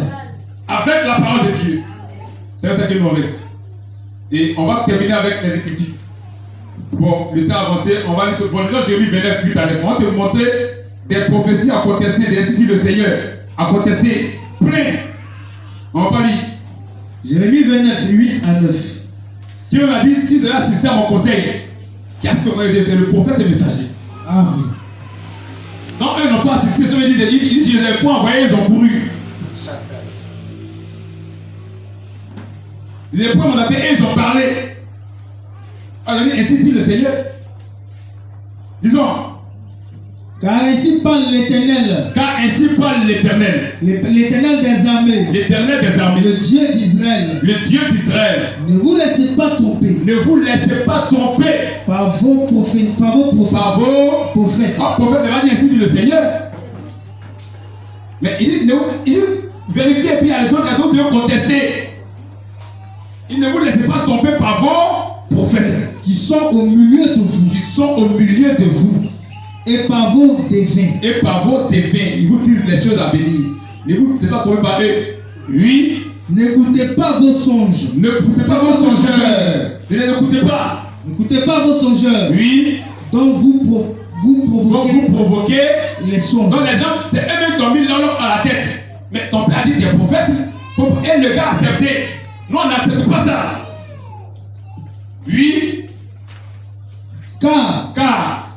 Avec la parole de Dieu. C'est ça que nous restons. Et on va terminer avec les Écritures. Bon, le temps avancé, on va aller sur Jérémie 29, 8 à 9. On va te montrer des prophéties à contester, ainsi dit le Seigneur, à contester. Plein. On va pas lire. Jérémie 29, 8 à 9. Dieu m'a dit, si vous avez assisté à mon conseil, qu'est-ce qu'on va dire? C'est le prophète et le messager. Amen. Non, eux n'ont pas assisté, ils disent, je ne les ai pas envoyés, ils ont couru. Ils n'avaient pas mandaté et ils ont parlé. Alors, ainsi dit le Seigneur. Disons. Car ainsi parle l'Éternel. Car ainsi parle l'Éternel. L'Éternel des armées. L'Éternel des armées. Le Dieu d'Israël. Le Dieu d'Israël. Ne vous laissez pas tromper. Ne vous laissez pas tromper. Par vos prophètes. Par vos prophètes. Oh, prophète, il va dire ainsi dit le Seigneur. Mais il dit vérifiez et puis il y a d'autres Dieu contester. Il ne vous laissez pas tromper par vos prophètes. Qui sont au milieu de vous. Qui sont au milieu de vous. Et par vos devins. Et par vos devins. Ils vous disent les choses à bénir. Ne vous laissez pas tromper par eux. Oui. N'écoutez pas vos songes. N'écoutez pas vos songeurs. Ne les écoutez pas. N'écoutez pas vos songeurs. Oui. Donc vous provoquez les songes. Donc les gens, c'est eux-mêmes qui ont mis l'homme à la tête. Mais ton père a dit des prophètes. Et le gars a accepté. Nous on n'accepte pas ça. Oui. Car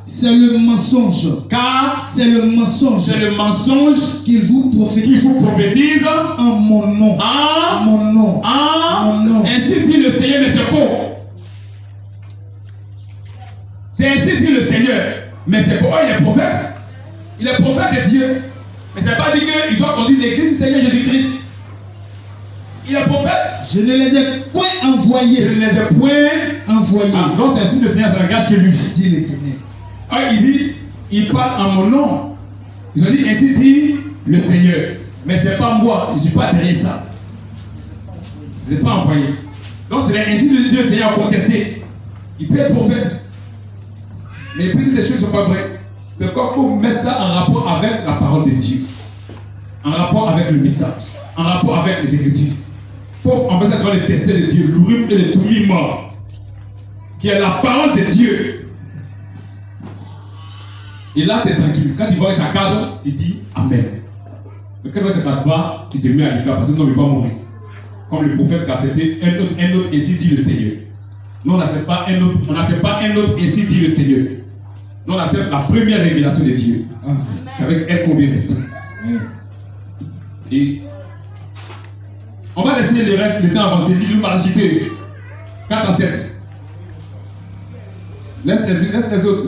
c'est le mensonge. Car c'est le mensonge. C'est le mensonge qu'il vous prophétise en mon nom. En mon nom. En mon nom. Ainsi dit le Seigneur, mais c'est faux. C'est ainsi dit le Seigneur, mais c'est faux. Oh, il est prophète. Il est prophète de Dieu. Mais ça ne veut pas dire qu'il doit conduire l'église du Seigneur Jésus-Christ. Il est prophète. Je ne les ai point envoyés. Je ne les ai point envoyés. Ah, donc c'est ainsi le Seigneur, ça n'engage que lui. Dit l'Éternel. Ah, il dit, il parle en mon nom. Ils ont dit, ainsi dit le Seigneur. Mais ce n'est pas moi, je ne suis pas derrière ça. Je n'ai pas envoyé. Donc c'est ainsi que le Seigneur a contesté. Il peut être prophète. Mais puis les choses ne sont pas vraies. C'est quoi? Il faut mettre ça en rapport avec la parole de Dieu. En rapport avec le message. En rapport avec les Écritures. Il faut en fait être le tester de Dieu, l'Urim et le Thummim, qui est la parole de Dieu. Et là, tu es tranquille. Quand tu vois sa cadre, tu dis Amen. Mais quand tu vois sa cadre pas, tu te mets à l'écart parce que nous ne pouvons pas mourir. Comme le prophète qui a accepté un autre, ainsi dit le Seigneur. Nous, on n'accepte pas un autre, ainsi dit le Seigneur. Nous, on accepte la première révélation de Dieu. C'est avec elle qu'on vient rester. Et on va laisser le reste, le temps avancer. Dis-nous Malachie 4 à 7. Laisse les autres.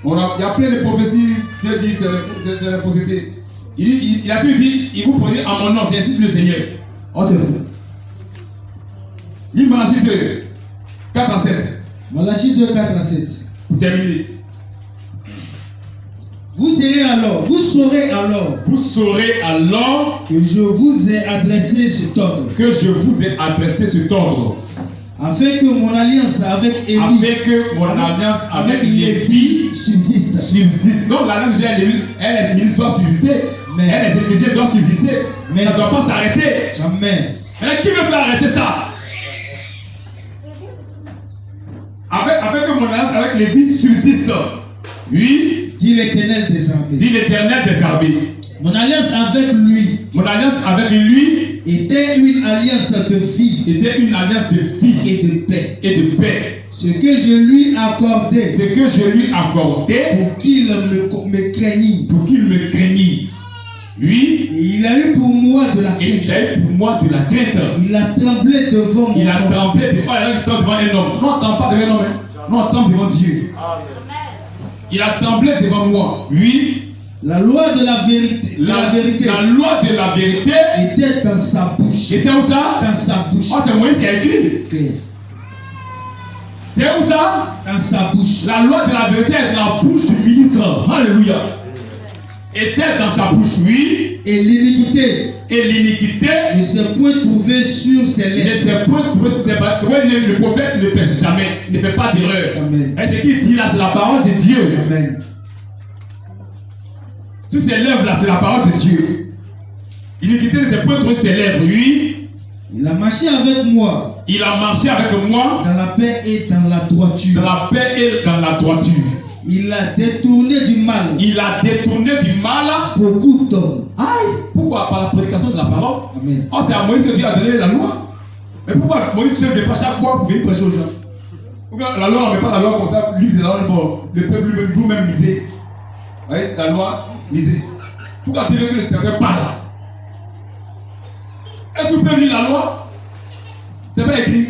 Il y a plein de prophéties. Dieu dit c'est la fausseté. Il a tout dit, il vous produit en mon nom, c'est ainsi que le Seigneur. Oh, c'est fou. Lis Malachie 2, 4 à 7. Malachie 2, 4 à 7. Pour terminer. Vous saurez alors que je vous ai adressé cet ordre. Afin que mon alliance avec Lévi subsiste. Donc l'alliance de Lévi, elle est doit subsister. Elle, les Éphésiens doivent subsister. Mais ça ne doit pas s'arrêter. Jamais. Mais qui veut faire arrêter ça? Afin que mon alliance avec Lévi subsiste. Oui. Dit l'Éternel des armées. Mon alliance avec lui était une alliance de vie. Et de paix. Ce que je lui accordais. Pour qu'il me craignît. Oui. Et il a eu pour moi de la crainte. Il a tremblé devant mon devant un homme. Non, on ne tremble pas devant un homme. Non, on tremble devant Dieu. Il a tremblé devant moi. Oui. La loi de la vérité. La loi de la vérité était dans sa bouche. Était où ça? Dans sa bouche. Oh, c'est Moïse qui a écrit. Claire. C'est où ça? Dans sa bouche. La loi de la vérité est dans la bouche du ministre. Alléluia. Était dans sa bouche, oui. Et l'iniquité ne s'est point trouvée sur ses lèvres. Le prophète ne pêche jamais, ne fait pas d'erreur. Et ce qu'il dit là, c'est la parole de Dieu. Amen. Sur ses lèvres là, c'est la parole de Dieu. L'iniquité ne s'est point trouvée sur ses lèvres, oui. Il a marché avec moi. Dans la paix et dans la droiture. Il a détourné du mal. Il a détourné du mal beaucoup d'hommes. Aïe, pourquoi? Par la prédication de la parole. Amen. Oh, c'est à Moïse que Dieu a donné la loi. Mais pourquoi Moïse ne se fait pas chaque fois pour venir prêcher aux gens? Ou bien la loi, on ne met pas la loi comme ça, lui, c'est la loi, bon, le peuple lui-même lisez. Vous voyez, la loi, lisez. Pourquoi Dieu veut que le Seigneur parle? Et tout le peuple lit la loi? C'est pas écrit.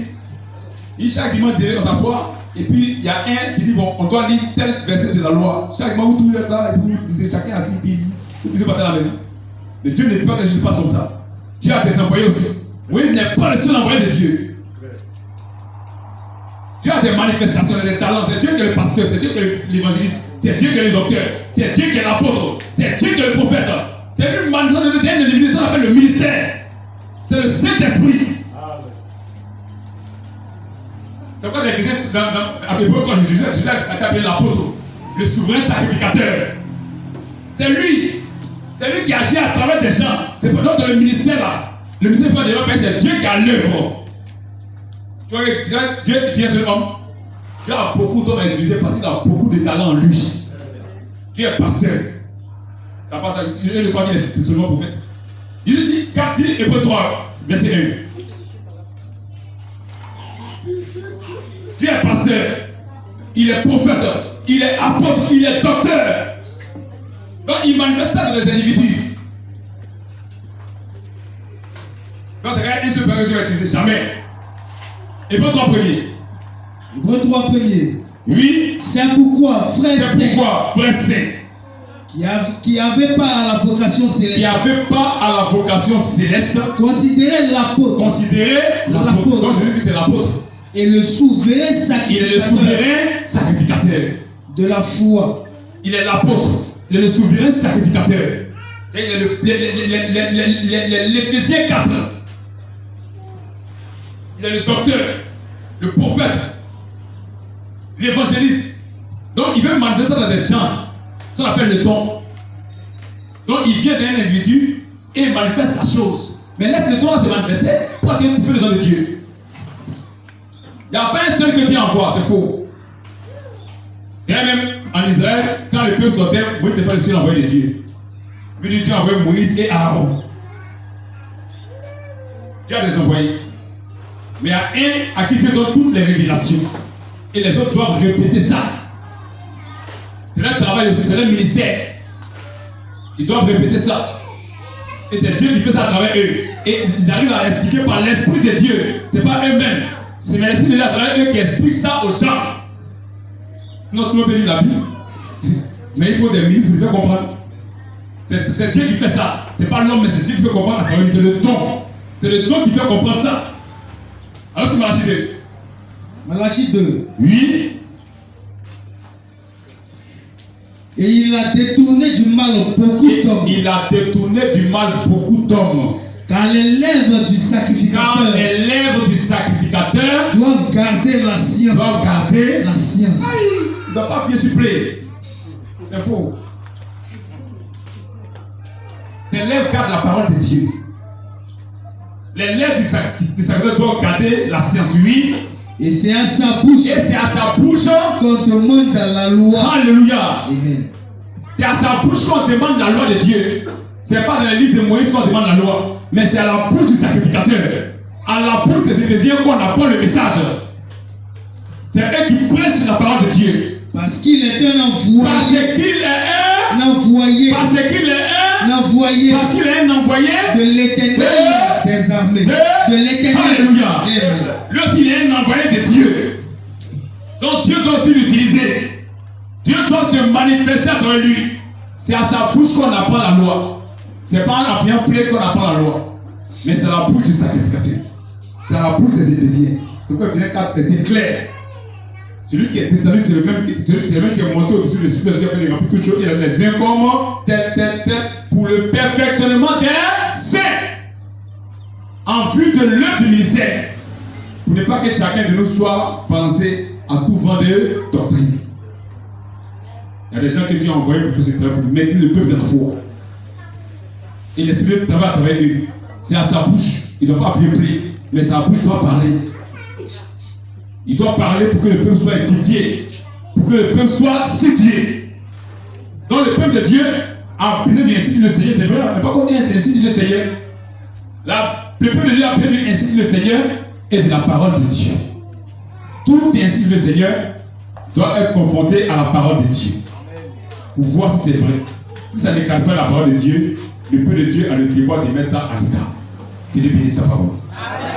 Et chaque dimanche, on s'assoit, et puis il y a un qui dit, bon, on doit lire tel verset de la loi. Chaque dimanche, vous trouvez ça, et puis vous disiez, chacun assis, puis vous faisiez partir à la maison. Mais Dieu ne dit pas que je ne passe comme ça. Dieu a des envoyés aussi. Moïse n'est pas le seul envoyé de Dieu. Dieu a des manifestations, des talents. C'est Dieu qui est le pasteur, c'est Dieu qui est l'évangéliste, c'est Dieu qui est le docteur, c'est Dieu qui est l'apôtre, c'est Dieu qui est le prophète. C'est une manifestation de l'évangéliste qu'on appelle le ministère. C'est le Saint-Esprit. C'est pourquoi les chrétiens, à l'époque, quand Jésus a appelé l'apôtre, le souverain sacrificateur. C'est lui. C'est lui qui agit à travers des gens. C'est pas dans le ministère là. Le ministère pas déjà, c'est Dieu qui a l'œuvre. Tu vois, Dieu est seul homme. Dieu a beaucoup d'hommes à utiliser parce qu'il a beaucoup de talents en lui. Dieu est pasteur. Ça passe à. Il ne croit qu'il est seulement prophète. Il dit, Hébreux 3, verset 1. Dieu est pasteur. Il est prophète. Il est apôtre. Il est docteur. Donc il manifeste ça dans les individus. Donc c'est quand même une seule personne qui va utiliser. Jamais. Hébreux 3 premier. Hébreux 3 premier. Oui. C'est pourquoi, frère saint, qui avait pas à la vocation céleste. Qui avait pas à la vocation céleste. Considérez l'apôtre. Donc je dis que c'est l'apôtre. Et le souverain sacrificateur. Il est le souverain sacrificateur. De la foi. Il est l'apôtre. Il est le souverain sacrificateur. Il est l'Éphésiens 4. Il est le docteur, le prophète, l'évangéliste. Donc il veut manifester dans des gens. Ça on appelle le don. Donc il vient d'un individu et il manifeste la chose. Mais laisse le don se manifester pour que tu fais le don de Dieu. Il n'y a pas un seul que Dieu envoie, c'est faux. Et même en Israël, quand le peuple sortait, Moïse n'était pas le seul envoyé de Dieu. Dieu a envoyé Moïse et Aaron. Dieu a des envoyés. Mais il y a un à qui Dieu donne toutes les révélations. Et les autres doivent répéter ça. C'est leur travail aussi, c'est leur ministère. Ils doivent répéter ça. Et c'est Dieu qui fait ça à travers eux. Et ils arrivent à expliquer par l'Esprit de Dieu. Ce n'est pas eux-mêmes. C'est l'Esprit de Dieu à travers eux qui explique ça aux gens. Sinon tout le monde peut lire la Bible. Mais il faut des minutes pour faire comprendre. C'est Dieu qui fait ça. Ce n'est pas l'homme, mais c'est Dieu qui fait comprendre à travers eux. C'est le don. C'est le don qui fait comprendre ça. Alors c'est Malachie 2. Malachie 2. Oui. Et il a détourné du mal beaucoup d'hommes. Il a détourné du mal beaucoup d'hommes. Car les lèvres du sacrificateur. Doivent garder la science. Aïe, il ne doit pas bien suppléer. C'est faux. Ces lèvres gardent la parole de Dieu. Les lèvres du sacrificateur doivent garder la science, oui. Et c'est à sa bouche. Qu'on demande dans la loi. Alléluia. C'est à sa bouche qu'on demande la loi de Dieu. Ce n'est pas dans les livres de Moïse qu'on demande la loi. Mais c'est à la bouche du sacrificateur. À la bouche des Éphésiens qu'on apprend le message. C'est eux qui prêchent la parole de Dieu. Parce qu'il est un envoyé. Parce qu'il est un envoyé. Parce qu'il est un envoyé. Parce qu'il est un envoyé de l'Éternel des armées. De l'Éternel. Alléluia. Lui aussi, il est un envoyé de Dieu. Donc Dieu doit aussi l'utiliser. Dieu doit se manifester à travers lui. C'est à sa bouche qu'on apprend la loi. Ce n'est pas en appuyant plaie qu'on apprend la loi. Mais c'est à la bouche du sacrificateur. C'est à la bouche des Éphésiens. C'est pourquoi Éphésiens 4 est clair. Celui qui est descendu, c'est le même qui est monté au-dessus de celui qui a fait les remplis toutes choses. Il a les uns comme tête, pour le perfectionnement des saints. En vue de l'œuvre du ministère. Pour ne pas que chacun de nous soit pensé à tout vent de doctrine. Il y a des gens qui viennent envoyer pour faire ce travail, pour mettre le peuple dans la foi. Et l'esprit travaille à travers eux. C'est à sa bouche. Il ne doit pas appuyer, mais sa bouche doit parler. Il doit parler pour que le peuple soit édifié, pour que que le peuple soit séduit. Donc le peuple de Dieu a besoin du ainsi dit le Seigneur. C'est vrai, on n'a pas compris un ainsi dit le Seigneur. Le peuple de Dieu a besoin du ainsi dit le Seigneur et de la parole de Dieu. Tout ainsi dit le Seigneur doit être confronté à la parole de Dieu. Pour voir si c'est vrai. Si ça n'écarte pas la parole de Dieu, le peuple de Dieu a le devoir de mettre ça en état. Que Dieu bénisse sa parole. Amen.